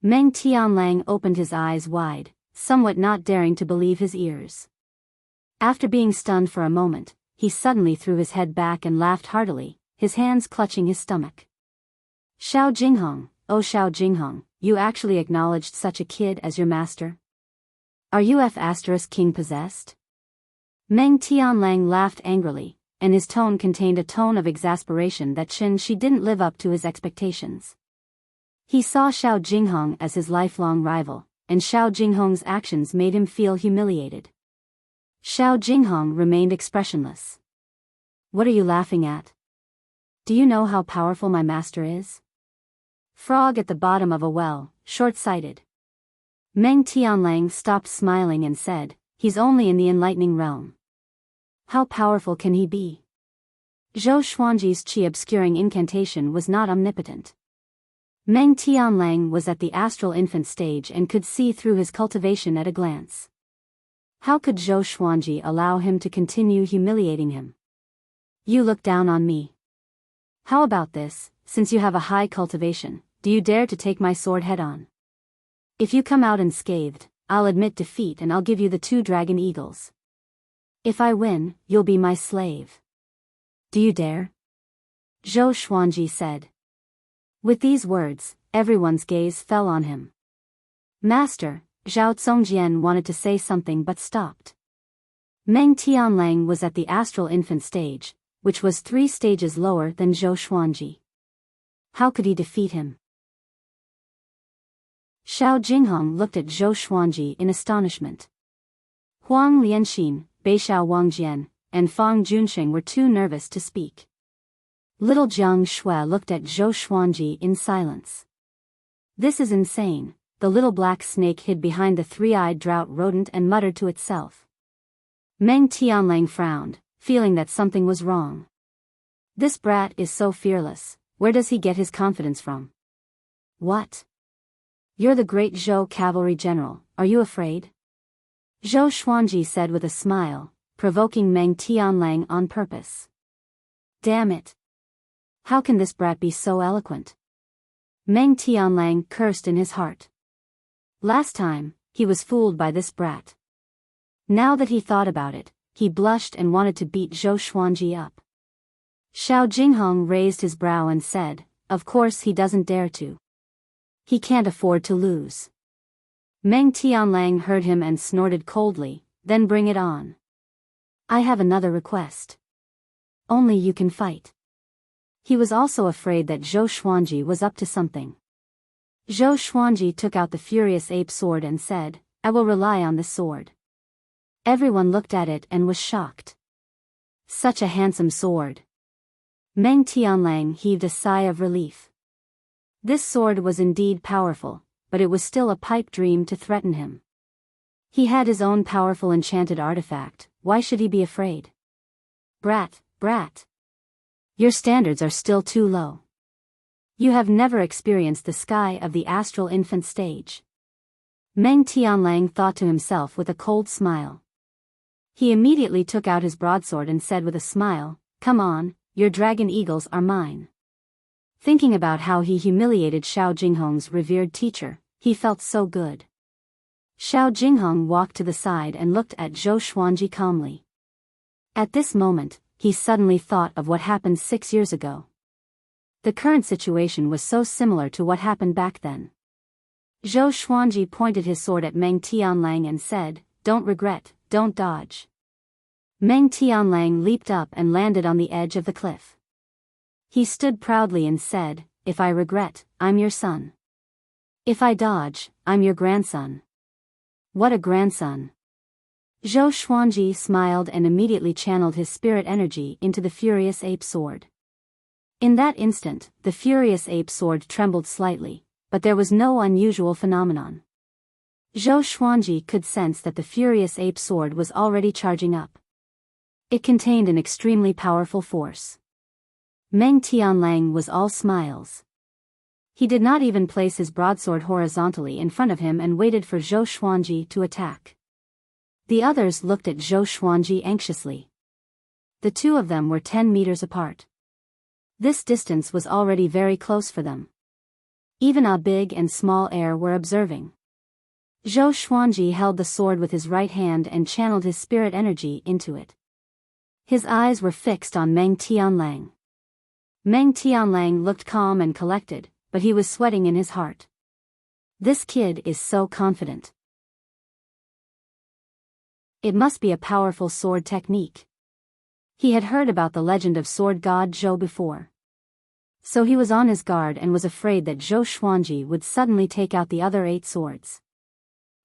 Meng Tianlang opened his eyes wide, somewhat not daring to believe his ears. After being stunned for a moment, he suddenly threw his head back and laughed heartily, his hands clutching his stomach. "Xiao Jinghong, oh Xiao Jinghong, you actually acknowledged such a kid as your master? Are you King possessed?" Meng Tianlang laughed angrily, and his tone contained a tone of exasperation that she didn't live up to his expectations. He saw Xiao Jinghong as his lifelong rival, and Xiao Jinghong's actions made him feel humiliated. Xiao Jinghong remained expressionless. "What are you laughing at? Do you know how powerful my master is?" Frog at the bottom of a well, short-sighted. Meng Tianlang stopped smiling and said, "He's only in the enlightening realm. How powerful can he be?" Zhou Xuanji's qi-obscuring incantation was not omnipotent. Meng Tianlang was at the astral infant stage and could see through his cultivation at a glance. How could Zhou Xuanji allow him to continue humiliating him? "You look down on me. How about this, since you have a high cultivation, do you dare to take my sword head-on? If you come out unscathed, I'll admit defeat and I'll give you the 2 dragon eagles. If I win, you'll be my slave. Do you dare?" Zhou Xuanji said. With these words, everyone's gaze fell on him. "Master," Zhao Zongjian wanted to say something but stopped. Meng Tianlang was at the astral infant stage, which was 3 stages lower than Zhou Xuanji. How could he defeat him? Xiao Jinghong looked at Zhou Xuanji in astonishment. Huang Lianxin, Beixiao Wangjian, and Fang Junsheng were too nervous to speak. Little Jiang Shui looked at Zhou Xuanji in silence. "This is insane," the little black snake hid behind the 3-eyed drought rodent and muttered to itself. Meng Tianlang frowned, feeling that something was wrong. "This brat is so fearless, where does he get his confidence from?" "What? You're the great Zhou cavalry general, are you afraid?" Zhou Xuanji said with a smile, provoking Meng Tianlang on purpose. "Damn it! How can this brat be so eloquent?" Meng Tianlang cursed in his heart. Last time, he was fooled by this brat. Now that he thought about it, he blushed and wanted to beat Zhou Xuanji up. Xiao Jinghong raised his brow and said, "Of course he doesn't dare to. He can't afford to lose." Meng Tianlang heard him and snorted coldly, "Then bring it on. I have another request. Only you can fight." He was also afraid that Zhou Xuanji was up to something. Zhou Xuanji took out the furious ape sword and said, "I will rely on this sword." Everyone looked at it and was shocked. Such a handsome sword. Meng Tianlang heaved a sigh of relief. This sword was indeed powerful, but it was still a pipe dream to threaten him. He had his own powerful enchanted artifact, why should he be afraid? Brat, brat. Your standards are still too low. You have never experienced the sky of the astral infant stage. Meng Tianlang thought to himself with a cold smile. He immediately took out his broadsword and said with a smile, "Come on, your dragon eagles are mine." Thinking about how he humiliated Xiao Jinghong's revered teacher, he felt so good. Xiao Jinghong walked to the side and looked at Zhou Xuanji calmly. At this moment, he suddenly thought of what happened 6 years ago. The current situation was so similar to what happened back then. Zhou Xuanji pointed his sword at Meng Tianlang and said, "Don't regret, don't dodge." Meng Tianlang leaped up and landed on the edge of the cliff. He stood proudly and said, "If I regret, I'm your son. If I dodge, I'm your grandson." What a grandson! Zhou Xuanji smiled and immediately channeled his spirit energy into the furious ape sword. In that instant, the furious ape sword trembled slightly, but there was no unusual phenomenon. Zhou Xuanji could sense that the furious ape sword was already charging up. It contained an extremely powerful force. Meng Tianlang was all smiles. He did not even place his broadsword horizontally in front of him and waited for Zhou Xuanji to attack. The others looked at Zhou Xuanji anxiously. The two of them were 10 meters apart. This distance was already very close for them. Even a big and small air were observing. Zhou Xuanji held the sword with his right hand and channeled his spirit energy into it. His eyes were fixed on Meng Tianlang. Meng Tianlang looked calm and collected, but he was sweating in his heart. This kid is so confident. It must be a powerful sword technique. He had heard about the legend of sword god Zhou before. So he was on his guard and was afraid that Zhou Xuanji would suddenly take out the other 8 swords.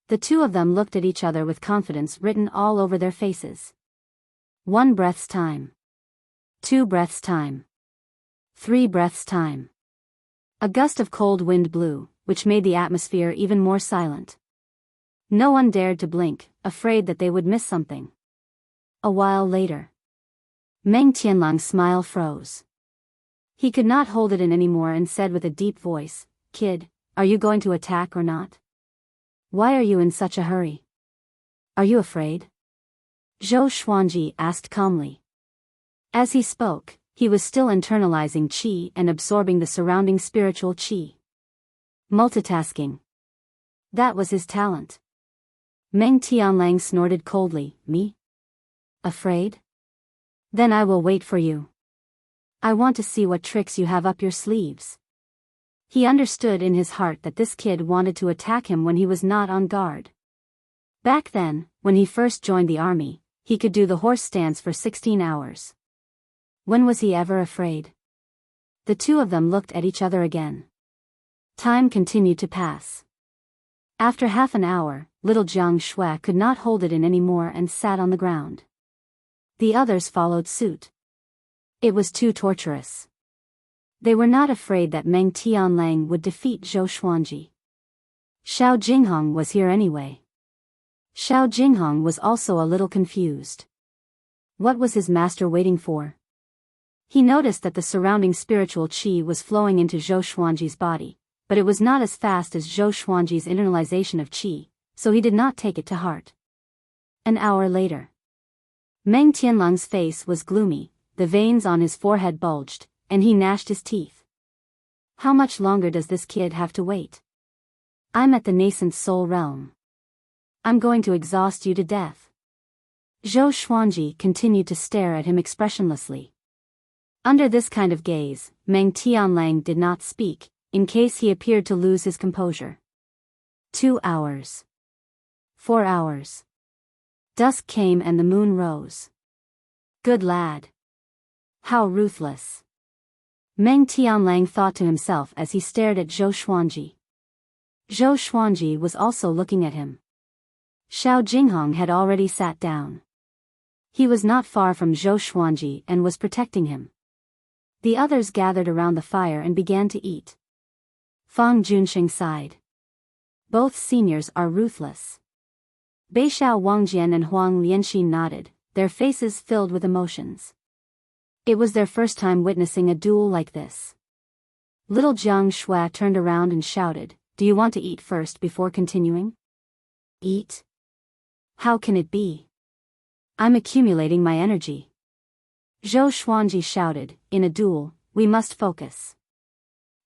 The two of them looked at each other with confidence written all over their faces. 1 breath's time. 2 breaths' time. 3 breaths' time. A gust of cold wind blew, which made the atmosphere even more silent. No one dared to blink, afraid that they would miss something. A while later, Meng Tianlang's smile froze. He could not hold it in anymore and said with a deep voice, "Kid, are you going to attack or not? Why are you in such a hurry? Are you afraid?" Zhou Xuanji asked calmly. As he spoke, he was still internalizing qi and absorbing the surrounding spiritual qi. Multitasking. That was his talent. Meng Tianlang snorted coldly, "Me? Afraid? Then I will wait for you. I want to see what tricks you have up your sleeves." He understood in his heart that this kid wanted to attack him when he was not on guard. Back then, when he first joined the army, he could do the horse stance for 16 hours. When was he ever afraid? The two of them looked at each other again. Time continued to pass. After half an hour, little Jiang Shui could not hold it in anymore and sat on the ground. The others followed suit. It was too torturous. They were not afraid that Meng Tianlang would defeat Zhou Xuanji. Xiao Jinghong was here anyway. Xiao Jinghong was also a little confused. What was his master waiting for? He noticed that the surrounding spiritual qi was flowing into Zhou Xuanji's body, but it was not as fast as Zhou Xuanji's internalization of qi, so he did not take it to heart. An hour later, Meng Tianlang's face was gloomy, the veins on his forehead bulged, and he gnashed his teeth. How much longer does this kid have to wait? I'm at the nascent soul realm. I'm going to exhaust you to death. Zhou Xuanji continued to stare at him expressionlessly. Under this kind of gaze, Meng Tianlang did not speak, in case he appeared to lose his composure. 2 hours. 4 hours. Dusk came and the moon rose. Good lad. How ruthless. Meng Tianlang thought to himself as he stared at Zhou Xuanji. Zhou Xuanji was also looking at him. Xiao Jinghong had already sat down. He was not far from Zhou Xuanji and was protecting him. The others gathered around the fire and began to eat. Fang Junsheng sighed. Both seniors are ruthless. Beixiao Wangjian and Huang Lianxi nodded, their faces filled with emotions. It was their first time witnessing a duel like this. Little Jiang Shui turned around and shouted, "Do you want to eat first before continuing?" Eat? How can it be? I'm accumulating my energy. Zhou Xuanji shouted, in a duel, we must focus.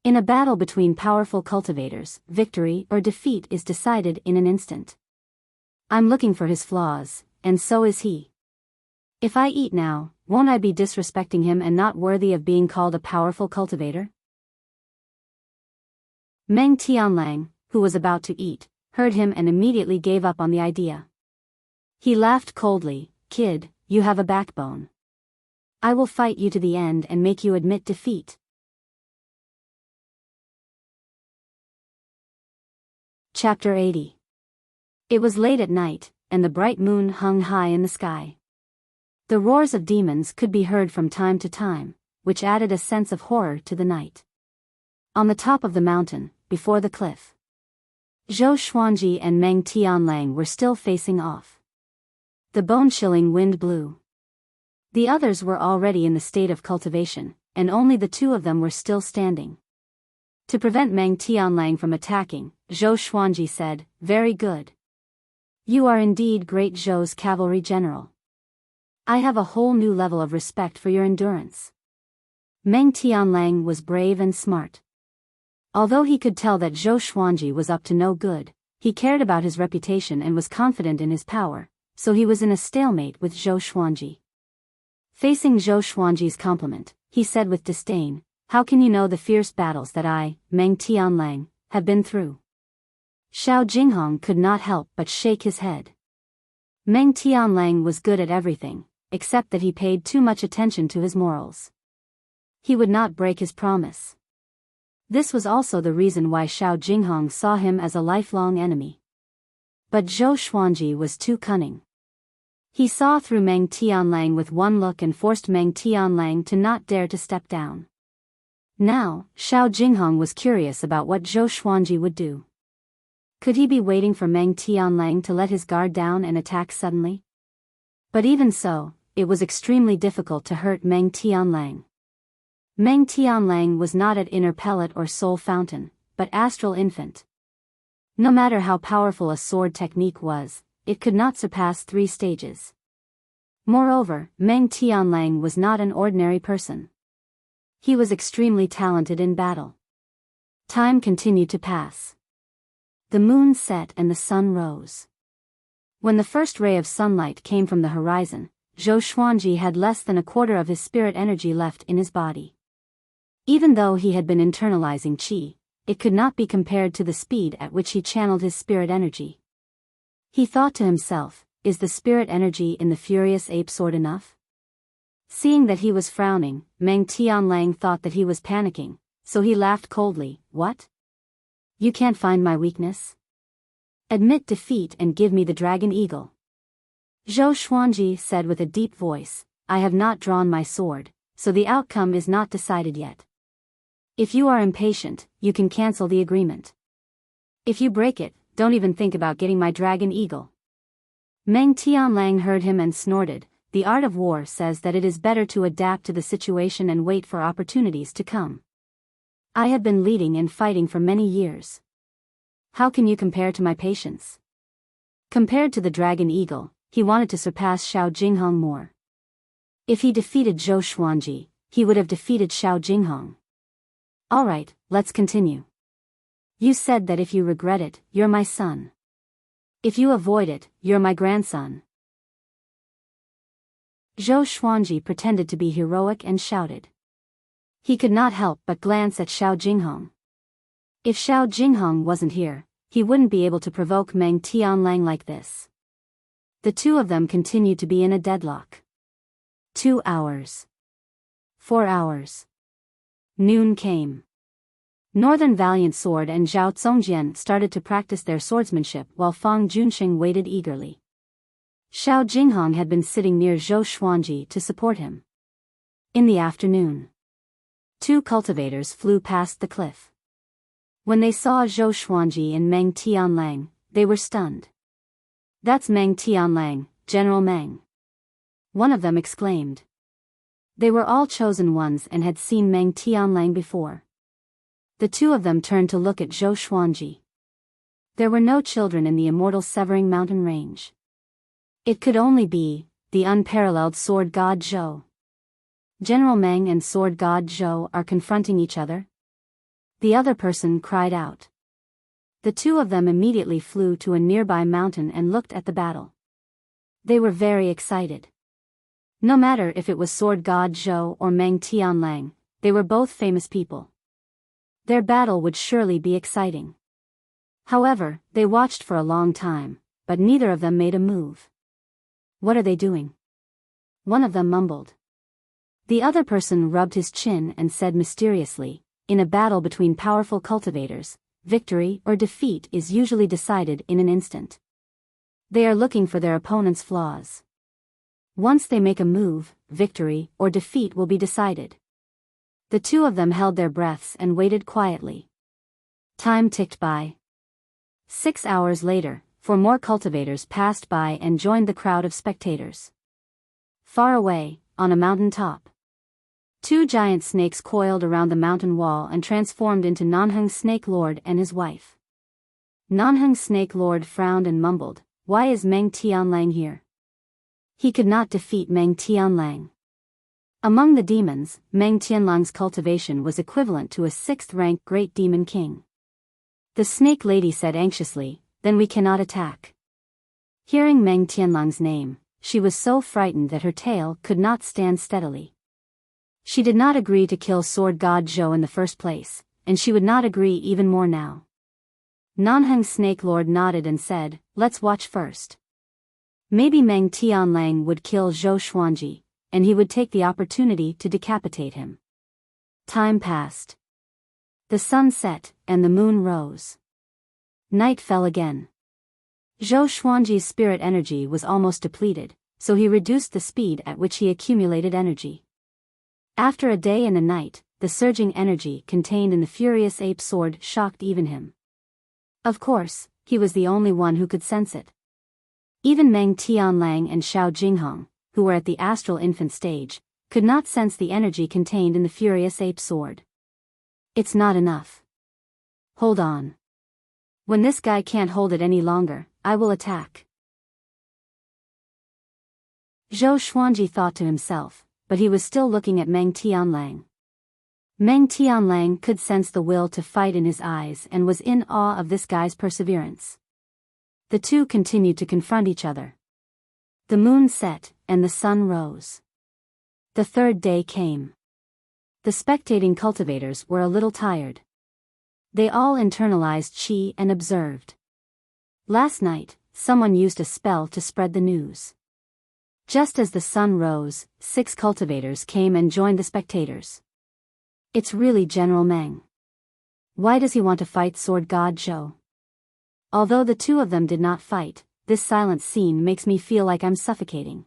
In a battle between powerful cultivators, victory or defeat is decided in an instant. I'm looking for his flaws, and so is he. If I eat now, won't I be disrespecting him and not worthy of being called a powerful cultivator? Meng Tianlang, who was about to eat, heard him and immediately gave up on the idea. He laughed coldly, "Kid, you have a backbone. I will fight you to the end and make you admit defeat." Chapter 80. It was late at night, and the bright moon hung high in the sky. The roars of demons could be heard from time to time, which added a sense of horror to the night. On the top of the mountain, before the cliff, Zhou Xuanji and Meng Tianlang were still facing off. The bone-chilling wind blew. The others were already in the state of cultivation, and only the two of them were still standing. To prevent Meng Tianlang from attacking, Zhou Xuanji said, "Very good. You are indeed great Zhou's cavalry general. I have a whole new level of respect for your endurance." Meng Tianlang was brave and smart. Although he could tell that Zhou Xuanji was up to no good, he cared about his reputation and was confident in his power, so he was in a stalemate with Zhou Xuanji. Facing Zhou Xuanji's compliment, he said with disdain, "How can you know the fierce battles that I, Meng Tianlang, have been through?" Xiao Jinghong could not help but shake his head. Meng Tianlang was good at everything, except that he paid too much attention to his morals. He would not break his promise. This was also the reason why Xiao Jinghong saw him as a lifelong enemy. But Zhou Xuanji was too cunning. He saw through Meng Tianlang with one look and forced Meng Tianlang to not dare to step down. Now, Xiao Jinghong was curious about what Zhou Xuanji would do. Could he be waiting for Meng Tianlang to let his guard down and attack suddenly? But even so, it was extremely difficult to hurt Meng Tianlang. Meng Tianlang was not at inner pellet or soul fountain, but astral infant. No matter how powerful a sword technique was, it could not surpass 3 stages. Moreover, Meng Tianlang was not an ordinary person. He was extremely talented in battle. Time continued to pass. The moon set and the sun rose. When the first ray of sunlight came from the horizon, Zhou Xuanji had less than a quarter of his spirit energy left in his body. Even though he had been internalizing qi, it could not be compared to the speed at which he channeled his spirit energy. He thought to himself, is the spirit energy in the furious ape sword enough? Seeing that he was frowning, Meng Tianlang thought that he was panicking, so he laughed coldly, "What? You can't find my weakness? Admit defeat and give me the dragon eagle." Zhou Xuanji said with a deep voice, "I have not drawn my sword, so the outcome is not decided yet. If you are impatient, you can cancel the agreement. If you break it, don't even think about getting my dragon eagle." Meng Tianlang heard him and snorted, "The art of war says that it is better to adapt to the situation and wait for opportunities to come. I have been leading and fighting for many years. How can you compare to my patience?" Compared to the dragon eagle, he wanted to surpass Xiao Jinghong more. If he defeated Zhou Xuanji, he would have defeated Xiao Jinghong. "Alright, let's continue. You said that if you regret it, you're my son. If you avoid it, you're my grandson." Zhou Xuanji pretended to be heroic and shouted. He could not help but glance at Xiao Jinghong. If Xiao Jinghong wasn't here, he wouldn't be able to provoke Meng Tianlang like this. The two of them continued to be in a deadlock. 2 hours. 4 hours. Noon came. Northern Valiant Sword and Zhao Zongjian started to practice their swordsmanship while Fang Junsheng waited eagerly. Xiao Jinghong had been sitting near Zhou Xuanji to support him. In the afternoon, 2 cultivators flew past the cliff. When they saw Zhou Xuanji and Meng Tianlang, they were stunned. "That's Meng Tianlang, General Meng," one of them exclaimed. They were all chosen ones and had seen Meng Tianlang before. The two of them turned to look at Zhou Xuanji. There were no children in the immortal Severing Mountain range. It could only be the unparalleled sword god Zhou. General Meng and sword god Zhou are confronting each other? The other person cried out. The two of them immediately flew to a nearby mountain and looked at the battle. They were very excited. No matter if it was sword god Zhou or Meng Tianlang, they were both famous people. Their battle would surely be exciting. However, they watched for a long time, but neither of them made a move. "What are they doing?" one of them mumbled. The other person rubbed his chin and said mysteriously, "In a battle between powerful cultivators, victory or defeat is usually decided in an instant. They are looking for their opponent's flaws. Once they make a move, victory or defeat will be decided." The two of them held their breaths and waited quietly. Time ticked by. 6 hours later, 4 more cultivators passed by and joined the crowd of spectators. Far away, on a mountain top, 2 giant snakes coiled around the mountain wall and transformed into Nanheng Snake Lord and his wife. Nanheng Snake Lord frowned and mumbled, "Why is Meng Tianlang here?" He could not defeat Meng Tianlang. Among the demons, Meng Tianlang's cultivation was equivalent to a 6th-rank Great Demon King. The Snake Lady said anxiously, "Then we cannot attack." Hearing Meng Tianlang's name, she was so frightened that her tail could not stand steadily. She did not agree to kill sword god Zhou in the first place, and she would not agree even more now. Nanheng Snake Lord nodded and said, "Let's watch first." Maybe Meng Tianlang would kill Zhou Xuanji, and he would take the opportunity to decapitate him. Time passed. The sun set, and the moon rose. Night fell again. Zhou Xuanji's spirit energy was almost depleted, so he reduced the speed at which he accumulated energy. After a day and a night, the surging energy contained in the furious ape sword shocked even him. Of course, he was the only one who could sense it. Even Meng Tianlang and Xiao Jinghong, who were at the astral infant stage, could not sense the energy contained in the furious ape sword. "It's not enough. Hold on. When this guy can't hold it any longer, I will attack." Zhou Xuanji thought to himself, but he was still looking at Meng Tianlang. Meng Tianlang could sense the will to fight in his eyes and was in awe of this guy's perseverance. The two continued to confront each other. The moon set, and the sun rose. The third day came. The spectating cultivators were a little tired. They all internalized qi and observed. Last night, someone used a spell to spread the news. Just as the sun rose, 6 cultivators came and joined the spectators. "It's really General Meng. Why does he want to fight sword god Zhou?" Although the two of them did not fight, this silent scene makes me feel like I'm suffocating.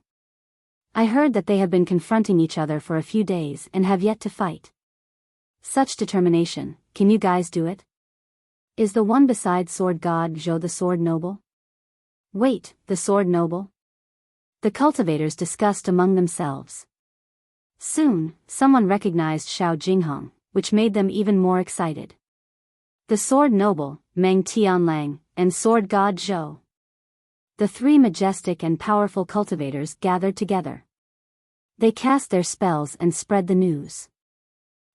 I heard that they have been confronting each other for a few days and have yet to fight. Such determination, can you guys do it? Is the one beside sword god Zhou the sword noble? Wait, the sword noble? The cultivators discussed among themselves. Soon, someone recognized Xiao Jinghong, which made them even more excited. The sword noble, Meng Tianlang, and sword god Zhou. The 3 majestic and powerful cultivators gathered together. They cast their spells and spread the news.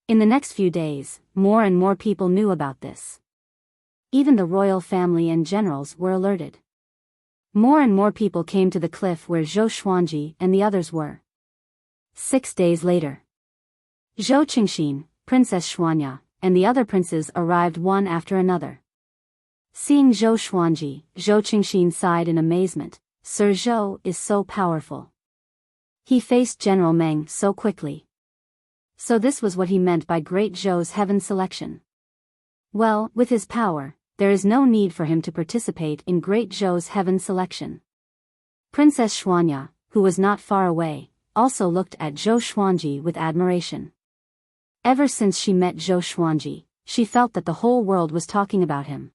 In the next few days, more and more people knew about this. Even the royal family and generals were alerted. More and more people came to the cliff where Zhou Xuanji and the others were. 6 days later, Zhou Qingxin, Princess Xuanya, and the other princes arrived one after another. Seeing Zhou Xuanji, Zhou Qingxin sighed in amazement. "Sir Zhou is so powerful. He faced General Meng so quickly." So this was what he meant by Great Zhou's heaven selection. Well, with his power, there is no need for him to participate in Great Zhou's heaven selection. Princess Xuanya, who was not far away, also looked at Zhou Xuanji with admiration. Ever since she met Zhou Xuanji, she felt that the whole world was talking about him.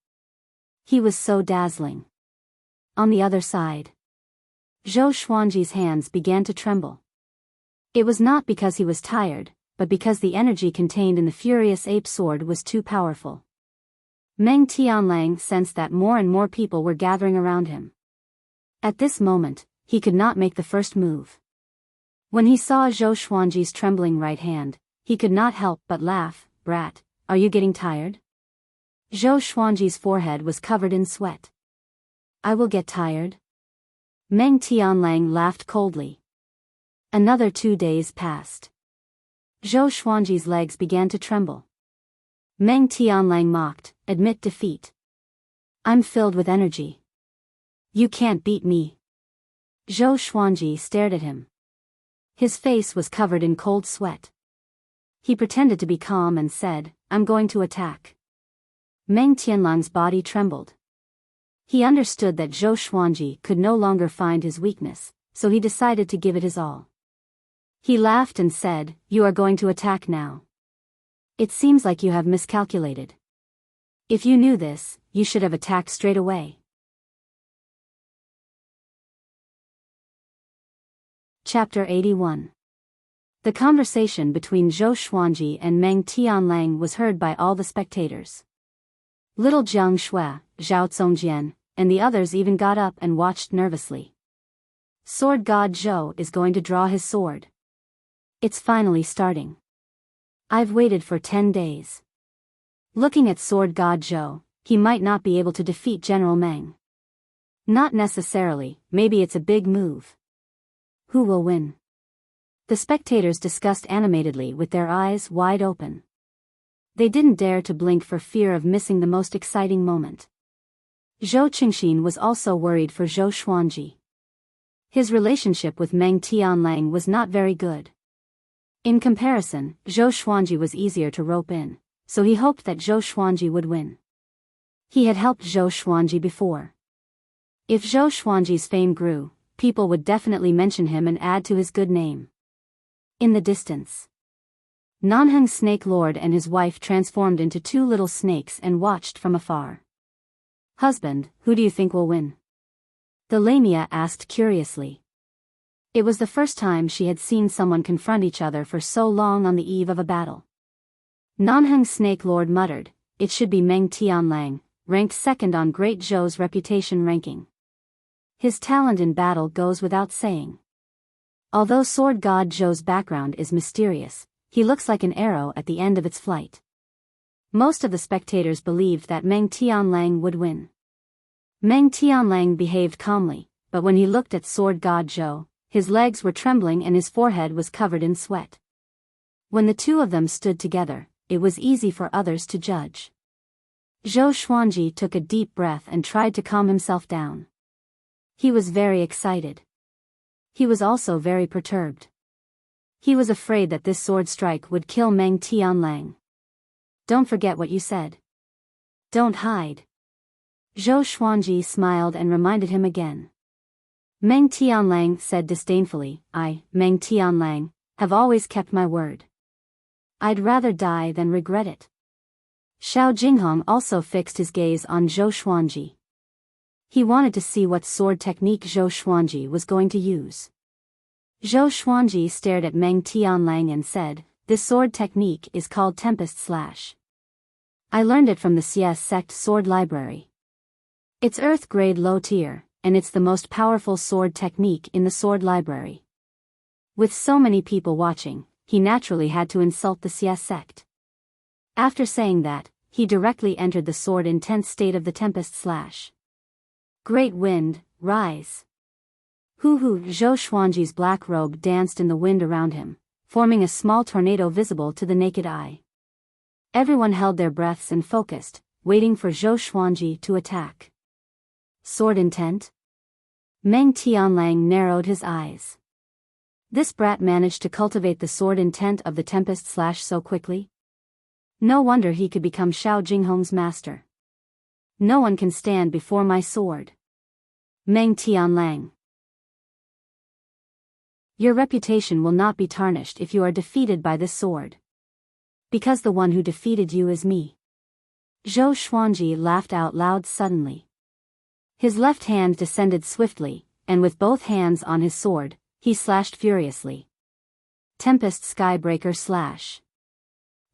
He was so dazzling. On the other side, Zhou Xuanji's hands began to tremble. It was not because he was tired, but because the energy contained in the furious ape sword was too powerful. Meng Tianlang sensed that more and more people were gathering around him. At this moment, he could not make the first move. When he saw Zhou Xuanji's trembling right hand, he could not help but laugh. "Brat, are you getting tired?" Zhou Xuanji's forehead was covered in sweat. "I will get tired." Meng Tianlang laughed coldly. Another 2 days passed. Zhou Xuanji's legs began to tremble. Meng Tianlang mocked, "Admit defeat. I'm filled with energy. You can't beat me." Zhou Xuanji stared at him. His face was covered in cold sweat. He pretended to be calm and said, "I'm going to attack." Meng Tianlang's body trembled. He understood that Zhou Xuanji could no longer find his weakness, so he decided to give it his all. He laughed and said, "You are going to attack now. It seems like you have miscalculated. If you knew this, you should have attacked straight away." Chapter 81. The conversation between Zhou Xuanji and Meng Tianlang was heard by all the spectators. Little Jiang Shui, Zhao Zongjian, and the others even got up and watched nervously. Sword God Zhou is going to draw his sword. It's finally starting. I've waited for 10 days. Looking at Sword God Zhou, he might not be able to defeat General Meng. Not necessarily, maybe it's a big move. Who will win? The spectators discussed animatedly with their eyes wide open. They didn't dare to blink for fear of missing the most exciting moment. Zhou Qingxin was also worried for Zhou Xuanji. His relationship with Meng Tianlang was not very good. In comparison, Zhou Xuanji was easier to rope in, so he hoped that Zhou Xuanji would win. He had helped Zhou Xuanji before. If Zhou Xuanji's fame grew, people would definitely mention him and add to his good name. In the distance, Nanheng Snake Lord and his wife transformed into 2 little snakes and watched from afar. "Husband, who do you think will win?" the Lamia asked curiously. It was the first time she had seen someone confront each other for so long on the eve of a battle. Nanheng Snake Lord muttered, "It should be Meng Tianlang, ranked second on Great Zhou's reputation ranking. His talent in battle goes without saying. Although Sword God Zhou's background is mysterious, he looks like an arrow at the end of its flight." Most of the spectators believed that Meng Tianlang would win. Meng Tianlang behaved calmly, but when he looked at Sword God Zhou, his legs were trembling and his forehead was covered in sweat. When the two of them stood together, it was easy for others to judge. Zhou Xuanji took a deep breath and tried to calm himself down. He was very excited. He was also very perturbed. He was afraid that this sword strike would kill Meng Tianlang. "Don't forget what you said. Don't hide." Zhou Xuanji smiled and reminded him again. Meng Tianlang said disdainfully, "I, Meng Tianlang, have always kept my word. I'd rather die than regret it." Xiao Jinghong also fixed his gaze on Zhou Xuanji. He wanted to see what sword technique Zhou Xuanji was going to use. Zhou Xuanji stared at Meng Tianlang and said, "This sword technique is called Tempest Slash. I learned it from the CS sect sword library. It's Earth grade low tier, and it's the most powerful sword technique in the sword library." With so many people watching, he naturally had to insult the CS sect. After saying that, he directly entered the sword intense state of the Tempest Slash. Great wind, rise. Hoo-hoo! Zhou Xuanji's black robe danced in the wind around him, forming a small tornado visible to the naked eye. Everyone held their breaths and focused, waiting for Zhou Xuanji to attack. Sword intent? Meng Tianlang narrowed his eyes. This brat managed to cultivate the sword intent of the Tempest Slash so quickly? No wonder he could become Xiao Jinghong's master. No one can stand before my sword. Meng Tianlang. Your reputation will not be tarnished if you are defeated by this sword. Because the one who defeated you is me. Zhou Xuanji laughed out loud suddenly. His left hand descended swiftly, and with both hands on his sword, he slashed furiously. Tempest Skybreaker slash.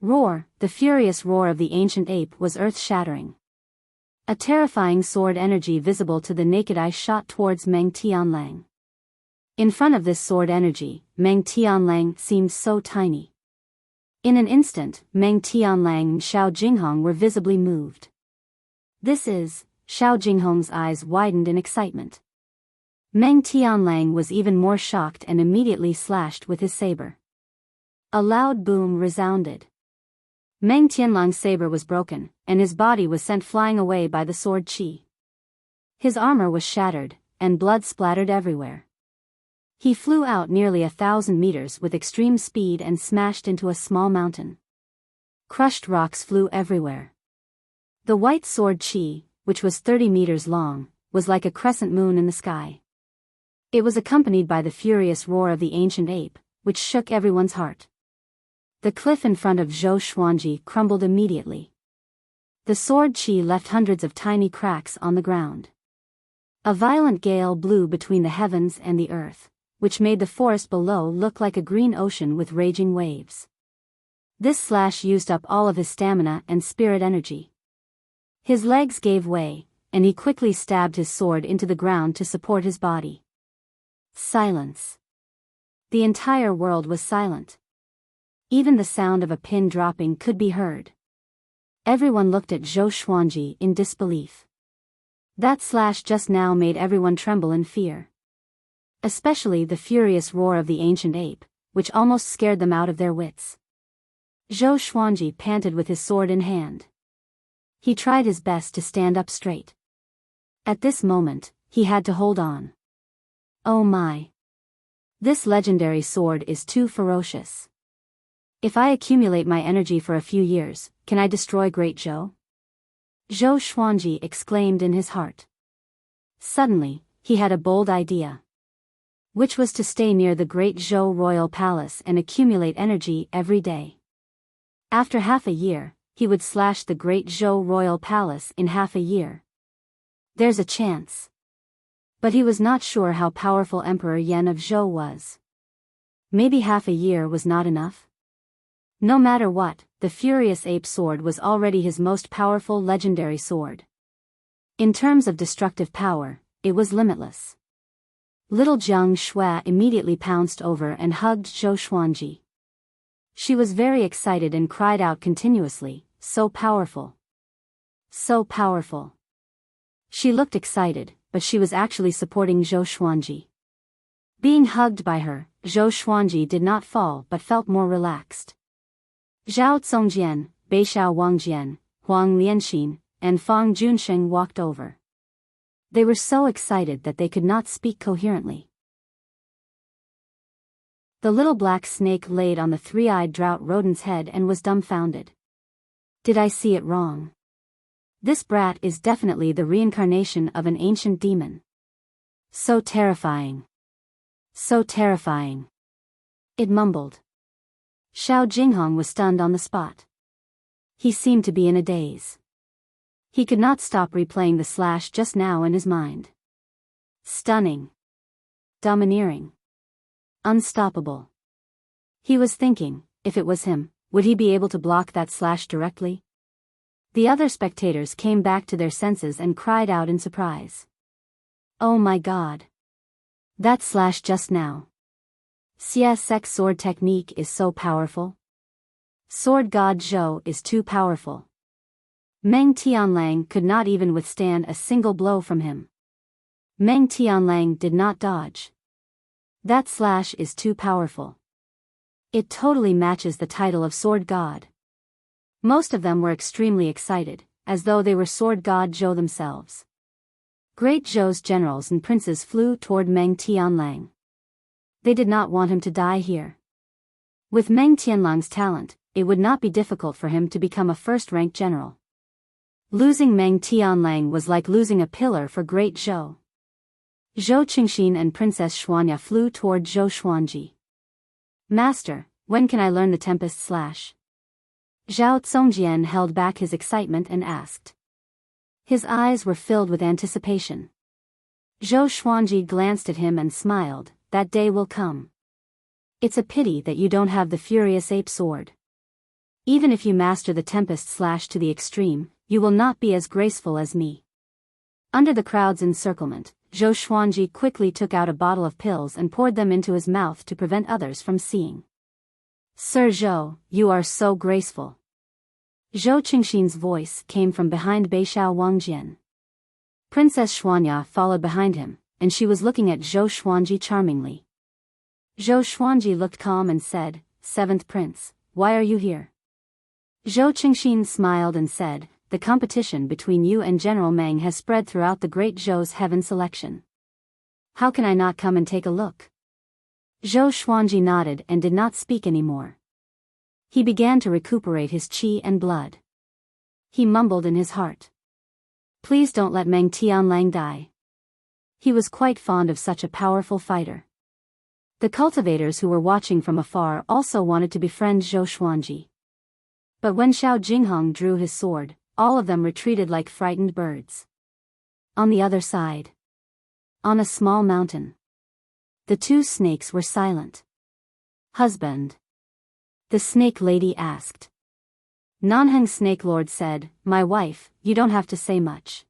Roar, the furious roar of the ancient ape was earth-shattering. A terrifying sword energy visible to the naked eye shot towards Meng Tianlang. In front of this sword energy, Meng Tianlang seemed so tiny. In an instant, Meng Tianlang and Xiao Jinghong were visibly moved. This is, Xiao Jinghong's eyes widened in excitement. Meng Tianlang was even more shocked and immediately slashed with his saber. A loud boom resounded. Meng Tianlang's saber was broken, and his body was sent flying away by the sword qi. His armor was shattered, and blood splattered everywhere. He flew out nearly 1,000 meters with extreme speed and smashed into a small mountain. Crushed rocks flew everywhere. The white sword qi, which was 30 meters long, was like a crescent moon in the sky. It was accompanied by the furious roar of the ancient ape, which shook everyone's heart. The cliff in front of Zhou Xuanji crumbled immediately. The sword qi left hundreds of tiny cracks on the ground. A violent gale blew between the heavens and the earth, which made the forest below look like a green ocean with raging waves. This slash used up all of his stamina and spirit energy. His legs gave way, and he quickly stabbed his sword into the ground to support his body. Silence. The entire world was silent. Even the sound of a pin dropping could be heard. Everyone looked at Zhou Xuanji in disbelief. That slash just now made everyone tremble in fear. Especially the furious roar of the ancient ape, which almost scared them out of their wits. Zhou Xuanji panted with his sword in hand. He tried his best to stand up straight. At this moment, he had to hold on. Oh my! This legendary sword is too ferocious. If I accumulate my energy for a few years, can I destroy Great Zhou? Zhou Xuanji exclaimed in his heart. Suddenly, he had a bold idea. Which was to stay near the Great Zhou royal palace and accumulate energy every day. After half a year, he would slash the Great Zhou royal palace in half a year. There's a chance. But he was not sure how powerful Emperor Yan of Zhou was. Maybe half a year was not enough? No matter what, the furious ape sword was already his most powerful legendary sword. In terms of destructive power, it was limitless. Little Jiang Shui immediately pounced over and hugged Zhou Xuanji. She was very excited and cried out continuously, "So powerful! So powerful!" She looked excited, but she was actually supporting Zhou Xuanji. Being hugged by her, Zhou Xuanji did not fall but felt more relaxed. Zhao Congjian, Beixiao Wangjian, Huang Lianxin, and Fang Junsheng walked over. They were so excited that they could not speak coherently. The little black snake laid on the three-eyed drought rodent's head and was dumbfounded. Did I see it wrong? This brat is definitely the reincarnation of an ancient demon. So terrifying. So terrifying. It mumbled. Xiao Jinghong was stunned on the spot. He seemed to be in a daze. He could not stop replaying the slash just now in his mind. Stunning. Domineering. Unstoppable. He was thinking, if it was him, would he be able to block that slash directly? The other spectators came back to their senses and cried out in surprise. Oh my god! That slash just now. CSX sword technique is so powerful. Sword god Zhou is too powerful. Meng Tianlang could not even withstand a single blow from him. Meng Tianlang did not dodge. That slash is too powerful. It totally matches the title of sword god. Most of them were extremely excited, as though they were sword god Zhou themselves. Great Zhou's generals and princes flew toward Meng Tianlang. They did not want him to die here. With Meng Tianlang's talent, it would not be difficult for him to become a first-rank general. Losing Meng Tianlang was like losing a pillar for Great Zhou. Zhou Qingxin and Princess Xuanya flew toward Zhou Xuanji. Master, when can I learn the Tempest Slash? Zhao Zongjian held back his excitement and asked. His eyes were filled with anticipation. Zhou Xuanji glanced at him and smiled. That day will come. It's a pity that you don't have the Furious Ape Sword. Even if you master the Tempest Slash to the extreme, you will not be as graceful as me. Under the crowd's encirclement, Zhou Xuanji quickly took out a bottle of pills and poured them into his mouth to prevent others from seeing. Sir Zhou, you are so graceful. Zhou Qingxin's voice came from behind Beishao Wangjian. Princess Xuanya followed behind him, and she was looking at Zhou Xuanji charmingly. Zhou Xuanji looked calm and said, Seventh Prince, why are you here? Zhou Qingxin smiled and said, the competition between you and General Meng has spread throughout the Great Zhou's heaven selection. How can I not come and take a look? Zhou Xuanji nodded and did not speak anymore. He began to recuperate his qi and blood. He mumbled in his heart. Please don't let Meng Tianlang die. He was quite fond of such a powerful fighter. The cultivators who were watching from afar also wanted to befriend Zhou Xuanji. But when Xiao Jinghong drew his sword, all of them retreated like frightened birds. On the other side, on a small mountain, the two snakes were silent. Husband, the snake lady asked. Nanheng Snake Lord said, my wife, you don't have to say much.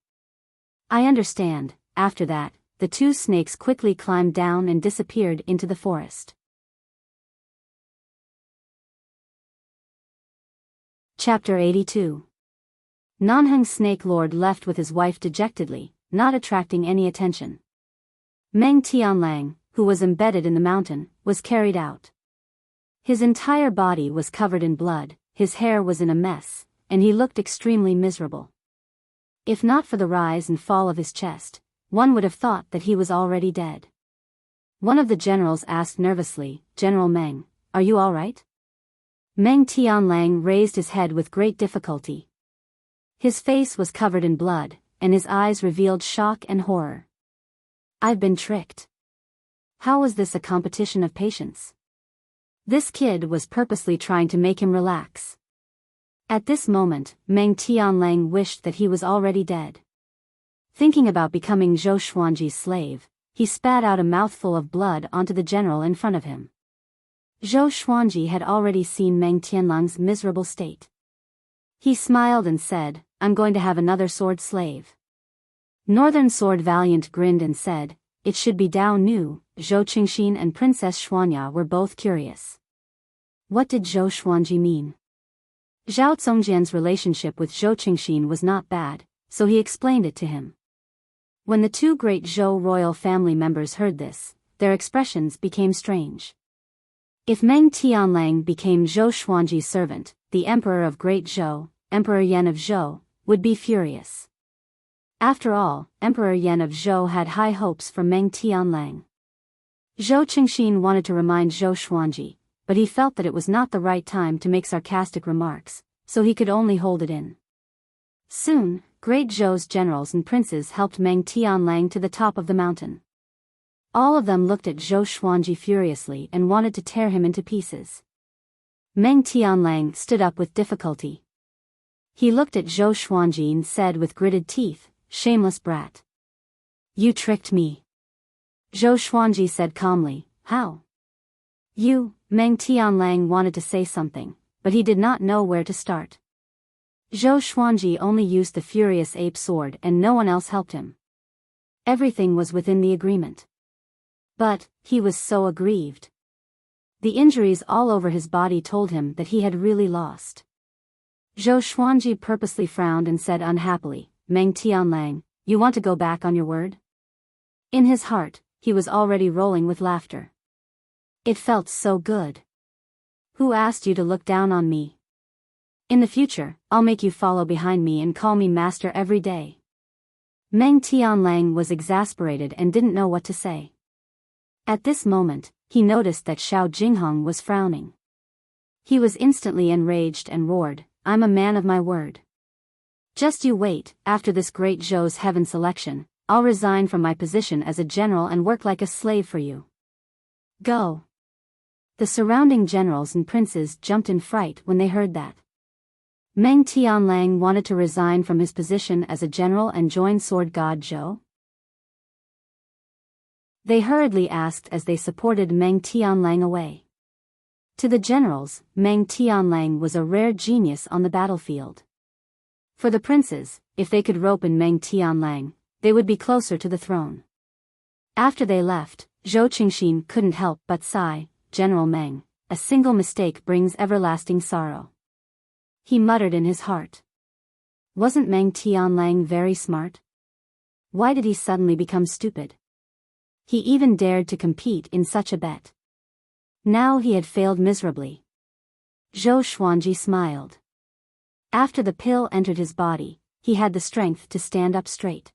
I understand. After that, the two snakes quickly climbed down and disappeared into the forest. Chapter 82. Nanheng Snake Lord left with his wife dejectedly, not attracting any attention. Meng Tianlang, who was embedded in the mountain, was carried out. His entire body was covered in blood, his hair was in a mess, and he looked extremely miserable. If not for the rise and fall of his chest, one would have thought that he was already dead. One of the generals asked nervously, General Meng, are you all right? Meng Tianlang raised his head with great difficulty. His face was covered in blood, and his eyes revealed shock and horror. I've been tricked. How was this a competition of patience? This kid was purposely trying to make him relax. At this moment, Meng Tianlang wished that he was already dead. Thinking about becoming Zhou Xuanji's slave, he spat out a mouthful of blood onto the general in front of him. Zhou Xuanji had already seen Meng Tianlang's miserable state. He smiled and said, I'm going to have another sword slave. Northern Sword Valiant grinned and said, it should be Dao Nu. Zhou Qingxin and Princess Xuanya were both curious. What did Zhou Xuanji mean? Zhao Zongjian's relationship with Zhou Qingxin was not bad, so he explained it to him. When the two great Zhou royal family members heard this, their expressions became strange. If Meng Tianlang became Zhou Xuanji's servant, the Emperor of Great Zhou, Emperor Yan of Zhou, would be furious. After all, Emperor Yan of Zhou had high hopes for Meng Tianlang. Zhou Qingxin wanted to remind Zhou Xuanji, but he felt that it was not the right time to make sarcastic remarks, so he could only hold it in. Soon, Great Zhou's generals and princes helped Meng Tianlang to the top of the mountain. All of them looked at Zhou Xuanji furiously and wanted to tear him into pieces. Meng Tianlang stood up with difficulty. He looked at Zhou Xuanji and said with gritted teeth, shameless brat. You tricked me. Zhou Xuanji said calmly, how? You, Meng Tianlang wanted to say something, but he did not know where to start. Zhou Xuanji only used the Furious Ape Sword and no one else helped him. Everything was within the agreement. But, he was so aggrieved. The injuries all over his body told him that he had really lost. Zhou Xuanji purposely frowned and said unhappily, Meng Tianlang, you want to go back on your word? In his heart, he was already rolling with laughter. It felt so good. Who asked you to look down on me? In the future, I'll make you follow behind me and call me master every day. Meng Tianlang was exasperated and didn't know what to say. At this moment, he noticed that Xiao Jinghong was frowning. He was instantly enraged and roared, I'm a man of my word. Just you wait, after this great Zhou's heaven selection, I'll resign from my position as a general and work like a slave for you. Go. The surrounding generals and princes jumped in fright when they heard that. Meng Tianlang wanted to resign from his position as a general and join sword god Zhou? They hurriedly asked as they supported Meng Tianlang away. To the generals, Meng Tianlang was a rare genius on the battlefield. For the princes, if they could rope in Meng Tianlang, they would be closer to the throne. After they left, Zhou Qingxin couldn't help but sigh, "General Meng, a single mistake brings everlasting sorrow." He muttered in his heart. Wasn't Meng Tianlang very smart? Why did he suddenly become stupid? He even dared to compete in such a bet. Now he had failed miserably. Zhou Xuanji smiled. After the pill entered his body, he had the strength to stand up straight.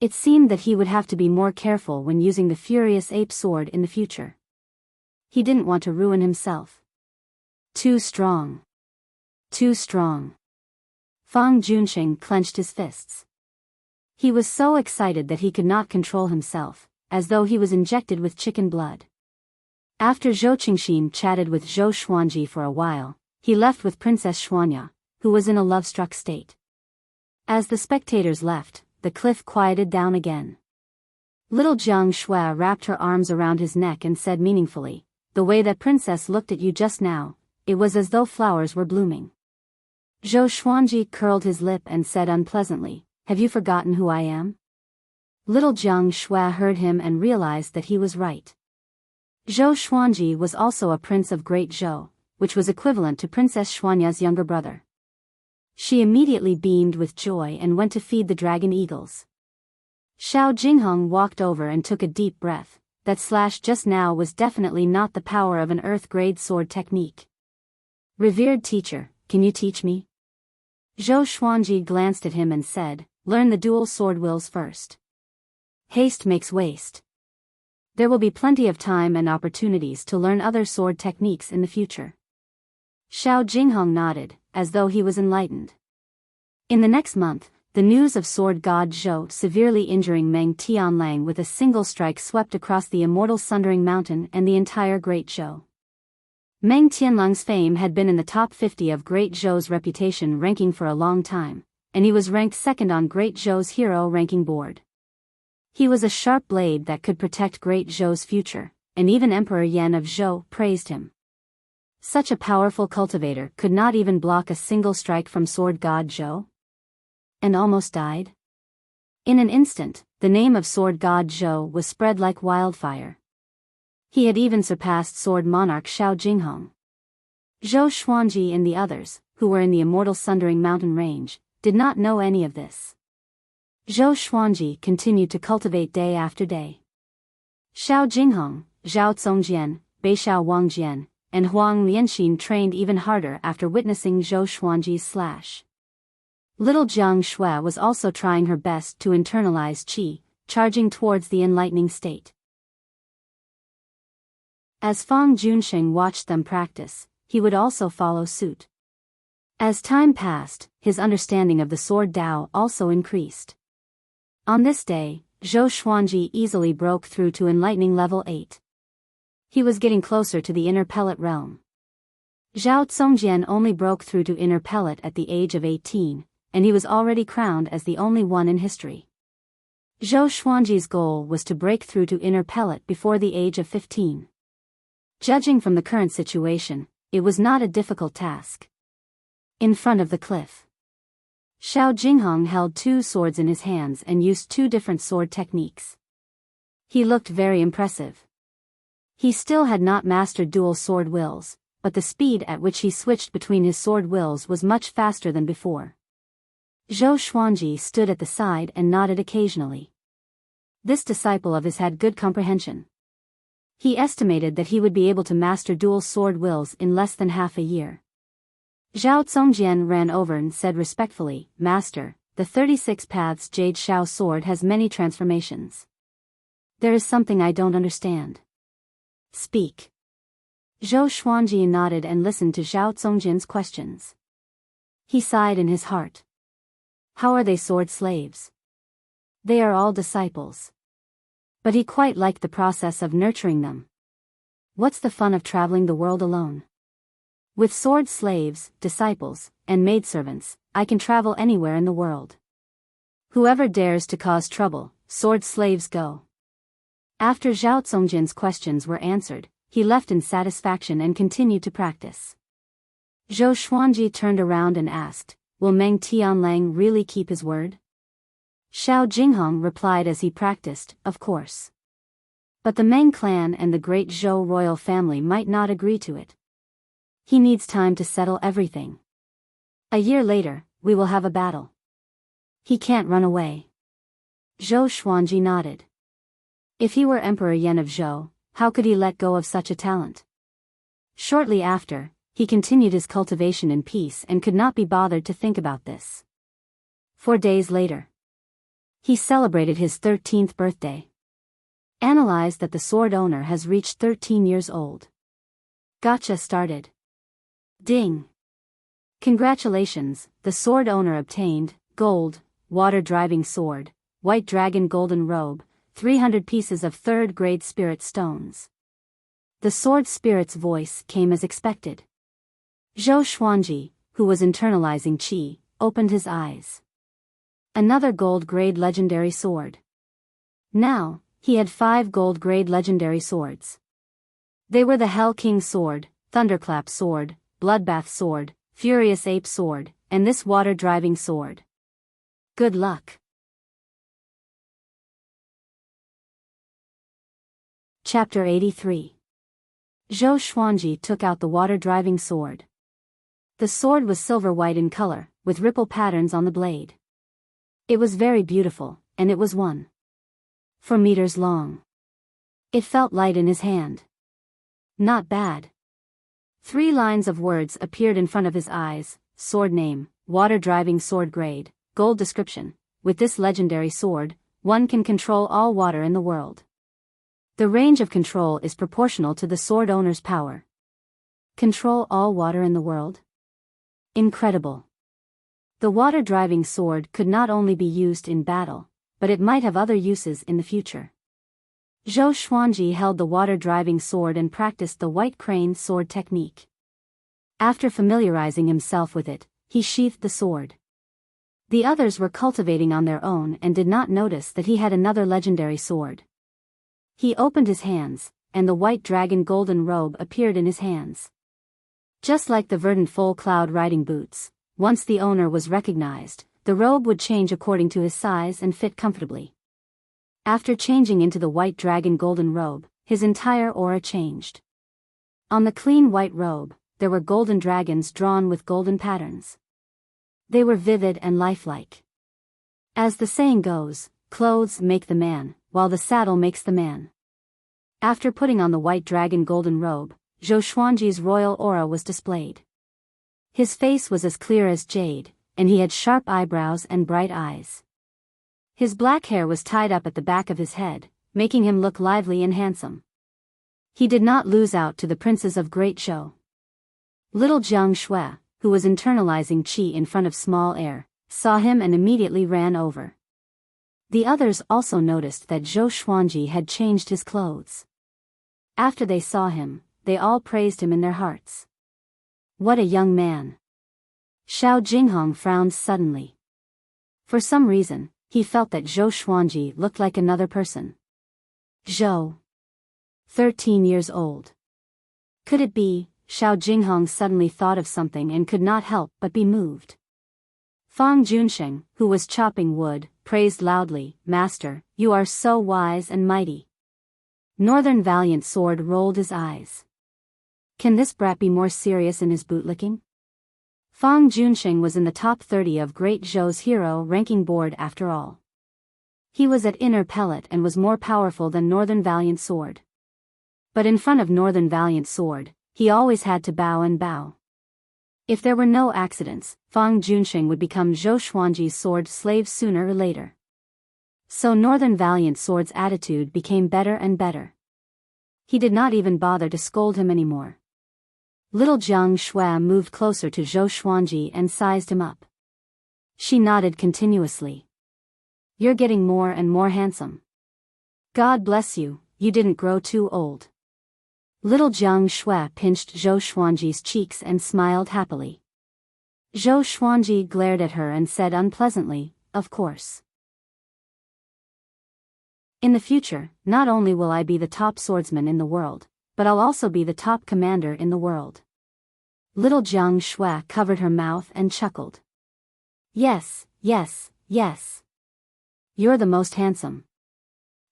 It seemed that he would have to be more careful when using the furious ape sword in the future. He didn't want to ruin himself. Too strong. Too strong. Fang Junsheng clenched his fists. He was so excited that he could not control himself, as though he was injected with chicken blood. After Zhou Qingxin chatted with Zhou Xuanji for a while, he left with Princess Xuanya, who was in a love-struck state. As the spectators left, the cliff quieted down again. Little Jiang Shui wrapped her arms around his neck and said meaningfully, "The way that princess looked at you just now, it was as though flowers were blooming." Zhou Xuanji curled his lip and said unpleasantly, "Have you forgotten who I am?" Little Jiang Shui heard him and realized that he was right. Zhou Xuanji was also a prince of Great Zhou, which was equivalent to Princess Xuanya's younger brother. She immediately beamed with joy and went to feed the dragon eagles. Xiao Jingheng walked over and took a deep breath. That slash just now was definitely not the power of an earth-grade sword technique. "Revered teacher, can you teach me?" Zhou Xuanji glanced at him and said, "Learn the dual sword wills first. Haste makes waste. There will be plenty of time and opportunities to learn other sword techniques in the future." Xiao Jingheng nodded, as though he was enlightened. In the next month, the news of sword god Zhou severely injuring Meng Tianlang with a single strike swept across the immortal Sundering Mountain and the entire Great Zhou. Meng Tianlang's fame had been in the top 50 of Great Zhou's reputation ranking for a long time, and he was ranked second on Great Zhou's hero ranking board. He was a sharp blade that could protect Great Zhou's future, and even Emperor Yan of Zhou praised him. Such a powerful cultivator could not even block a single strike from sword god Zhou? And almost died? In an instant, the name of sword god Zhou was spread like wildfire. He had even surpassed sword monarch Xiao Jingheng. Zhou Xuanji and the others, who were in the immortal Sundering Mountain range, did not know any of this. Zhou Xuanji continued to cultivate day after day. Xiao Jingheng, Zhao Congjian, Beixiao Wangjian, and Huang Lianxin trained even harder after witnessing Zhou Xuanji's slash. Little Jiang Shui was also trying her best to internalize qi, charging towards the enlightening state. As Fang Junsheng watched them practice, he would also follow suit. As time passed, his understanding of the sword Dao also increased. On this day, Zhou Xuanji easily broke through to enlightening level 8. He was getting closer to the inner pellet realm. Zhao Congjian only broke through to inner pellet at the age of 18, and he was already crowned as the only one in history. Zhou Xuanji's goal was to break through to inner pellet before the age of 15. Judging from the current situation, it was not a difficult task. In front of the cliff, Xiao Jingheng held two swords in his hands and used two different sword techniques. He looked very impressive. He still had not mastered dual sword wills, but the speed at which he switched between his sword wills was much faster than before. Zhou Xuanji stood at the side and nodded occasionally. This disciple of his had good comprehension. He estimated that he would be able to master dual sword wills in less than half a year. Zhao Congjian ran over and said respectfully, "Master, the 36 Paths Jade Shao sword has many transformations. There is something I don't understand." "Speak." Zhou Xuanji nodded and listened to Zhao Congjian's questions. He sighed in his heart. How are they sword slaves? They are all disciples. But he quite liked the process of nurturing them. What's the fun of traveling the world alone? With sword slaves, disciples, and maidservants, I can travel anywhere in the world. Whoever dares to cause trouble, sword slaves go. After Zhao Zongjin's questions were answered, he left in satisfaction and continued to practice. Zhou Xuanji turned around and asked, "Will Meng Tianlang really keep his word?" Xiao Jinghong replied as he practiced, "Of course. But the Meng clan and the great Zhou royal family might not agree to it. He needs time to settle everything. A year later, we will have a battle. He can't run away." Zhou Xuanji nodded. If he were Emperor Yan of Zhou, how could he let go of such a talent? Shortly after, he continued his cultivation in peace and could not be bothered to think about this. 4 days later, he celebrated his 13th birthday. Analyzed that the sword owner has reached 13 years old. Gotcha started. Ding! Congratulations, the sword owner obtained, gold, water-driving sword, white dragon golden robe, 300 pieces of 3rd-grade spirit stones. The sword spirit's voice came as expected. Zhou Xuanji, who was internalizing qi, opened his eyes. Another gold-grade legendary sword. Now, he had 5 gold-grade legendary swords. They were the Hell King sword, Thunderclap sword, Bloodbath sword, Furious Ape sword, and this water-driving sword. Good luck. Chapter 83. Zhou Xuanji took out the water-driving sword. The sword was silver-white in color, with ripple patterns on the blade. It was very beautiful, and it was 1.4 meters long. It felt light in his hand. Not bad. 3 lines of words appeared in front of his eyes: sword name, water-driving sword grade, gold description. With this legendary sword, one can control all water in the world. The range of control is proportional to the sword owner's power. Control all water in the world? Incredible. The water-driving sword could not only be used in battle, but it might have other uses in the future. Zhou Xuanji held the water-driving sword and practiced the white crane sword technique. After familiarizing himself with it, he sheathed the sword. The others were cultivating on their own and did not notice that he had another legendary sword. He opened his hands, and the white dragon golden robe appeared in his hands. Just like the verdant full cloud riding boots, once the owner was recognized, the robe would change according to his size and fit comfortably. After changing into the white dragon golden robe, his entire aura changed. On the clean white robe, there were golden dragons drawn with golden patterns. They were vivid and lifelike. As the saying goes, clothes make the man, while the saddle makes the man. After putting on the white dragon golden robe, Zhou Xuanji's royal aura was displayed. His face was as clear as jade, and he had sharp eyebrows and bright eyes. His black hair was tied up at the back of his head, making him look lively and handsome. He did not lose out to the princes of Great Zhou. Little Jiang Shui, who was internalizing qi in front of small air, saw him and immediately ran over. The others also noticed that Zhou Xuanji had changed his clothes. After they saw him, they all praised him in their hearts. What a young man! Xiao Jinghong frowned suddenly. For some reason, he felt that Zhou Xuanji looked like another person. Zhou. 13 years old. Could it be? Xiao Jinghong suddenly thought of something and could not help but be moved. Fang Junsheng, who was chopping wood, praised loudly, "Master, you are so wise and mighty." Northern Valiant Sword rolled his eyes. Can this brat be more serious in his bootlicking? Fang Junsheng was in the top 30 of Great Zhou's hero ranking board after all. He was at Inner Pellet and was more powerful than Northern Valiant Sword. But in front of Northern Valiant Sword, he always had to bow and bow. If there were no accidents, Fang Junsheng would become Zhou Xuanji's sword slave sooner or later. So Northern Valiant Sword's attitude became better and better. He did not even bother to scold him anymore. Little Jiang Shui moved closer to Zhou Xuanji and sized him up. She nodded continuously. "You're getting more and more handsome. God bless you, you didn't grow too old." Little Jiang Shui pinched Zhou Xuanji's cheeks and smiled happily. Zhou Xuanji glared at her and said unpleasantly, "Of course. In the future, not only will I be the top swordsman in the world, but I'll also be the top commander in the world." Little Jiang Shui covered her mouth and chuckled. "Yes, yes, yes. You're the most handsome."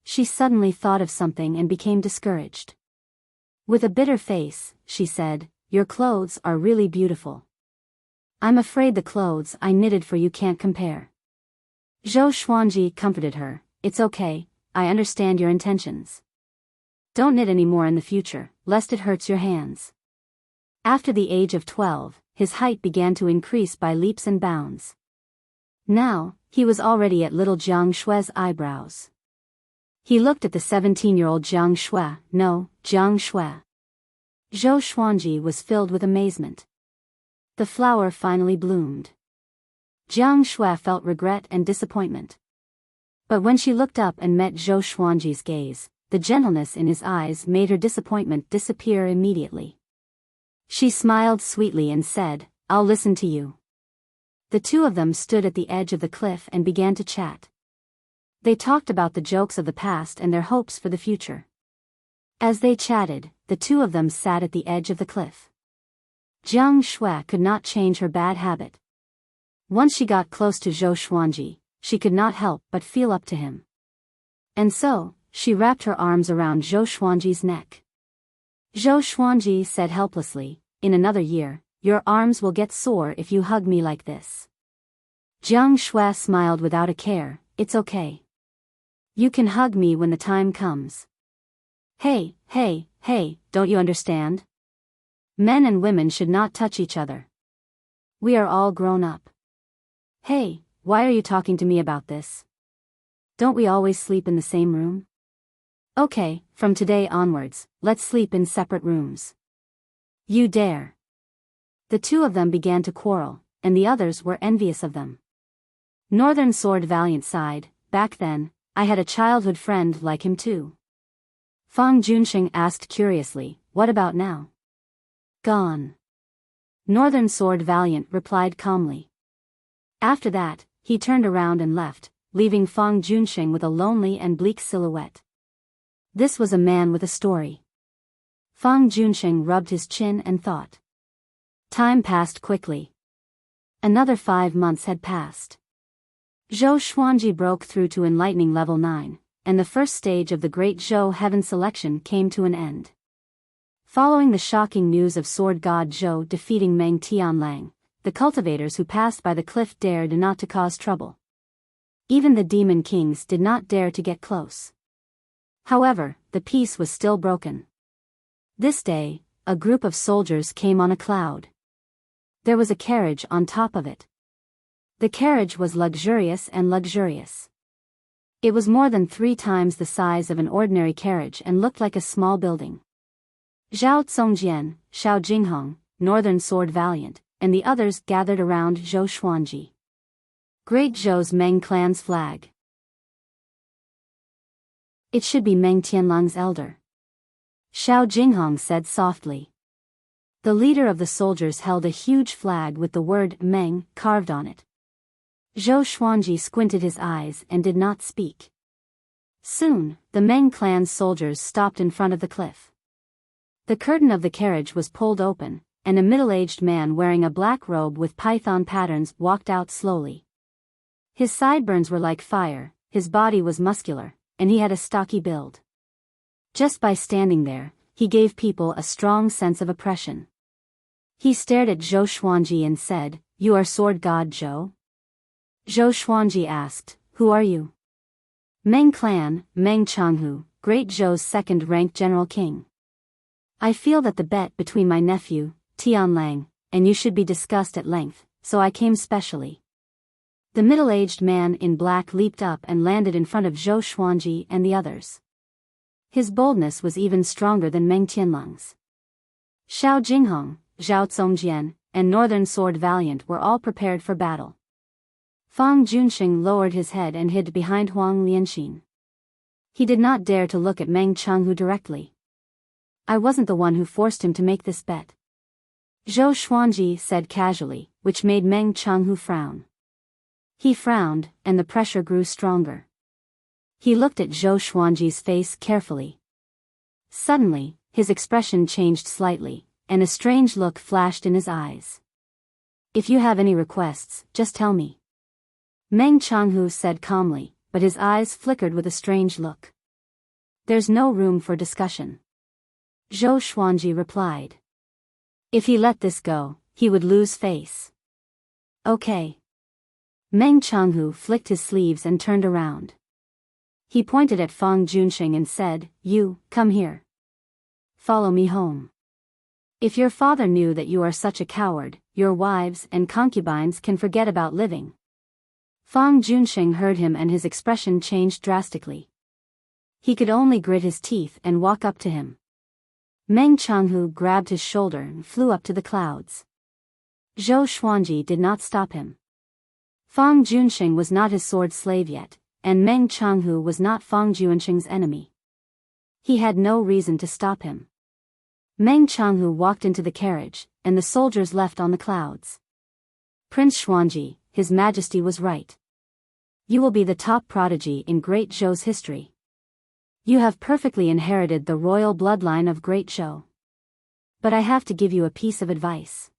She suddenly thought of something and became discouraged. With a bitter face, she said, "Your clothes are really beautiful. I'm afraid the clothes I knitted for you can't compare." Zhou Xuanji comforted her, "It's okay, I understand your intentions. Don't knit any more in the future, lest it hurts your hands." After the age of 12, his height began to increase by leaps and bounds. Now, he was already at little Jiang Shui's eyebrows. He looked at the 17-year-old Jiang Shui, no, Jiang Shui. Zhou Xuanji was filled with amazement. The flower finally bloomed. Jiang Shui felt regret and disappointment. But when she looked up and met Zhou Xuanji's gaze, the gentleness in his eyes made her disappointment disappear immediately. She smiled sweetly and said, "I'll listen to you." The two of them stood at the edge of the cliff and began to chat. They talked about the jokes of the past and their hopes for the future. As they chatted, the two of them sat at the edge of the cliff. Jiang Shui could not change her bad habit. Once she got close to Zhou Xuanji, she could not help but feel up to him. And so, she wrapped her arms around Zhou Xuanji's neck. Zhou Xuanji said helplessly, "In another year, your arms will get sore if you hug me like this." Jiang Shui smiled without a care, "It's okay. You can hug me when the time comes." Hey, don't you understand? Men and women should not touch each other. We are all grown up. Hey, why are you talking to me about this? Don't we always sleep in the same room? Okay, from today onwards, let's sleep in separate rooms. You dare. The two of them began to quarrel, and the others were envious of them. Northern Sword Valiant sighed, "Back then, I had a childhood friend like him too." Fang Junsheng asked curiously, "What about now?" "Gone." Northern Sword Valiant replied calmly. After that, he turned around and left, leaving Fang Junsheng with a lonely and bleak silhouette. This was a man with a story. Fang Junsheng rubbed his chin and thought. Time passed quickly. Another 5 months had passed. Zhou Xuanji broke through to enlightening level 9, and the first stage of the Great Zhou Heaven selection came to an end. Following the shocking news of Sword God Zhou defeating Meng Tianlang, the cultivators who passed by the cliff dared not to cause trouble. Even the demon kings did not dare to get close. However, the peace was still broken. This day, a group of soldiers came on a cloud. There was a carriage on top of it. The carriage was luxurious and luxurious. It was more than 3 times the size of an ordinary carriage and looked like a small building. Zhao Tsongjian, Xiao Jinghong, Northern Sword Valiant, and the others gathered around Zhou Xuanji. Great Zhou's Meng clan's flag. It should be Meng Tianlang's elder. Xiao Jinghong said softly. The leader of the soldiers held a huge flag with the word Meng carved on it. Zhou Xuanji squinted his eyes and did not speak. Soon, the Meng clan's soldiers stopped in front of the cliff. The curtain of the carriage was pulled open, and a middle-aged man wearing a black robe with python patterns walked out slowly. His sideburns were like fire, his body was muscular, and he had a stocky build. Just by standing there, he gave people a strong sense of oppression. He stared at Zhou Xuanji and said, "You are Sword God Zhou?" Zhou Xuanji asked, "Who are you?" "Meng Clan, Meng Changhu, Great Zhou's second-ranked general king. I feel that the bet between my nephew, Tianlang, and you should be discussed at length, so I came specially." The middle-aged man in black leaped up and landed in front of Zhou Xuanji and the others. His boldness was even stronger than Meng Tianlang's. Xiao Jinghong, Zhao Tsongjian, and Northern Sword Valiant were all prepared for battle. Fang Junsheng lowered his head and hid behind Huang Lianxin. He did not dare to look at Meng Changhu directly. I wasn't the one who forced him to make this bet. Zhou Xuanji said casually, which made Meng Changhu frown. He frowned, and the pressure grew stronger. He looked at Zhou Xuanji's face carefully. Suddenly, his expression changed slightly, and a strange look flashed in his eyes. If you have any requests, just tell me. Meng Changhu said calmly, but his eyes flickered with a strange look. There's no room for discussion. Zhou Xuanji replied. If he let this go, he would lose face. Okay. Meng Changhu flicked his sleeves and turned around. He pointed at Fang Junxing and said, You, come here. Follow me home. If your father knew that you are such a coward, your wives and concubines can forget about living. Fang Junxing heard him and his expression changed drastically. He could only grit his teeth and walk up to him. Meng Changhu grabbed his shoulder and flew up to the clouds. Zhou Xuanji did not stop him. Fang Junxing was not his sword slave yet, and Meng Changhu was not Fang Junxing's enemy. He had no reason to stop him. Meng Changhu walked into the carriage, and the soldiers left on the clouds. Prince Xuanji, His Majesty was right. You will be the top prodigy in Great Zhou's history. You have perfectly inherited the royal bloodline of Great Zhou. But I have to give you a piece of advice.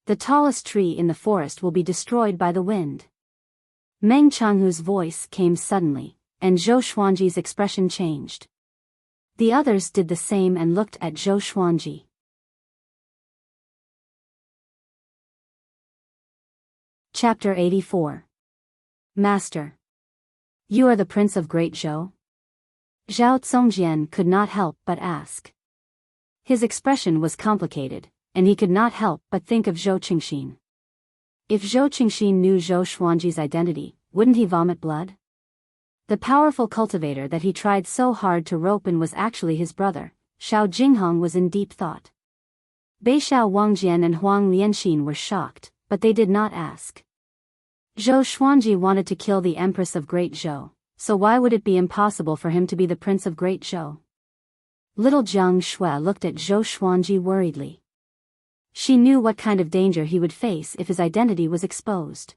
The tallest tree in the forest will be destroyed by the wind. Meng Changhu's voice came suddenly, and Zhou Xuanji's expression changed. The others did the same and looked at Zhou Xuanji. Chapter 84. Master. You are the Prince of Great Zhou? Zhao Congjian could not help but ask. His expression was complicated, and he could not help but think of Zhou Qingxin. If Zhou Qingxin knew Zhou Xuanji's identity, wouldn't he vomit blood? The powerful cultivator that he tried so hard to rope in was actually his brother. Xiao Jinghong was in deep thought. Beixiao Wangjian and Huang Lianxin were shocked, but they did not ask. Zhou Xuanji wanted to kill the Empress of Great Zhou, so why would it be impossible for him to be the Prince of Great Zhou? Little Jiang Shui looked at Zhou Xuanji worriedly. She knew what kind of danger he would face if his identity was exposed.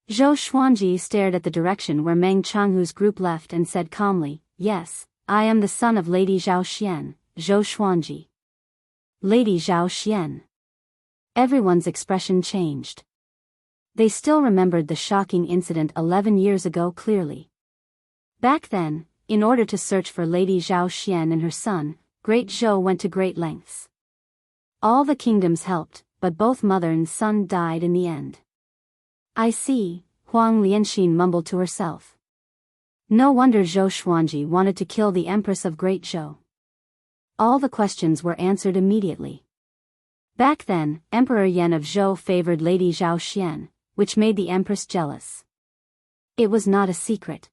Zhou Xuanji stared at the direction where Meng Changhu's group left and said calmly, Yes, I am the son of Lady Zhao Xian, Zhou Xuanji. Lady Zhao Xian. Everyone's expression changed. They still remembered the shocking incident 11 years ago clearly. Back then, in order to search for Lady Zhao Xian and her son, Great Zhou went to great lengths. All the kingdoms helped, but both mother and son died in the end. I see, Huang Lianxin mumbled to herself. No wonder Zhou Xuanji wanted to kill the Empress of Great Zhou. All the questions were answered immediately. Back then, Emperor Yan of Zhou favored Lady Zhao Xian, which made the Empress jealous. It was not a secret.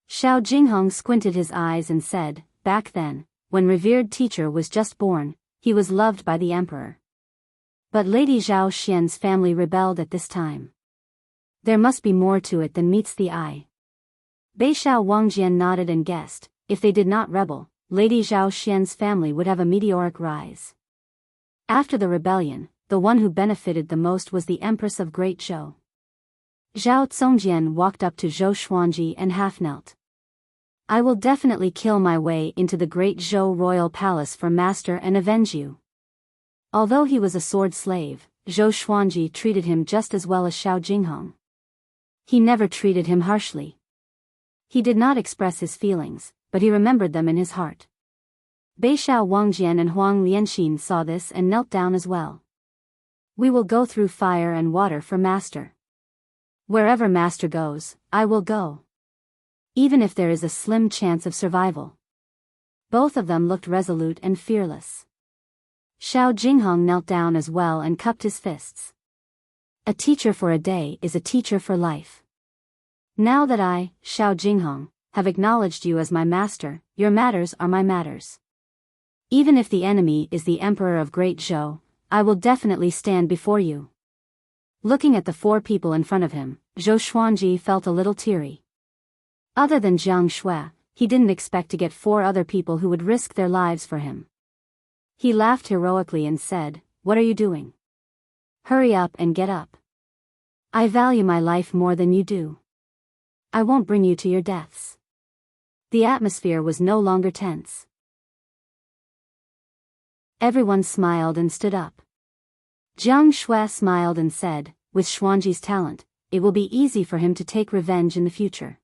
Xiao Jinghong squinted his eyes and said, Back then, when revered teacher was just born, he was loved by the emperor. But Lady Zhao Xian's family rebelled at this time. There must be more to it than meets the eye. Beixiao Wangjian nodded and guessed, if they did not rebel, Lady Zhao Xian's family would have a meteoric rise. After the rebellion, the one who benefited the most was the Empress of Great Zhou. Zhao Congjian walked up to Zhou Xuanji and half-knelt. I will definitely kill my way into the Great Zhou royal palace for master and avenge you. Although he was a sword slave, Zhou Xuanji treated him just as well as Xiao Jinghong. He never treated him harshly. He did not express his feelings, but he remembered them in his heart. Beixiao Wangjian and Huang Lianxin saw this and knelt down as well. We will go through fire and water for master. Wherever master goes, I will go. Even if there is a slim chance of survival. Both of them looked resolute and fearless. Xiao Jinghong knelt down as well and cupped his fists. A teacher for a day is a teacher for life. Now that I, Xiao Jinghong, have acknowledged you as my master, your matters are my matters. Even if the enemy is the Emperor of Great Zhou, I will definitely stand before you. Looking at the four people in front of him, Zhou Xuanji felt a little teary. Other than Jiang Shui, he didn't expect to get four other people who would risk their lives for him. He laughed heroically and said, "What are you doing? Hurry up and get up. I value my life more than you do. I won't bring you to your deaths." The atmosphere was no longer tense. Everyone smiled and stood up. Jiang Shui smiled and said, "With Xuanji's talent, it will be easy for him to take revenge in the future."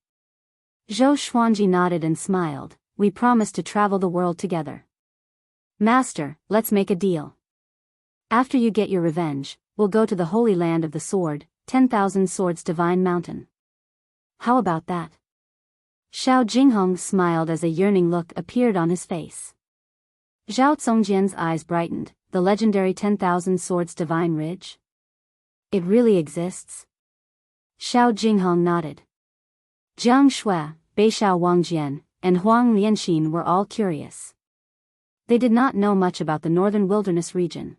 Zhou Xuanji nodded and smiled. "We promise to travel the world together. Master, let's make a deal. After you get your revenge, we'll go to the Holy Land of the Sword, 10,000 Swords Divine Mountain. How about that?" Xiao Jinghong smiled as a yearning look appeared on his face. Zhao Zongjian's eyes brightened. The legendary 10,000 Swords Divine Ridge? It really exists? Xiao Jinghong nodded. Jiang Shui, Beixiao Wangjian, and Huang Lianxin were all curious. They did not know much about the Northern Wilderness region.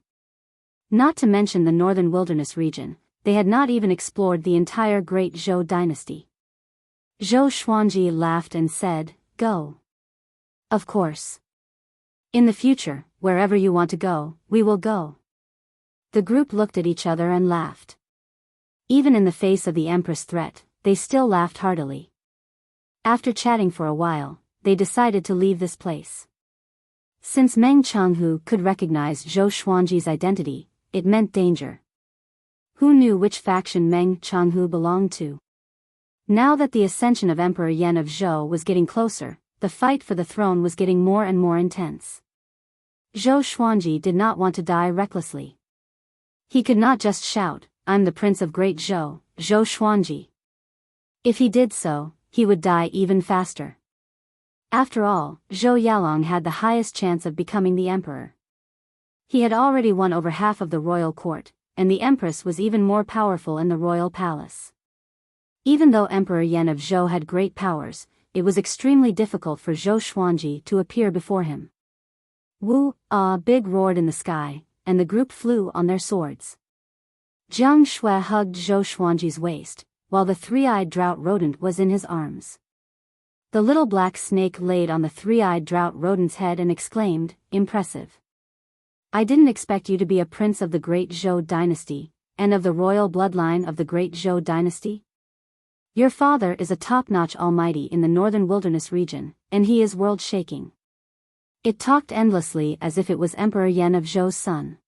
Not to mention the Northern Wilderness region, they had not even explored the entire Great Zhou dynasty. Zhou Xuanji laughed and said, "Go. Of course. In the future, wherever you want to go, we will go." The group looked at each other and laughed. Even in the face of the Empress' threat, they still laughed heartily. After chatting for a while, they decided to leave this place. Since Meng Changhu could recognize Zhou Xuanji's identity, it meant danger. Who knew which faction Meng Changhu belonged to? Now that the ascension of Emperor Yan of Zhou was getting closer, the fight for the throne was getting more and more intense. Zhou Xuanji did not want to die recklessly. He could not just shout, "I'm the Prince of Great Zhou, Zhou Xuanji." If he did so, he would die even faster. After all, Zhou Yalong had the highest chance of becoming the emperor. He had already won over half of the royal court, and the empress was even more powerful in the royal palace. Even though Emperor Yan of Zhou had great powers, it was extremely difficult for Zhou Xuanji to appear before him. Wu, big roared in the sky, and the group flew on their swords. Jiang Shui hugged Zhou Xuanji's waist, while the three-eyed drought rodent was in his arms. The little black snake laid on the three-eyed drought rodent's head and exclaimed, "Impressive. I didn't expect you to be a prince of the Great Zhou dynasty, and of the royal bloodline of the Great Zhou dynasty. Your father is a top-notch almighty in the Northern Wilderness region, and he is world-shaking." It talked endlessly as if it was Emperor Yan of Zhou's son.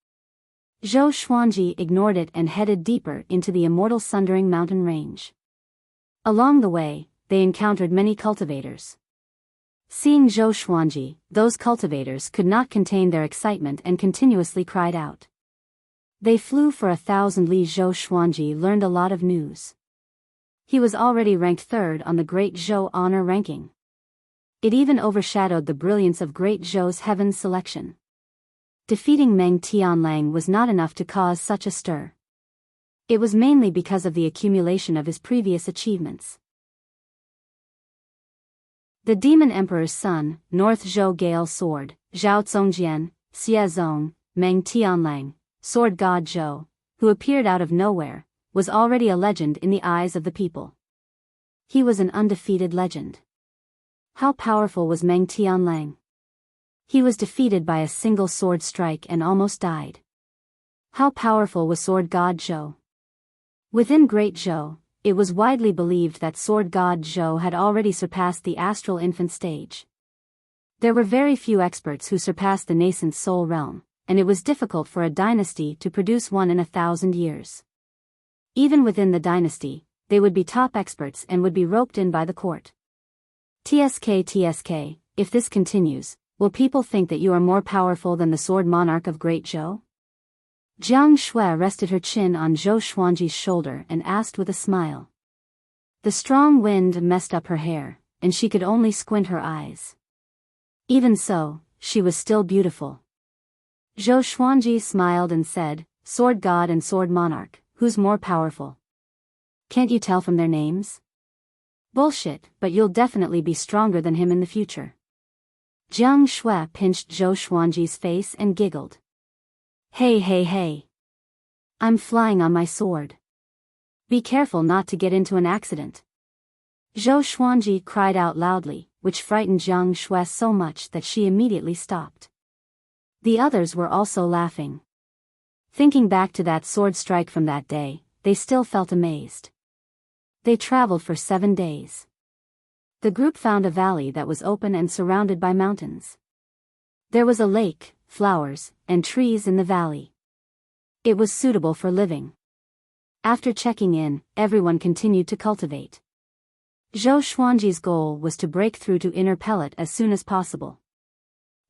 Zhou Xuanji ignored it and headed deeper into the immortal Sundering Mountain range. Along the way, they encountered many cultivators. Seeing Zhou Xuanji, those cultivators could not contain their excitement and continuously cried out. They flew for 1,000 li. Zhou Xuanji learned a lot of news. He was already ranked third on the Great Zhou honor ranking. It even overshadowed the brilliance of Great Zhou's Heaven selection. Defeating Meng Tianlang was not enough to cause such a stir. It was mainly because of the accumulation of his previous achievements. The Demon Emperor's son, North Zhou Gale Sword, Zhao Zongjian, Xie Zong, Meng Tianlang, Sword God Zhou, who appeared out of nowhere, was already a legend in the eyes of the people. He was an undefeated legend. How powerful was Meng Tianlang? He was defeated by a single sword strike and almost died. How powerful was Sword God Zhou? Within Great Zhou, it was widely believed that Sword God Zhou had already surpassed the astral infant stage. There were very few experts who surpassed the nascent soul realm, and it was difficult for a dynasty to produce one in 1,000 years. Even within the dynasty, they would be top experts and would be roped in by the court. TSK, if this continues, will people think that you are more powerful than the Sword Monarch of Great Zhou? Jiang Shui rested her chin on Zhou Xuanji's shoulder and asked with a smile. The strong wind messed up her hair, and she could only squint her eyes. Even so, she was still beautiful. Zhou Xuanji smiled and said, "Sword God and Sword Monarch, who's more powerful? Can't you tell from their names?" "Bullshit, but you'll definitely be stronger than him in the future." Jiang Shui pinched Zhou Xuanji's face and giggled. Hey. I'm flying on my sword. Be careful not to get into an accident." Zhou Xuanji cried out loudly, which frightened Jiang Shui so much that she immediately stopped. The others were also laughing. Thinking back to that sword strike from that day, they still felt amazed. They traveled for 7 days. The group found a valley that was open and surrounded by mountains. There was a lake, flowers, and trees in the valley. It was suitable for living. After checking in, everyone continued to cultivate. Zhou Xuanji's goal was to break through to Inner Pellet as soon as possible.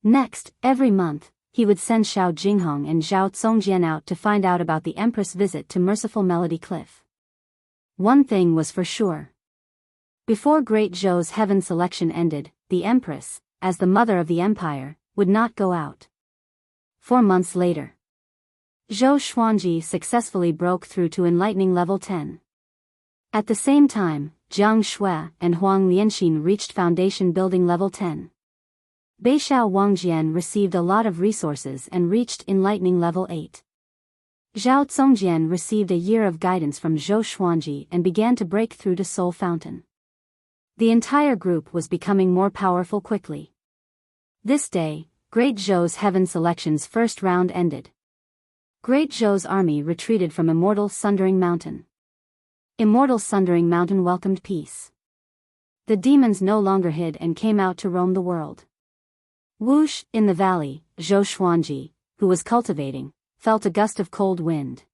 Next, every month, he would send Xiao Jinghong and Zhao Congjian out to find out about the Empress' visit to Merciful Melody Cliff. One thing was for sure. Before Great Zhou's heaven selection ended, the Empress, as the mother of the empire, would not go out. 4 months later, Zhou Xuanji successfully broke through to enlightening level 10. At the same time, Jiang Shui and Huang Lianxin reached foundation building level 10. Beixiao Wangjian received a lot of resources and reached enlightening level 8. Zhao Congjian received a year of guidance from Zhou Xuanji and began to break through to Soul Fountain. The entire group was becoming more powerful quickly. This day, Great Zhou's heaven selection's first round ended. Great Zhou's army retreated from Immortal Sundering Mountain. Immortal Sundering Mountain welcomed peace. The demons no longer hid and came out to roam the world. Whoosh, in the valley, Zhou Xuanji, who was cultivating, felt a gust of cold wind.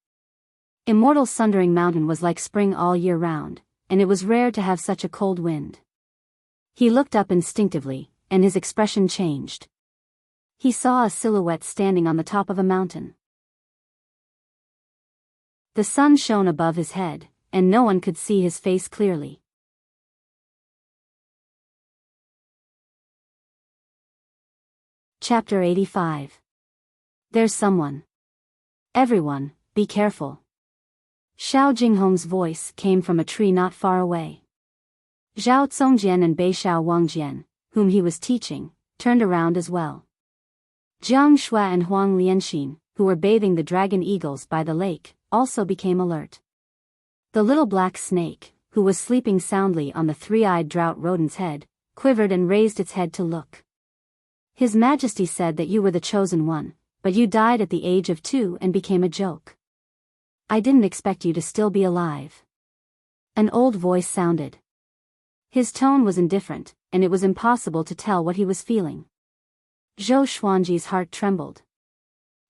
Immortal Sundering Mountain was like spring all year round, and it was rare to have such a cold wind. He looked up instinctively, and his expression changed. He saw a silhouette standing on the top of a mountain. The sun shone above his head, and no one could see his face clearly. Chapter 85. There's someone. Everyone, be careful. Xiao Jinghong's voice came from a tree not far away. Zhao Congjian and Beixiao Wangjian, whom he was teaching, turned around as well. Jiang Shui and Huang Lianxin, who were bathing the dragon eagles by the lake, also became alert. The little black snake, who was sleeping soundly on the three-eyed drought rodent's head, quivered and raised its head to look. His Majesty said that you were the chosen one, but you died at the age of 2 and became a joke. I didn't expect you to still be alive. An old voice sounded. His tone was indifferent, and it was impossible to tell what he was feeling. Zhou Xuanji's heart trembled.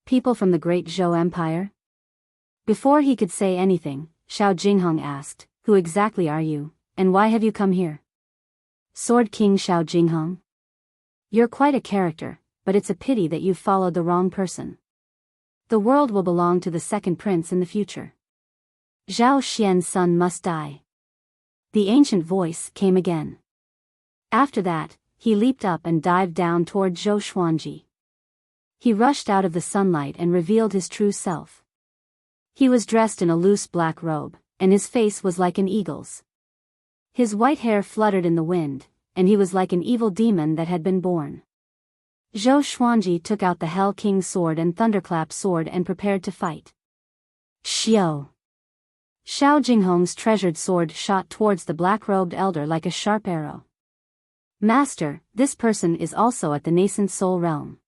People from the Great Zhou Empire? Before he could say anything, Xiao Jinghong asked, "Who exactly are you, and why have you come here?" Sword King Xiao Jinghong? You're quite a character, but it's a pity that you've followed the wrong person. The world will belong to the second prince in the future. Zhao Xian's son must die. The ancient voice came again. After that, he leaped up and dived down toward Zhou Xuanji. He rushed out of the sunlight and revealed his true self. He was dressed in a loose black robe, and his face was like an eagle's. His white hair fluttered in the wind, and he was like an evil demon that had been born. Zhou Xuanji took out the Hell King's sword and Thunderclap sword and prepared to fight. Xiao! Xiao Jinghong's treasured sword shot towards the black-robed elder like a sharp arrow. Master, this person is also at the nascent soul realm.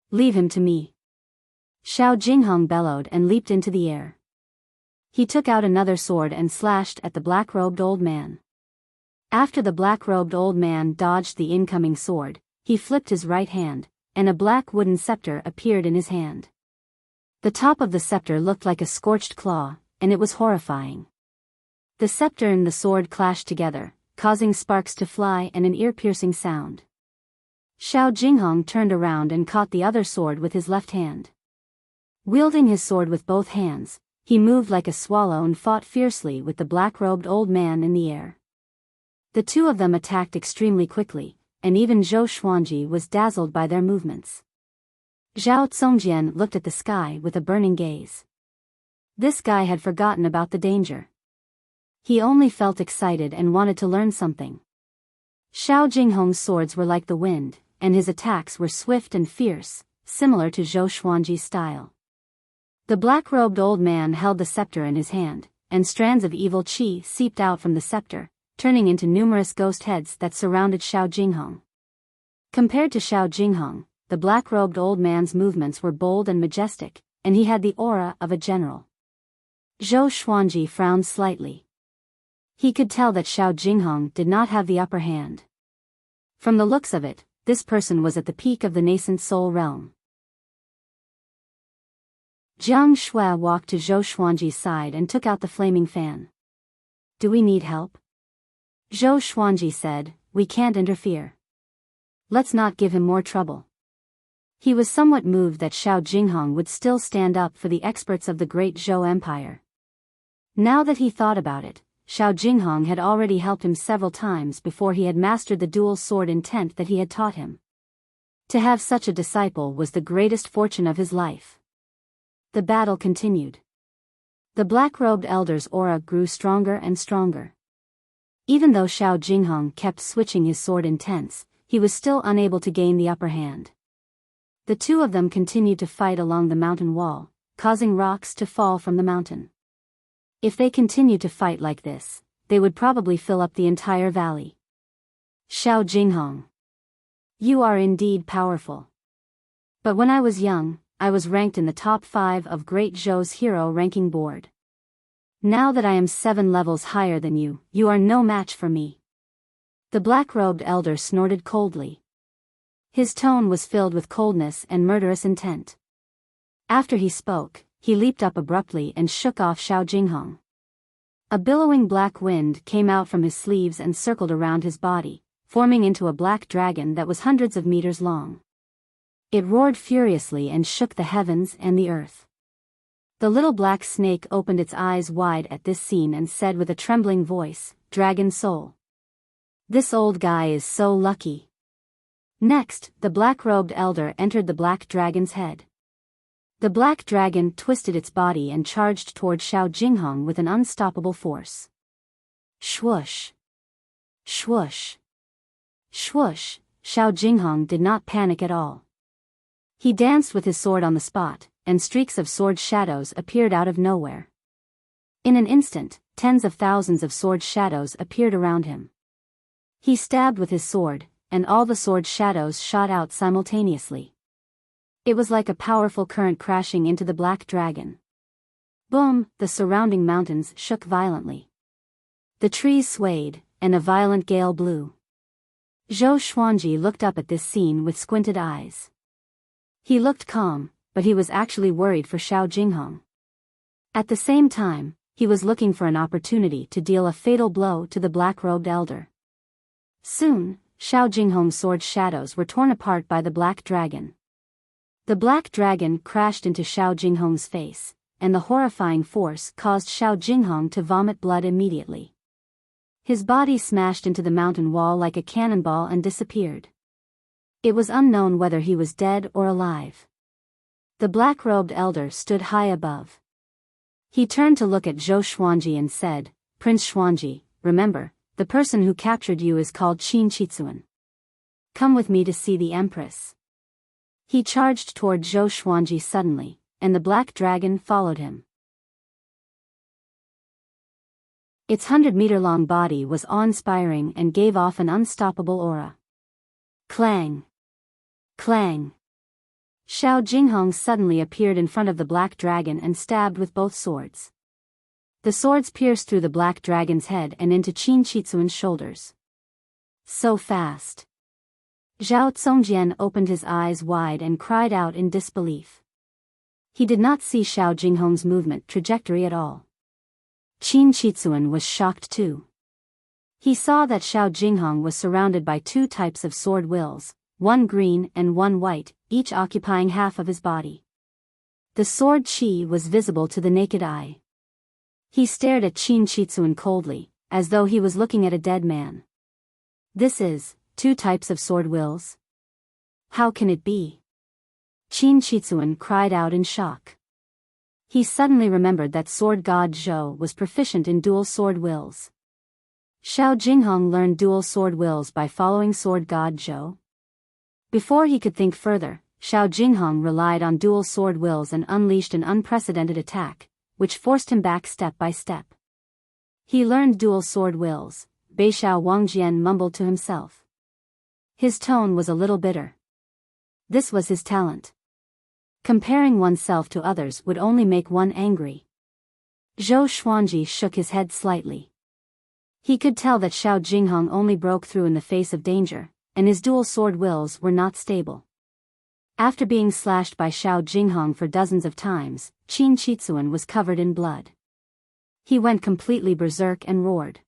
Leave him to me. Xiao Jinghong bellowed and leaped into the air. He took out another sword and slashed at the black-robed old man. After the black-robed old man dodged the incoming sword, he flipped his right hand, and a black wooden scepter appeared in his hand. The top of the scepter looked like a scorched claw, and it was horrifying. The scepter and the sword clashed together, causing sparks to fly and an ear-piercing sound. Xiao Jinghong turned around and caught the other sword with his left hand. Wielding his sword with both hands, he moved like a swallow and fought fiercely with the black-robed old man in the air. The two of them attacked extremely quickly, and even Zhou Xuanji was dazzled by their movements. Zhao Congjian looked at the sky with a burning gaze. This guy had forgotten about the danger. He only felt excited and wanted to learn something. Xiao Jinghong's swords were like the wind, and his attacks were swift and fierce, similar to Zhou Xuanji's style. The black-robed old man held the scepter in his hand, and strands of evil qi seeped out from the scepter, turning into numerous ghost heads that surrounded Xiao Jinghong. Compared to Xiao Jinghong, the black-robed old man's movements were bold and majestic, and he had the aura of a general. Zhou Xuanji frowned slightly. He could tell that Xiao Jinghong did not have the upper hand. From the looks of it, this person was at the peak of the nascent soul realm. Jiang Shui walked to Zhou Xuanji's side and took out the flaming fan. "Do we need help?" Zhou Xuanji said, "We can't interfere. Let's not give him more trouble." He was somewhat moved that Xiao Jinghong would still stand up for the experts of the great Zhou Empire. Now that he thought about it, Xiao Jinghong had already helped him several times before he had mastered the dual sword intent that he had taught him. To have such a disciple was the greatest fortune of his life. The battle continued. The black-robed elder's aura grew stronger and stronger. Even though Xiao Jinghong kept switching his sword intents, he was still unable to gain the upper hand. The two of them continued to fight along the mountain wall, causing rocks to fall from the mountain. If they continued to fight like this, they would probably fill up the entire valley. "Xiao Jinghong, you are indeed powerful. But when I was young, I was ranked in the top 5 of Great Zhou's hero ranking board. Now that I am 7 levels higher than you, you are no match for me." The black-robed elder snorted coldly. His tone was filled with coldness and murderous intent. After he spoke, he leaped up abruptly and shook off Xiao Jinghong. A billowing black wind came out from his sleeves and circled around his body, forming into a black dragon that was hundreds of meters long. It roared furiously and shook the heavens and the earth. The little black snake opened its eyes wide at this scene and said with a trembling voice, "Dragon soul. This old guy is so lucky." Next, the black-robed elder entered the black dragon's head. The black dragon twisted its body and charged toward Xiao Jinghong with an unstoppable force. Swoosh! Swoosh! Swoosh! Xiao Jinghong did not panic at all. He danced with his sword on the spot, and streaks of sword shadows appeared out of nowhere. In an instant, tens of thousands of sword shadows appeared around him. He stabbed with his sword, and all the sword shadows shot out simultaneously. It was like a powerful current crashing into the black dragon. Boom! The surrounding mountains shook violently. The trees swayed, and a violent gale blew. Zhou Xuanji looked up at this scene with squinted eyes. He looked calm, but he was actually worried for Xiao Jinghong. At the same time, he was looking for an opportunity to deal a fatal blow to the black-robed elder. Soon, Xiao Jinghong's sword shadows were torn apart by the black dragon. The black dragon crashed into Xiao Jinghong's face, and the horrifying force caused Xiao Jinghong to vomit blood immediately. His body smashed into the mountain wall like a cannonball and disappeared. It was unknown whether he was dead or alive. The black-robed elder stood high above. He turned to look at Zhou Xuanji and said, "Prince Xuanji, remember, the person who captured you is called Qin Chitsuan. Come with me to see the Empress." He charged toward Zhou Xuanji suddenly, and the black dragon followed him. Its 100-meter-long body was awe-inspiring and gave off an unstoppable aura. Clang! Clang! Xiao Jinghong suddenly appeared in front of the black dragon and stabbed with both swords. The swords pierced through the black dragon's head and into Qin Chitsuan's shoulders. So fast! Zhao Zongjian opened his eyes wide and cried out in disbelief. He did not see Xiao Jinghong's movement trajectory at all. Qin Chitsuan was shocked too. He saw that Xiao Jinghong was surrounded by 2 types of sword wills, one green and one white, each occupying half of his body. The sword qi was visible to the naked eye. He stared at Qin Chitsuan coldly, as though he was looking at a dead man. "This is 2 types of sword wills? How can it be?" Qin Chitsuan cried out in shock. He suddenly remembered that sword god Zhou was proficient in dual sword wills. Xiao Jinghong learned dual sword wills by following sword god Zhou. Before he could think further, Xiao Jinghong relied on dual sword wills and unleashed an unprecedented attack, which forced him back step by step. He learned dual sword wills, Beixiao Wangjian mumbled to himself. His tone was a little bitter. This was his talent. Comparing oneself to others would only make one angry. Zhou Xuanji shook his head slightly. He could tell that Xiao Jinghong only broke through in the face of danger, and his dual sword wills were not stable. After being slashed by Xiao Jinghong for dozens of times, Qin Chitsuan was covered in blood. He went completely berserk and roared.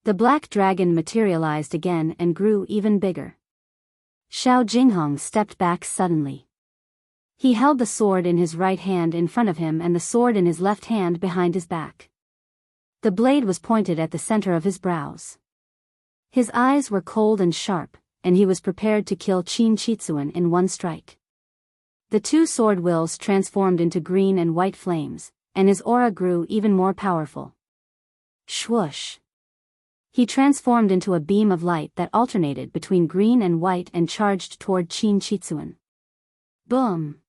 The black dragon materialized again and grew even bigger. Xiao Jinghong stepped back suddenly. He held the sword in his right hand in front of him and the sword in his left hand behind his back. The blade was pointed at the center of his brows. His eyes were cold and sharp, and he was prepared to kill Qin Chitsuan in one strike. The two sword wills transformed into green and white flames, and his aura grew even more powerful. Swoosh! He transformed into a beam of light that alternated between green and white and charged toward Qin Chitsuan. Boom!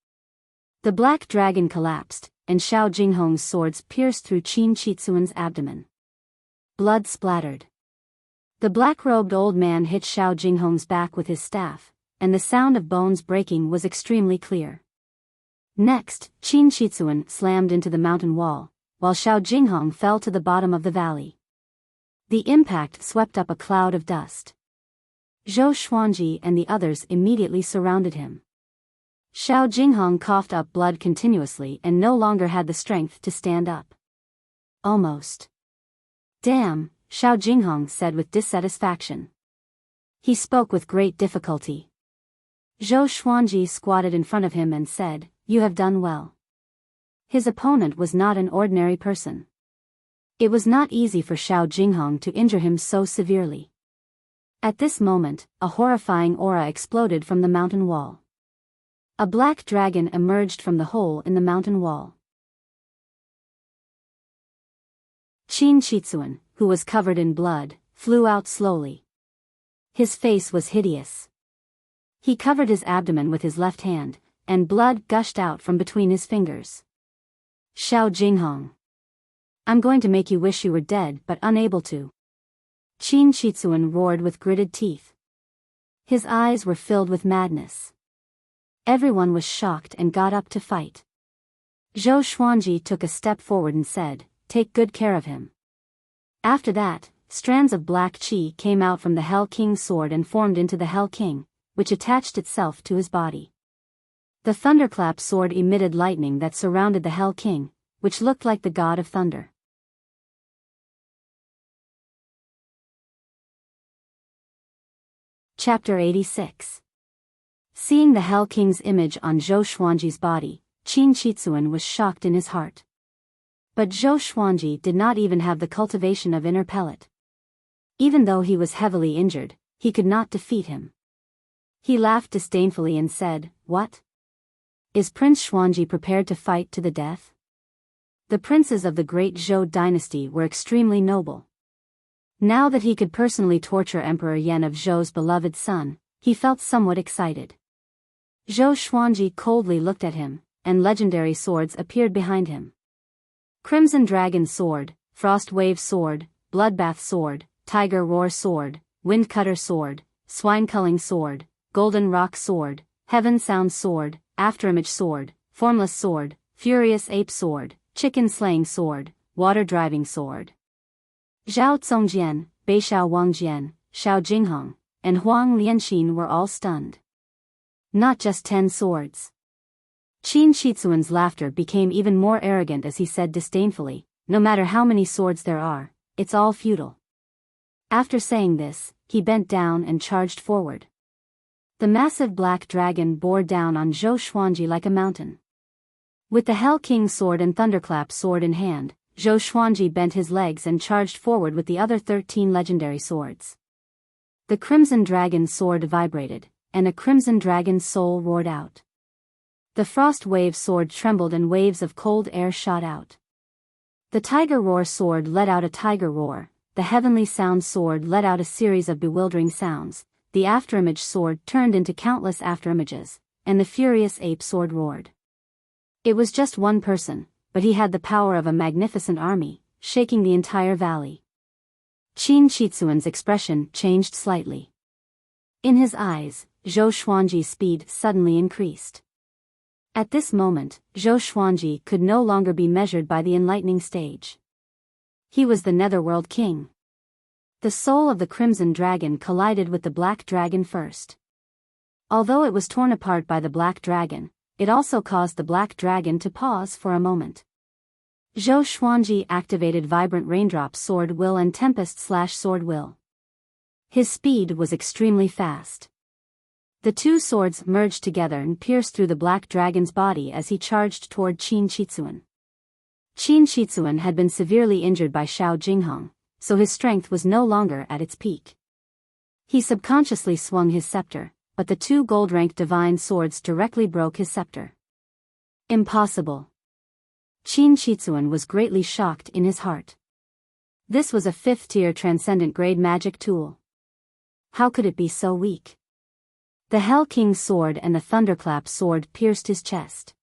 The black dragon collapsed, and Xiao Jinghong's swords pierced through Qin Chitsuan's abdomen. Blood splattered. The black-robed old man hit Xiao Jinghong's back with his staff, and the sound of bones breaking was extremely clear. Next, Qin Chitsuan slammed into the mountain wall, while Xiao Jinghong fell to the bottom of the valley. The impact swept up a cloud of dust. Zhou Xuanji and the others immediately surrounded him. Xiao Jinghong coughed up blood continuously and no longer had the strength to stand up. Almost. Damn, Xiao Jinghong said with dissatisfaction. He spoke with great difficulty. Zhou Xuanji squatted in front of him and said, "You have done well." His opponent was not an ordinary person. It was not easy for Xiao Jinghong to injure him so severely. At this moment, a horrifying aura exploded from the mountain wall. A black dragon emerged from the hole in the mountain wall. Qin Chitsuan, who was covered in blood, flew out slowly. His face was hideous. He covered his abdomen with his left hand, and blood gushed out from between his fingers. Xiao Jinghong. I'm going to make you wish you were dead but unable to. Qin Chitsuan roared with gritted teeth. His eyes were filled with madness. Everyone was shocked and got up to fight. Zhou Xuanji took a step forward and said, "Take good care of him." After that, strands of black qi came out from the Hell King's sword and formed into the Hell King, which attached itself to his body. The thunderclap sword emitted lightning that surrounded the Hell King, which looked like the god of thunder. Chapter 86. Seeing the Hell King's image on Zhou Xuanji's body, Qin Chitsuan was shocked in his heart. But Zhou Xuanji did not even have the cultivation of inner pellet. Even though he was heavily injured, he could not defeat him. He laughed disdainfully and said, "What? Is Prince Xuanji prepared to fight to the death?" The princes of the great Zhou dynasty were extremely noble. Now that he could personally torture Emperor Yan of Zhou's beloved son, he felt somewhat excited. Zhou Xuanji coldly looked at him, and legendary swords appeared behind him. Crimson Dragon Sword, Frost Wave Sword, Bloodbath Sword, Tiger Roar Sword, Wind Cutter Sword, Swine Culling Sword, Golden Rock Sword, Heaven Sound Sword, Afterimage Sword, Formless Sword, Furious Ape Sword, Chicken Slaying Sword, Water Driving Sword. Zhao Congjian, Beixiao Wangjian, Xiao Jinghong, and Huang Lianxin were all stunned. Not just 10 swords. Qin Chitsuan's laughter became even more arrogant as he said disdainfully, "No matter how many swords there are, it's all futile." After saying this, he bent down and charged forward. The massive black dragon bore down on Zhou Xuanji like a mountain. With the Hell King sword and Thunderclap sword in hand, Zhou Xuanji bent his legs and charged forward with the other 13 legendary swords. The Crimson Dragon sword vibrated, and a Crimson Dragon's soul roared out. The Frost Wave sword trembled and waves of cold air shot out. The Tiger Roar sword let out a tiger roar, the Heavenly Sound sword let out a series of bewildering sounds, the Afterimage sword turned into countless afterimages, and the Furious Ape sword roared. It was just one person, but he had the power of a magnificent army, shaking the entire valley. Qin Chitsuan's expression changed slightly. In his eyes, Zhou Xuanji's speed suddenly increased. At this moment, Zhou Xuanji could no longer be measured by the enlightening stage. He was the Netherworld King. The soul of the Crimson Dragon collided with the Black Dragon first. Although it was torn apart by the Black Dragon, it also caused the Black Dragon to pause for a moment. Zhou Xuanji activated Vibrant Raindrop Sword Will and Tempest/Sword Will. His speed was extremely fast. The two swords merged together and pierced through the Black Dragon's body as he charged toward Qin Shitsuan. Qin Shitsuan had been severely injured by Xiao Jinghong, so his strength was no longer at its peak. He subconsciously swung his scepter, but the two gold-ranked divine swords directly broke his scepter. Impossible. Qin Shitsuan was greatly shocked in his heart. This was a 5th-tier transcendent grade magic tool. How could it be so weak? The Hell King's sword and the Thunderclap sword pierced his chest.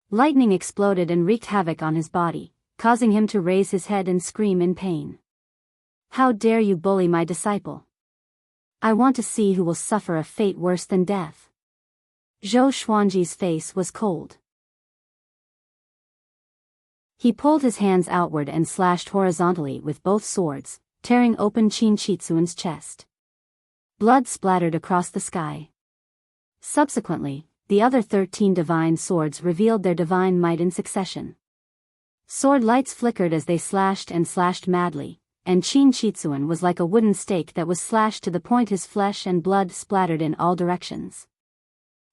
Lightning exploded and wreaked havoc on his body, causing him to raise his head and scream in pain. How dare you bully my disciple? I want to see who will suffer a fate worse than death. Zhou Xuanji's face was cold. He pulled his hands outward and slashed horizontally with both swords, tearing open Qin Shitsuan's chest. Blood splattered across the sky. Subsequently, the other 13 divine swords revealed their divine might in succession. Sword lights flickered as they slashed and slashed madly, and Qin Shitsuan was like a wooden stake that was slashed to the point his flesh and blood splattered in all directions.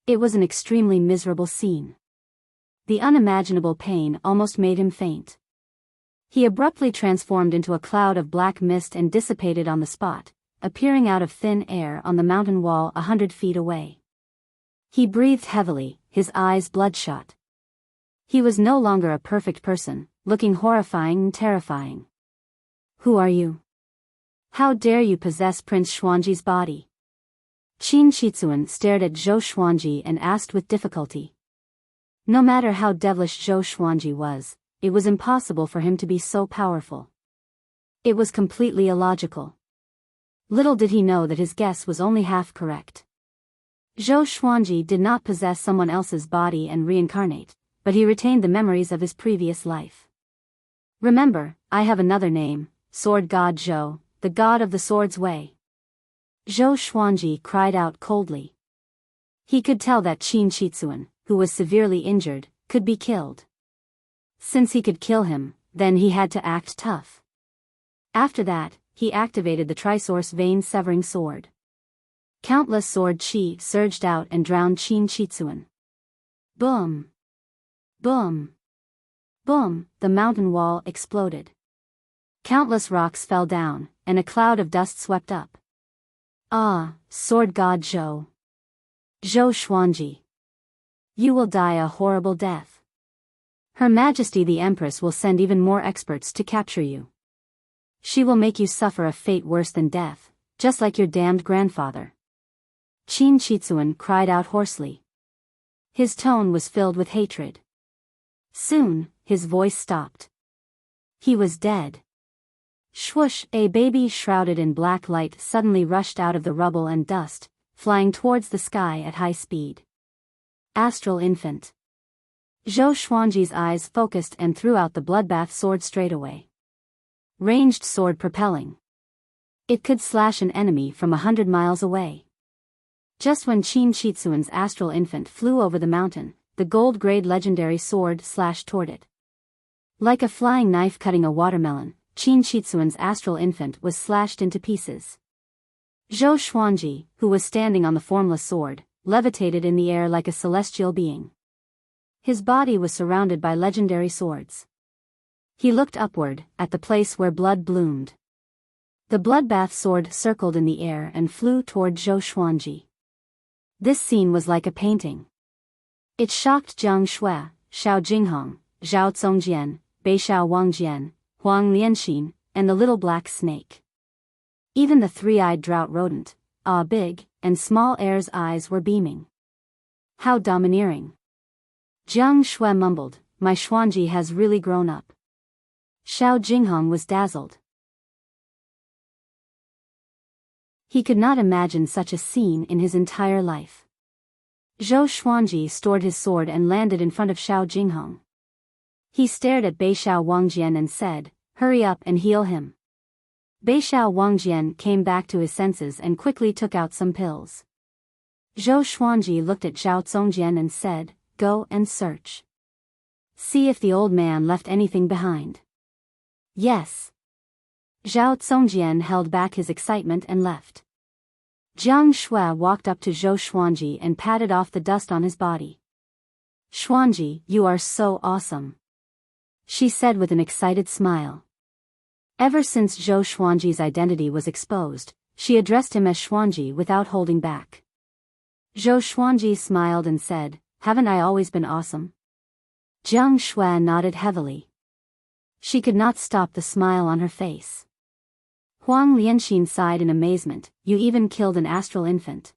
It was an extremely miserable scene. The unimaginable pain almost made him faint. He abruptly transformed into a cloud of black mist and dissipated on the spot, appearing out of thin air on the mountain wall 100 feet away. He breathed heavily, his eyes bloodshot. He was no longer a perfect person, looking horrifying and terrifying. Who are you? How dare you possess Prince Xuanji's body? Qin Shitsuan stared at Zhou Xuanji and asked with difficulty. No matter how devilish Zhou Xuanji was, it was impossible for him to be so powerful. It was completely illogical. Little did he know that his guess was only half correct. Zhou Xuanji did not possess someone else's body and reincarnate, but he retained the memories of his previous life. Remember, I have another name, Sword God Zhou, the god of the sword's way. Zhou Xuanji cried out coldly. He could tell that Qin Shitsuan, who was severely injured, could be killed. Since he could kill him, then he had to act tough. After that, he activated the Trisource Vein-Severing Sword. Countless sword chi surged out and drowned Qin Shitsuan. Boom! Boom! Boom! The mountain wall exploded. Countless rocks fell down, and a cloud of dust swept up. Ah, Sword God Zhou! Zhou Xuanji! You will die a horrible death. Her Majesty the Empress will send even more experts to capture you. She will make you suffer a fate worse than death, just like your damned grandfather. Qin Shitsuan cried out hoarsely. His tone was filled with hatred. Soon, his voice stopped. He was dead. Swoosh! A baby shrouded in black light suddenly rushed out of the rubble and dust, flying towards the sky at high speed. Astral infant. Zhou Xuanji's eyes focused and threw out the bloodbath sword straightaway. Ranged sword propelling. It could slash an enemy from 100 miles away. Just when Qin Shitsuan's astral infant flew over the mountain, the gold-grade legendary sword slashed toward it. Like a flying knife cutting a watermelon, Qin Shitsuan's astral infant was slashed into pieces. Zhou Xuanji, who was standing on the formless sword, levitated in the air like a celestial being. His body was surrounded by legendary swords. He looked upward, at the place where blood bloomed. The bloodbath sword circled in the air and flew toward Zhou Xuanji. This scene was like a painting. It shocked Jiang Shui, Xiao Jinghong, Zhao Congjian, Beixiao Wangjian, Huang Lianxin, and the little black snake. Even the three-eyed drought rodent, big, and small heir's eyes were beaming. How domineering. Jiang Shui mumbled, my Xuanji has really grown up. Xiao Jinghong was dazzled. He could not imagine such a scene in his entire life. Zhou Xuanji stored his sword and landed in front of Xiao Jinghong. He stared at Beixiao Wangjian and said, "Hurry up and heal him." Beixiao Wangjian came back to his senses and quickly took out some pills. Zhou Xuanji looked at Zhao Zongjian and said, "Go and search. See if the old man left anything behind." "Yes." Zhao Zongjian held back his excitement and left. Jiang Shui walked up to Zhou Xuanji and patted off the dust on his body. "Xuanji, you are so awesome," she said with an excited smile. Ever since Zhou Xuanji's identity was exposed, she addressed him as Xuanji without holding back. Zhou Xuanji smiled and said, "Haven't I always been awesome?" Jiang Shui nodded heavily. She could not stop the smile on her face. Huang Lianxin sighed in amazement, "You even killed an astral infant."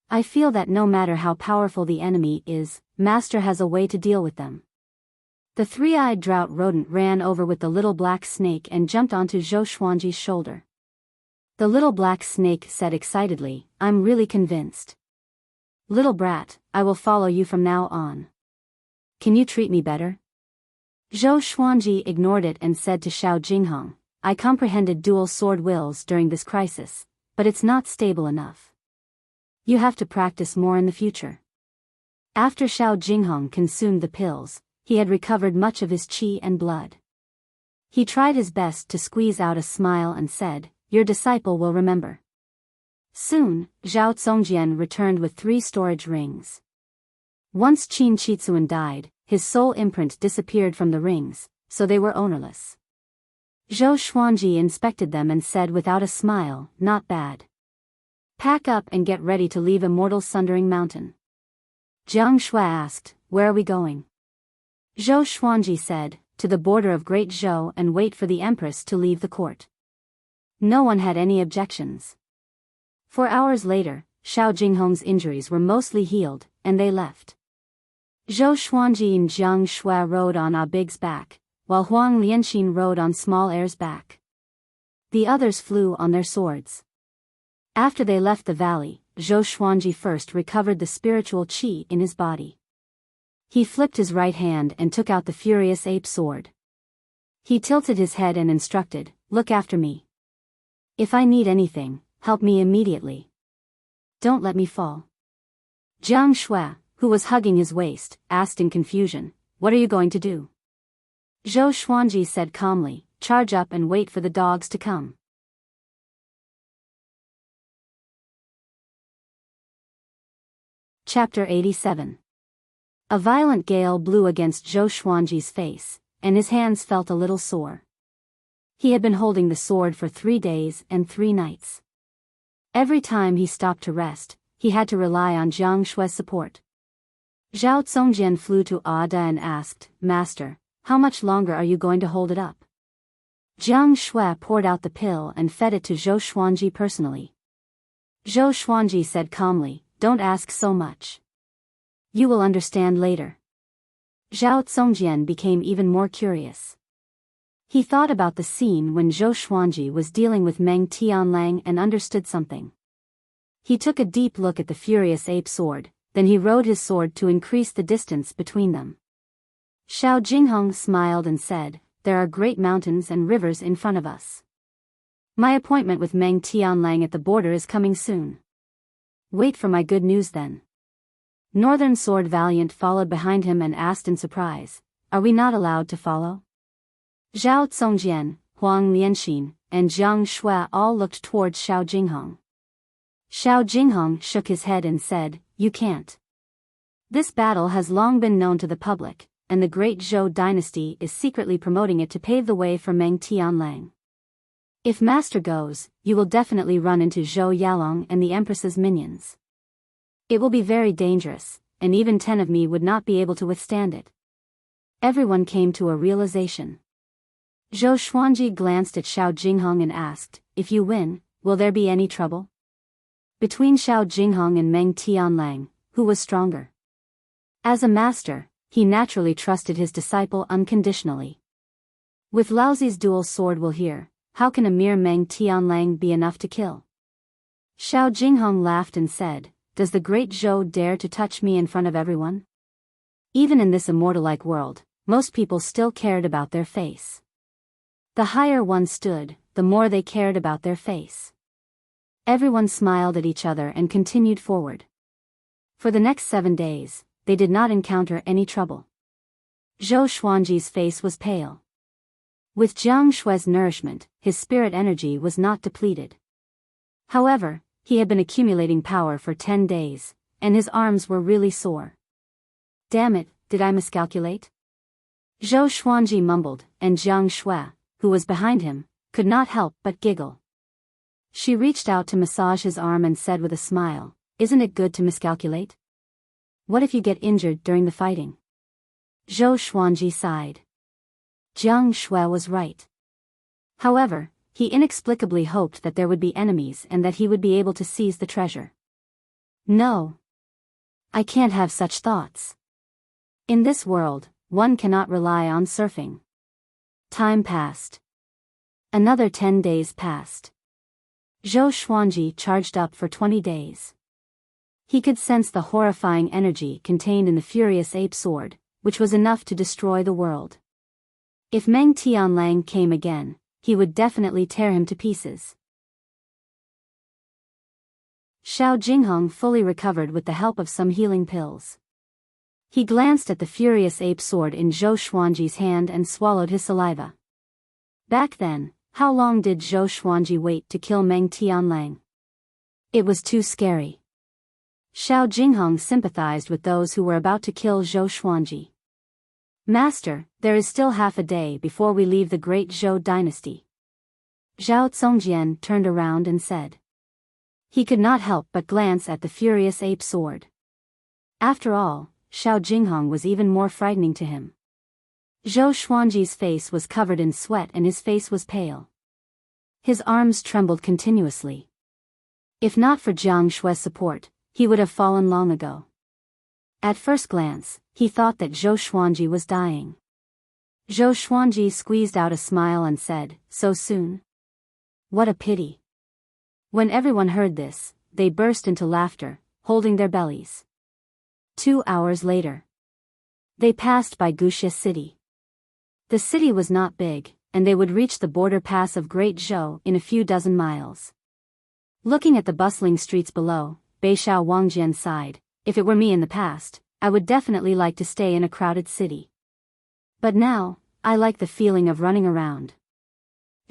"I feel that no matter how powerful the enemy is, Master has a way to deal with them." The three-eyed drought rodent ran over with the little black snake and jumped onto Zhou Xuanji's shoulder. The little black snake said excitedly, "I'm really convinced. Little brat, I will follow you from now on. Can you treat me better?" Zhou Xuanji ignored it and said to Xiao Jinghong, "I comprehended dual sword wills during this crisis, but it's not stable enough. You have to practice more in the future." After Xiao Jinghong consumed the pills, he had recovered much of his qi and blood. He tried his best to squeeze out a smile and said, "Your disciple will remember." Soon, Zhao Zongjian returned with 3 storage rings. Once Qin Qitsuan died, his soul imprint disappeared from the rings, so they were ownerless. Zhou Xuanji inspected them and said without a smile, "Not bad. Pack up and get ready to leave Immortal Sundering Mountain." Jiang Shui asked, "Where are we going?" Zhou Xuanji said, "To the border of Great Zhou and wait for the Empress to leave the court." No one had any objections. 4 hours later, Xiao Jinghong's injuries were mostly healed, and they left. Zhou Xuanji and Jiang Shui rode on Big's back, while Huang Lianxin rode on Small Air's back. The others flew on their swords. After they left the valley, Zhou Xuanji first recovered the spiritual qi in his body. He flipped his right hand and took out the furious ape sword. He tilted his head and instructed, "Look after me. If I need anything, help me immediately. Don't let me fall." Jiang Shui, who was hugging his waist, asked in confusion, "What are you going to do?" Zhou Xuanji said calmly, "Charge up and wait for the dogs to come." Chapter 87. A violent gale blew against Zhou Xuanji's face, and his hands felt a little sore. He had been holding the sword for 3 days and 3 nights. Every time he stopped to rest, he had to rely on Jiang Shui's support. Zhao Zongjian flew to Ada and asked, "Master, how much longer are you going to hold it up?" Jiang Shui poured out the pill and fed it to Zhou Xuanji personally. Zhou Xuanji said calmly, "Don't ask so much. You will understand later." Zhao Zongjian became even more curious. He thought about the scene when Zhou Xuanji was dealing with Meng Tianlang and understood something. He took a deep look at the furious ape sword, then he rode his sword to increase the distance between them. Xiao Jinghong smiled and said, "There are great mountains and rivers in front of us. My appointment with Meng Tianlang at the border is coming soon. Wait for my good news then." Northern Sword Valiant followed behind him and asked in surprise, "Are we not allowed to follow?" Zhao Zongjian, Huang Lianxin, and Jiang Shui all looked towards Xiao Jinghong. Xiao Jinghong shook his head and said, "You can't. This battle has long been known to the public, and the great Zhou dynasty is secretly promoting it to pave the way for Meng Tianlang. If Master goes, you will definitely run into Zhou Yalong and the Empress's minions. It will be very dangerous, and even 10 of me would not be able to withstand it." Everyone came to a realization. Zhou Xuanji glanced at Xiao Jinghong and asked, "If you win, will there be any trouble?" Between Xiao Jinghong and Meng Tianlang, who was stronger? As a master, he naturally trusted his disciple unconditionally. With Laozi's dual sword will here, how can a mere Meng Tianlang be enough to kill? Xiao Jinghong laughed and said, "Does the great Zhou dare to touch me in front of everyone?" Even in this immortal-like world, most people still cared about their face. The higher one stood, the more they cared about their face. Everyone smiled at each other and continued forward. For the next 7 days, they did not encounter any trouble. Zhou Xuanji's face was pale. With Jiang Shui's nourishment, his spirit energy was not depleted. However, he had been accumulating power for 10 days, and his arms were really sore. "Damn it, did I miscalculate?" Zhou Xuanji mumbled, and Jiang Shui, who was behind him, could not help but giggle. She reached out to massage his arm and said with a smile, "Isn't it good to miscalculate? What if you get injured during the fighting?" Zhou Xuanji sighed. Jiang Shui was right. However, he inexplicably hoped that there would be enemies and that he would be able to seize the treasure. "No. I can't have such thoughts. In this world, one cannot rely on surfing." Time passed. Another 10 days passed. Zhou Xuanji charged up for 20 days. He could sense the horrifying energy contained in the furious ape sword, which was enough to destroy the world. If Meng Tianlang came again, he would definitely tear him to pieces. Xiao Jinghong fully recovered with the help of some healing pills. He glanced at the furious ape sword in Zhou Xuanji's hand and swallowed his saliva. Back then, how long did Zhou Xuanji wait to kill Meng Tianlang? It was too scary. Xiao Jinghong sympathized with those who were about to kill Zhou Xuanji. "Master, there is still half a day before we leave the great Zhou dynasty." Zhao Zongjian turned around and said. He could not help but glance at the furious ape sword. After all, Xiao Jinghong was even more frightening to him. Zhou Xuanji's face was covered in sweat and his face was pale. His arms trembled continuously. If not for Jiang Shui's support, he would have fallen long ago. At first glance, he thought that Zhou Xuanji was dying. Zhou Xuanji squeezed out a smile and said, "So soon? What a pity." When everyone heard this, they burst into laughter, holding their bellies. 2 hours later, they passed by Wuxia City. The city was not big, and they would reach the border pass of Great Zhou in a few dozen miles. Looking at the bustling streets below, Beixiao Wangjian sighed, "If it were me in the past, I would definitely like to stay in a crowded city. But now, I like the feeling of running around."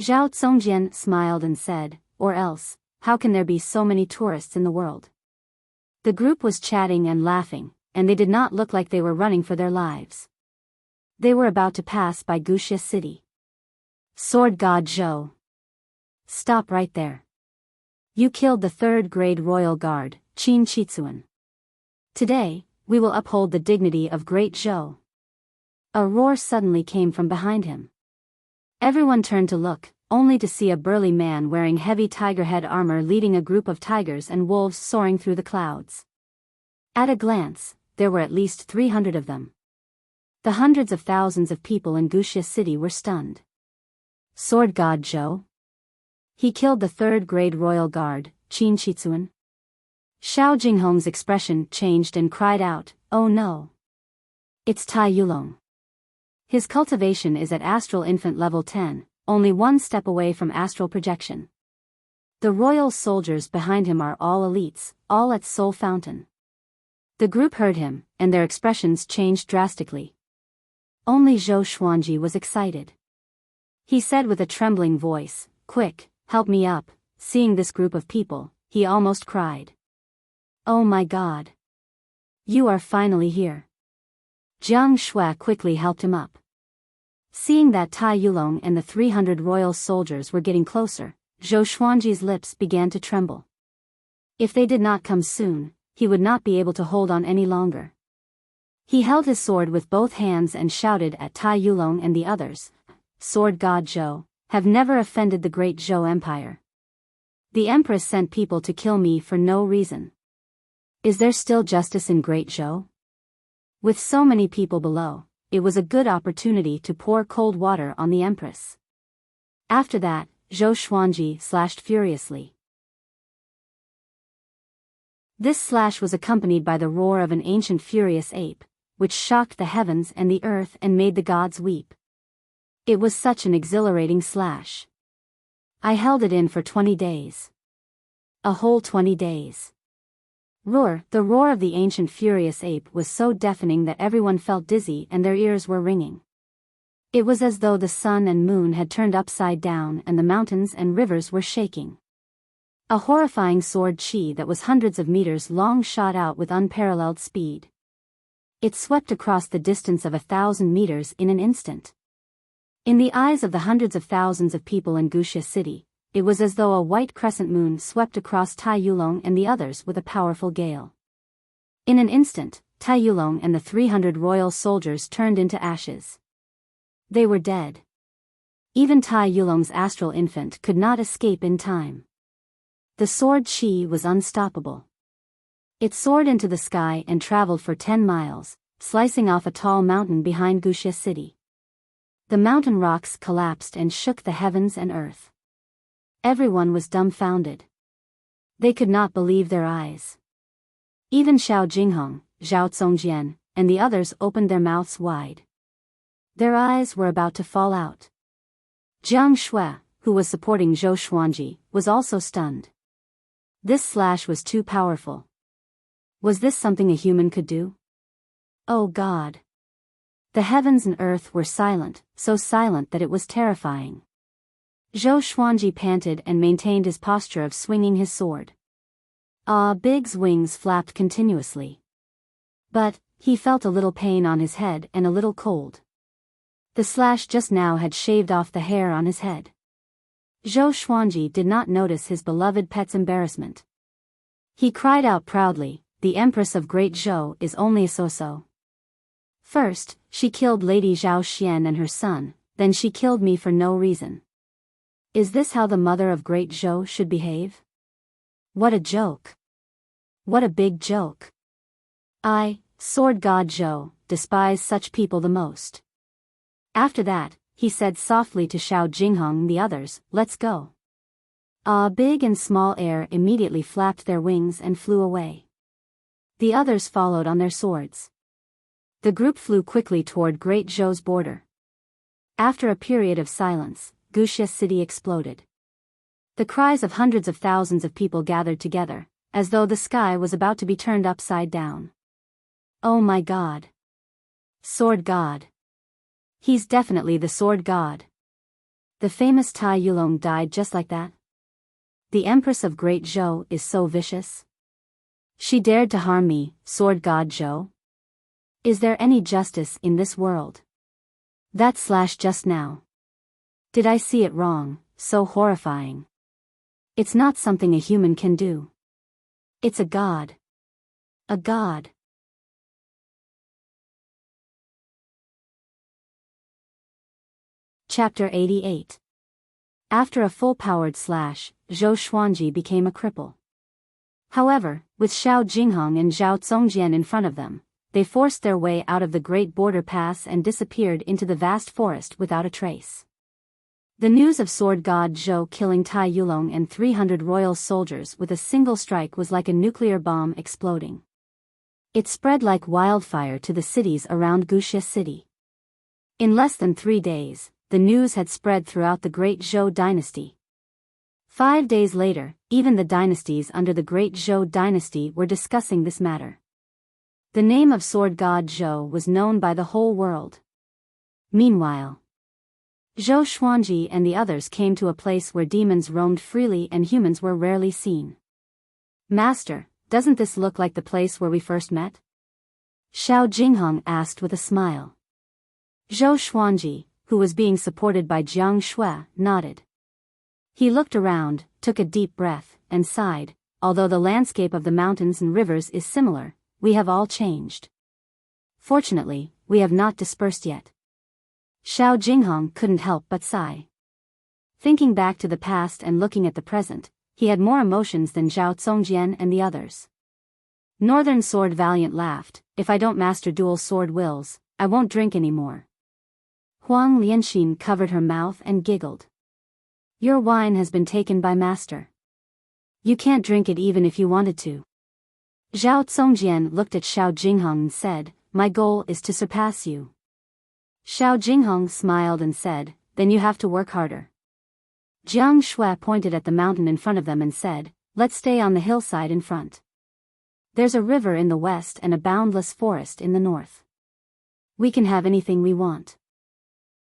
Zhao Zongjian smiled and said, "Or else, how can there be so many tourists in the world?" The group was chatting and laughing, and they did not look like they were running for their lives. They were about to pass by Wuxia City. "Sword God Zhou. Stop right there. You killed the 3rd grade royal guard, Qin Chitsuan. Today, we will uphold the dignity of Great Zhou." A roar suddenly came from behind him. Everyone turned to look, only to see a burly man wearing heavy tiger head armor leading a group of tigers and wolves soaring through the clouds. At a glance, there were at least 300 of them. The hundreds of thousands of people in Wuxia City were stunned. Sword God Zhou? He killed the 3rd grade royal guard, Qin Chitsuan? Xiao Jinghong's expression changed and cried out, "Oh no! It's Tai Yulong. His cultivation is at Astral Infant level 10, only 1 step away from astral projection. The royal soldiers behind him are all elites, all at Soul Fountain." The group heard him, and their expressions changed drastically. Only Zhou Xuanji was excited. He said with a trembling voice, "Quick, help me up." Seeing this group of people, he almost cried. "Oh my God! You are finally here." Jiang Shui quickly helped him up. Seeing that Tai Yulong and the 300 royal soldiers were getting closer, Zhou Xuanji's lips began to tremble. If they did not come soon, he would not be able to hold on any longer. He held his sword with both hands and shouted at Tai Yulong and the others, "Sword God Zhou, have never offended the great Zhou Empire. The Empress sent people to kill me for no reason. Is there still justice in Great Zhou?" With so many people below, it was a good opportunity to pour cold water on the Empress. After that, Zhou Xuanji slashed furiously. This slash was accompanied by the roar of an ancient furious ape, which shocked the heavens and the earth and made the gods weep. It was such an exhilarating slash. I held it in for 20 days. A whole 20 days. The roar of the ancient furious ape was so deafening that everyone felt dizzy and their ears were ringing. It was as though the sun and moon had turned upside down and the mountains and rivers were shaking. A horrifying sword chi that was hundreds of meters long shot out with unparalleled speed. It swept across the distance of 1,000 meters in an instant. In the eyes of the hundreds of thousands of people in Wuxia City, it was as though a white crescent moon swept across Tai Yulong and the others with a powerful gale. In an instant, Tai Yulong and the 300 royal soldiers turned into ashes. They were dead. Even Tai Yulong's astral infant could not escape in time. The sword chi was unstoppable. It soared into the sky and traveled for 10 miles, slicing off a tall mountain behind Wuxia City. The mountain rocks collapsed and shook the heavens and earth. Everyone was dumbfounded. They could not believe their eyes. Even Xiao Jinghong, Zhao Zongjian, and the others opened their mouths wide. Their eyes were about to fall out. Jiang Shui, who was supporting Zhou Xuanji, was also stunned. This slash was too powerful. Was this something a human could do? Oh God! The heavens and earth were silent, so silent that it was terrifying. Zhou Xuanji panted and maintained his posture of swinging his sword. Big's wings flapped continuously. But he felt a little pain on his head and a little cold. The slash just now had shaved off the hair on his head. Zhou Xuanji did not notice his beloved pet's embarrassment. He cried out proudly, "The Empress of Great Zhou is only a so-so. First, she killed Lady Zhao Xian and her son, then she killed me for no reason. Is this how the mother of Great Zhou should behave? What a joke! What a big joke! I, Sword God Zhou, despise such people the most." After that, he said softly to Xiao Jinghong and the others, "Let's go." Big and Small Air immediately flapped their wings and flew away. The others followed on their swords. The group flew quickly toward Great Zhou's border. After a period of silence, Wuxia City exploded. The cries of hundreds of thousands of people gathered together, as though the sky was about to be turned upside down. Oh my God! Sword God! He's definitely the Sword God. The famous Tai Yulong died just like that. The Empress of Great Zhou is so vicious. She dared to harm me, Sword God Zhou. Is there any justice in this world? That slash just now. Did I see it wrong? So horrifying. It's not something a human can do. It's a god. A god. Chapter 88. After a full-powered slash, Zhou Xuanji became a cripple. However, with Xiao Jinghong and Zhao Zongjian in front of them, they forced their way out of the great border pass and disappeared into the vast forest without a trace. The news of Sword God Zhou killing Tai Yulong and 300 royal soldiers with a single strike was like a nuclear bomb exploding. It spread like wildfire to the cities around Wuxia City. In less than 3 days, the news had spread throughout the Great Zhou dynasty. 5 days later, even the dynasties under the Great Zhou dynasty were discussing this matter. The name of Sword God Zhou was known by the whole world. Meanwhile, Zhou Xuanji and the others came to a place where demons roamed freely and humans were rarely seen. "Master, doesn't this look like the place where we first met?" Xiao Jinghong asked with a smile. Zhou Xuanji, who was being supported by Jiang Shui, nodded. He looked around, took a deep breath, and sighed, "Although the landscape of the mountains and rivers is similar, we have all changed. Fortunately, we have not dispersed yet." Xiao Jinghong couldn't help but sigh. Thinking back to the past and looking at the present, he had more emotions than Zhao Zongjian and the others. Northern Sword Valiant laughed, "If I don't master dual sword wills, I won't drink anymore." Huang Lianxin covered her mouth and giggled. "Your wine has been taken by master. You can't drink it even if you wanted to." Zhao Zongjian looked at Xiao Jinghong and said, "My goal is to surpass you." Xiao Jinghong smiled and said, "Then you have to work harder." Jiang Shui pointed at the mountain in front of them and said, "Let's stay on the hillside in front. There's a river in the west and a boundless forest in the north. We can have anything we want.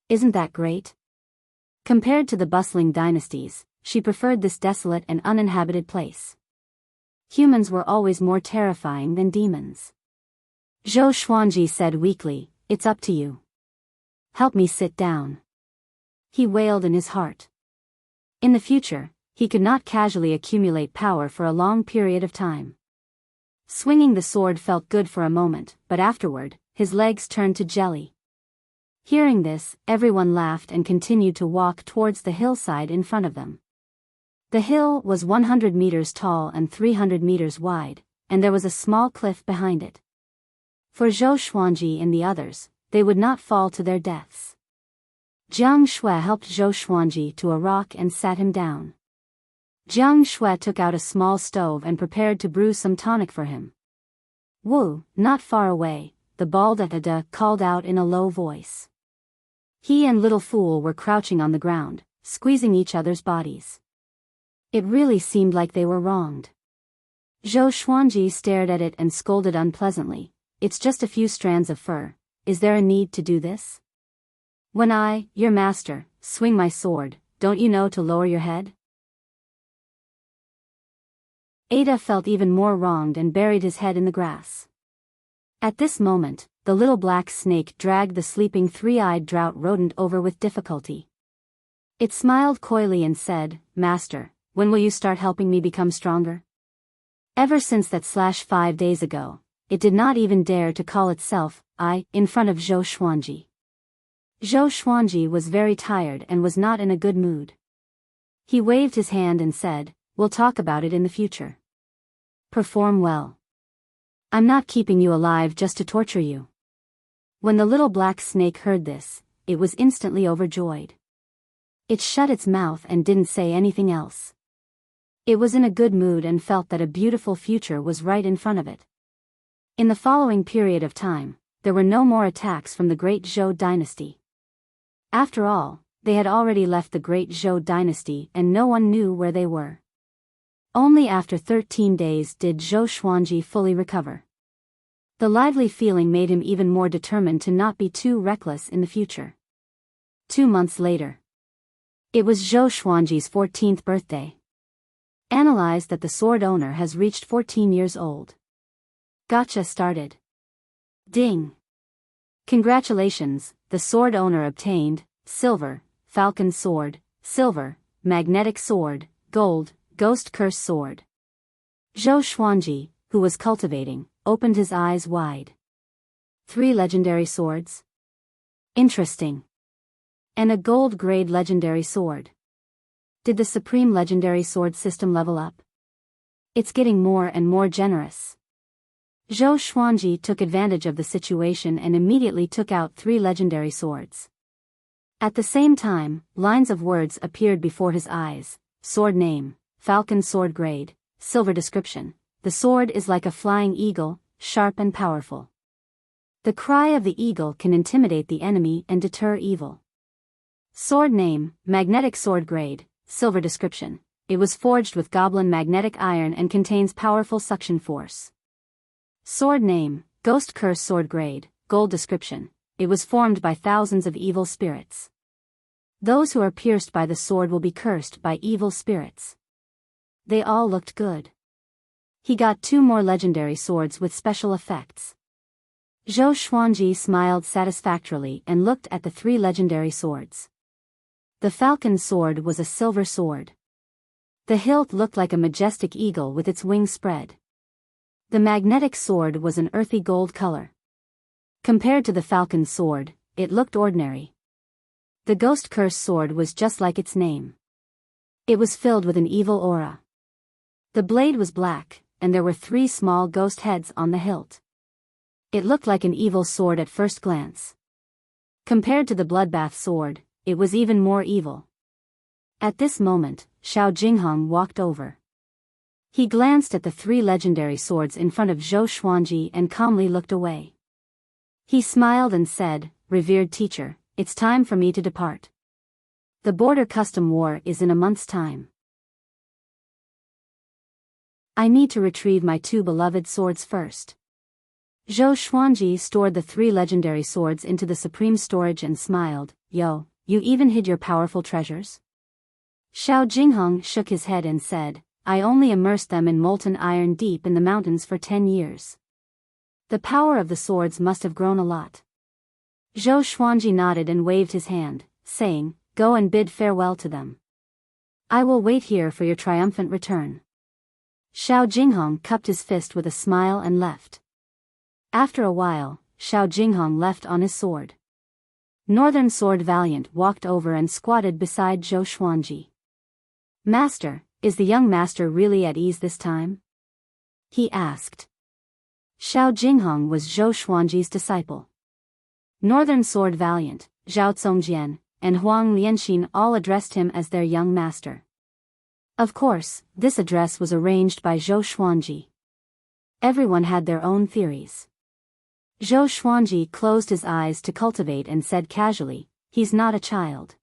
Isn't that great?" Compared to the bustling dynasties, she preferred this desolate and uninhabited place. Humans were always more terrifying than demons. Zhou Xuanji said weakly, "It's up to you. Help me sit down." He wailed in his heart. In the future, he could not casually accumulate power for a long period of time. Swinging the sword felt good for a moment, but afterward, his legs turned to jelly. Hearing this, everyone laughed and continued to walk towards the hillside in front of them. The hill was 100 meters tall and 300 meters wide, and there was a small cliff behind it. For Zhou Xuanji and the others, they would not fall to their deaths. Jiang Shui helped Zhou Xuanji to a rock and sat him down. Jiang Shui took out a small stove and prepared to brew some tonic for him. Wu, not far away, the bald Ada called out in a low voice. He and Little Fool were crouching on the ground, squeezing each other's bodies. It really seemed like they were wronged. Zhou Xuanji stared at it and scolded unpleasantly, "It's just a few strands of fur. Is there a need to do this? When I, your master, swing my sword, don't you know to lower your head?" Ada felt even more wronged and buried his head in the grass. At this moment, the little black snake dragged the sleeping three-eyed drought rodent over with difficulty. It smiled coyly and said, "Master, when will you start helping me become stronger?" Ever since that 5 days ago, it did not even dare to call itself I in front of Zhou Xuanji. Zhou Xuanji was very tired and was not in a good mood. He waved his hand and said, "We'll talk about it in the future. Perform well. I'm not keeping you alive just to torture you." When the little black snake heard this, it was instantly overjoyed. It shut its mouth and didn't say anything else. It was in a good mood and felt that a beautiful future was right in front of it. In the following period of time, there were no more attacks from the Great Zhou dynasty. After all, they had already left the Great Zhou dynasty and no one knew where they were. Only after 13 days did Zhou Xuanji fully recover. The lively feeling made him even more determined to not be too reckless in the future. 2 months later. It was Zhou Xuanji's 14th birthday. Analyzed that the sword owner has reached 14 years old. Gotcha started. Ding. Congratulations, the sword owner obtained, silver, falcon sword, silver, magnetic sword, gold, ghost curse sword. Zhou Xuanji, who was cultivating, opened his eyes wide. 3 legendary swords? Interesting. And a gold-grade legendary sword. Did the Supreme Legendary Sword system level up? It's getting more and more generous. Zhou Xuanji took advantage of the situation and immediately took out 3 legendary swords. At the same time, lines of words appeared before his eyes. Sword name, Falcon Sword grade, silver description. The sword is like a flying eagle, sharp and powerful. The cry of the eagle can intimidate the enemy and deter evil. Sword name, magnetic sword grade, silver description. It was forged with goblin magnetic iron and contains powerful suction force. Sword name, ghost curse sword grade, gold description. It was formed by thousands of evil spirits. Those who are pierced by the sword will be cursed by evil spirits. They all looked good. He got 2 more legendary swords with special effects. Zhou Xuanji smiled satisfactorily and looked at the 3 legendary swords. The falcon sword was a silver sword. The hilt looked like a majestic eagle with its wings spread. The magnetic sword was an earthy gold color. Compared to the falcon sword, it looked ordinary. The ghost curse sword was just like its name. It was filled with an evil aura. The blade was black, and there were 3 small ghost heads on the hilt. It looked like an evil sword at first glance. Compared to the bloodbath sword, it was even more evil. At this moment, Xiao Jinghong walked over. He glanced at the 3 legendary swords in front of Zhou Xuanji and calmly looked away. He smiled and said, "Revered teacher, it's time for me to depart. The border custom war is in a month's time. I need to retrieve my 2 beloved swords first." Zhou Xuanji stored the 3 legendary swords into the supreme storage and smiled. "Yo, you even hid your powerful treasures?" Xiao Jinghong shook his head and said, "I only immersed them in molten iron deep in the mountains for 10 years. The power of the swords must have grown a lot." Zhou Xuanji nodded and waved his hand, saying, "Go and bid farewell to them. I will wait here for your triumphant return." Xiao Jinghong cupped his fist with a smile and left. After a while, Xiao Jinghong left on his sword. Northern Sword Valiant walked over and squatted beside Zhou Xuanji. "Master, is the young master really at ease this time?" he asked. Xiao Jinghong was Zhou Xuanji's disciple. Northern Sword Valiant, Zhao Zongjian, and Huang Lianxin all addressed him as their young master. Of course, this address was arranged by Zhou Xuanji. Everyone had their own theories. Zhou Xuanji closed his eyes to cultivate and said casually, "He's not a child.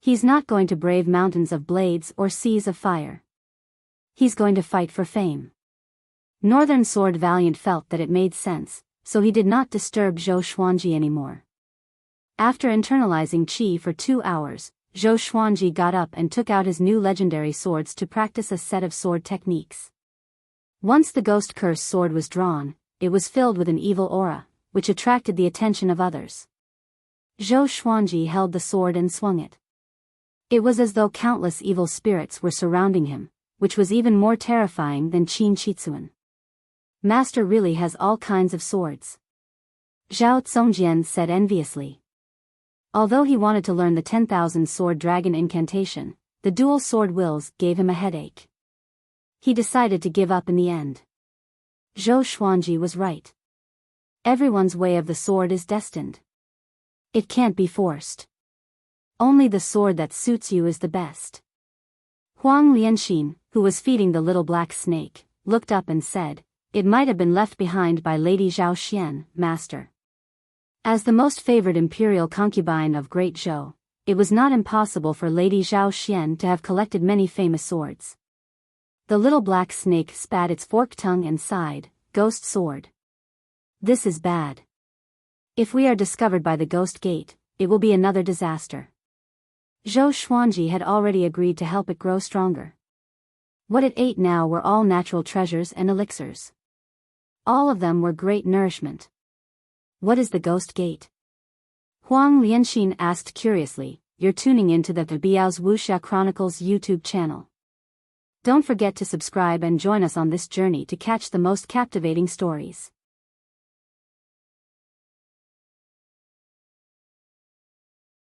He's not going to brave mountains of blades or seas of fire. He's going to fight for fame." Northern Sword Valiant felt that it made sense, so he did not disturb Zhou Xuanji anymore. After internalizing qi for 2 hours, Zhou Xuanji got up and took out his new legendary swords to practice a set of sword techniques. Once the Ghost Curse sword was drawn, it was filled with an evil aura, which attracted the attention of others. Zhou Xuanji held the sword and swung it. It was as though countless evil spirits were surrounding him, which was even more terrifying than Qin Qitsuan. "Master really has all kinds of swords," Zhao Zongjian said enviously. Although he wanted to learn the 10,000 sword dragon incantation, the dual sword wills gave him a headache. He decided to give up in the end. Zhou Xuanji was right. Everyone's way of the sword is destined. It can't be forced. Only the sword that suits you is the best. Huang Lianxin, who was feeding the little black snake, looked up and said, "It might have been left behind by Lady Zhao Xian, master." As the most favored imperial concubine of Great Zhou, it was not impossible for Lady Zhao Xian to have collected many famous swords. The little black snake spat its forked tongue and sighed, "Ghost sword. This is bad. If we are discovered by the Ghost Gate, it will be another disaster." Zhou Xuanji had already agreed to help it grow stronger. What it ate now were all natural treasures and elixirs. All of them were great nourishment. "What is the Ghost Gate?" Huang Lianxin asked curiously. "You're tuning into the Biyao's Wuxia Chronicles YouTube channel. Don't forget to subscribe and join us on this journey to catch the most captivating stories.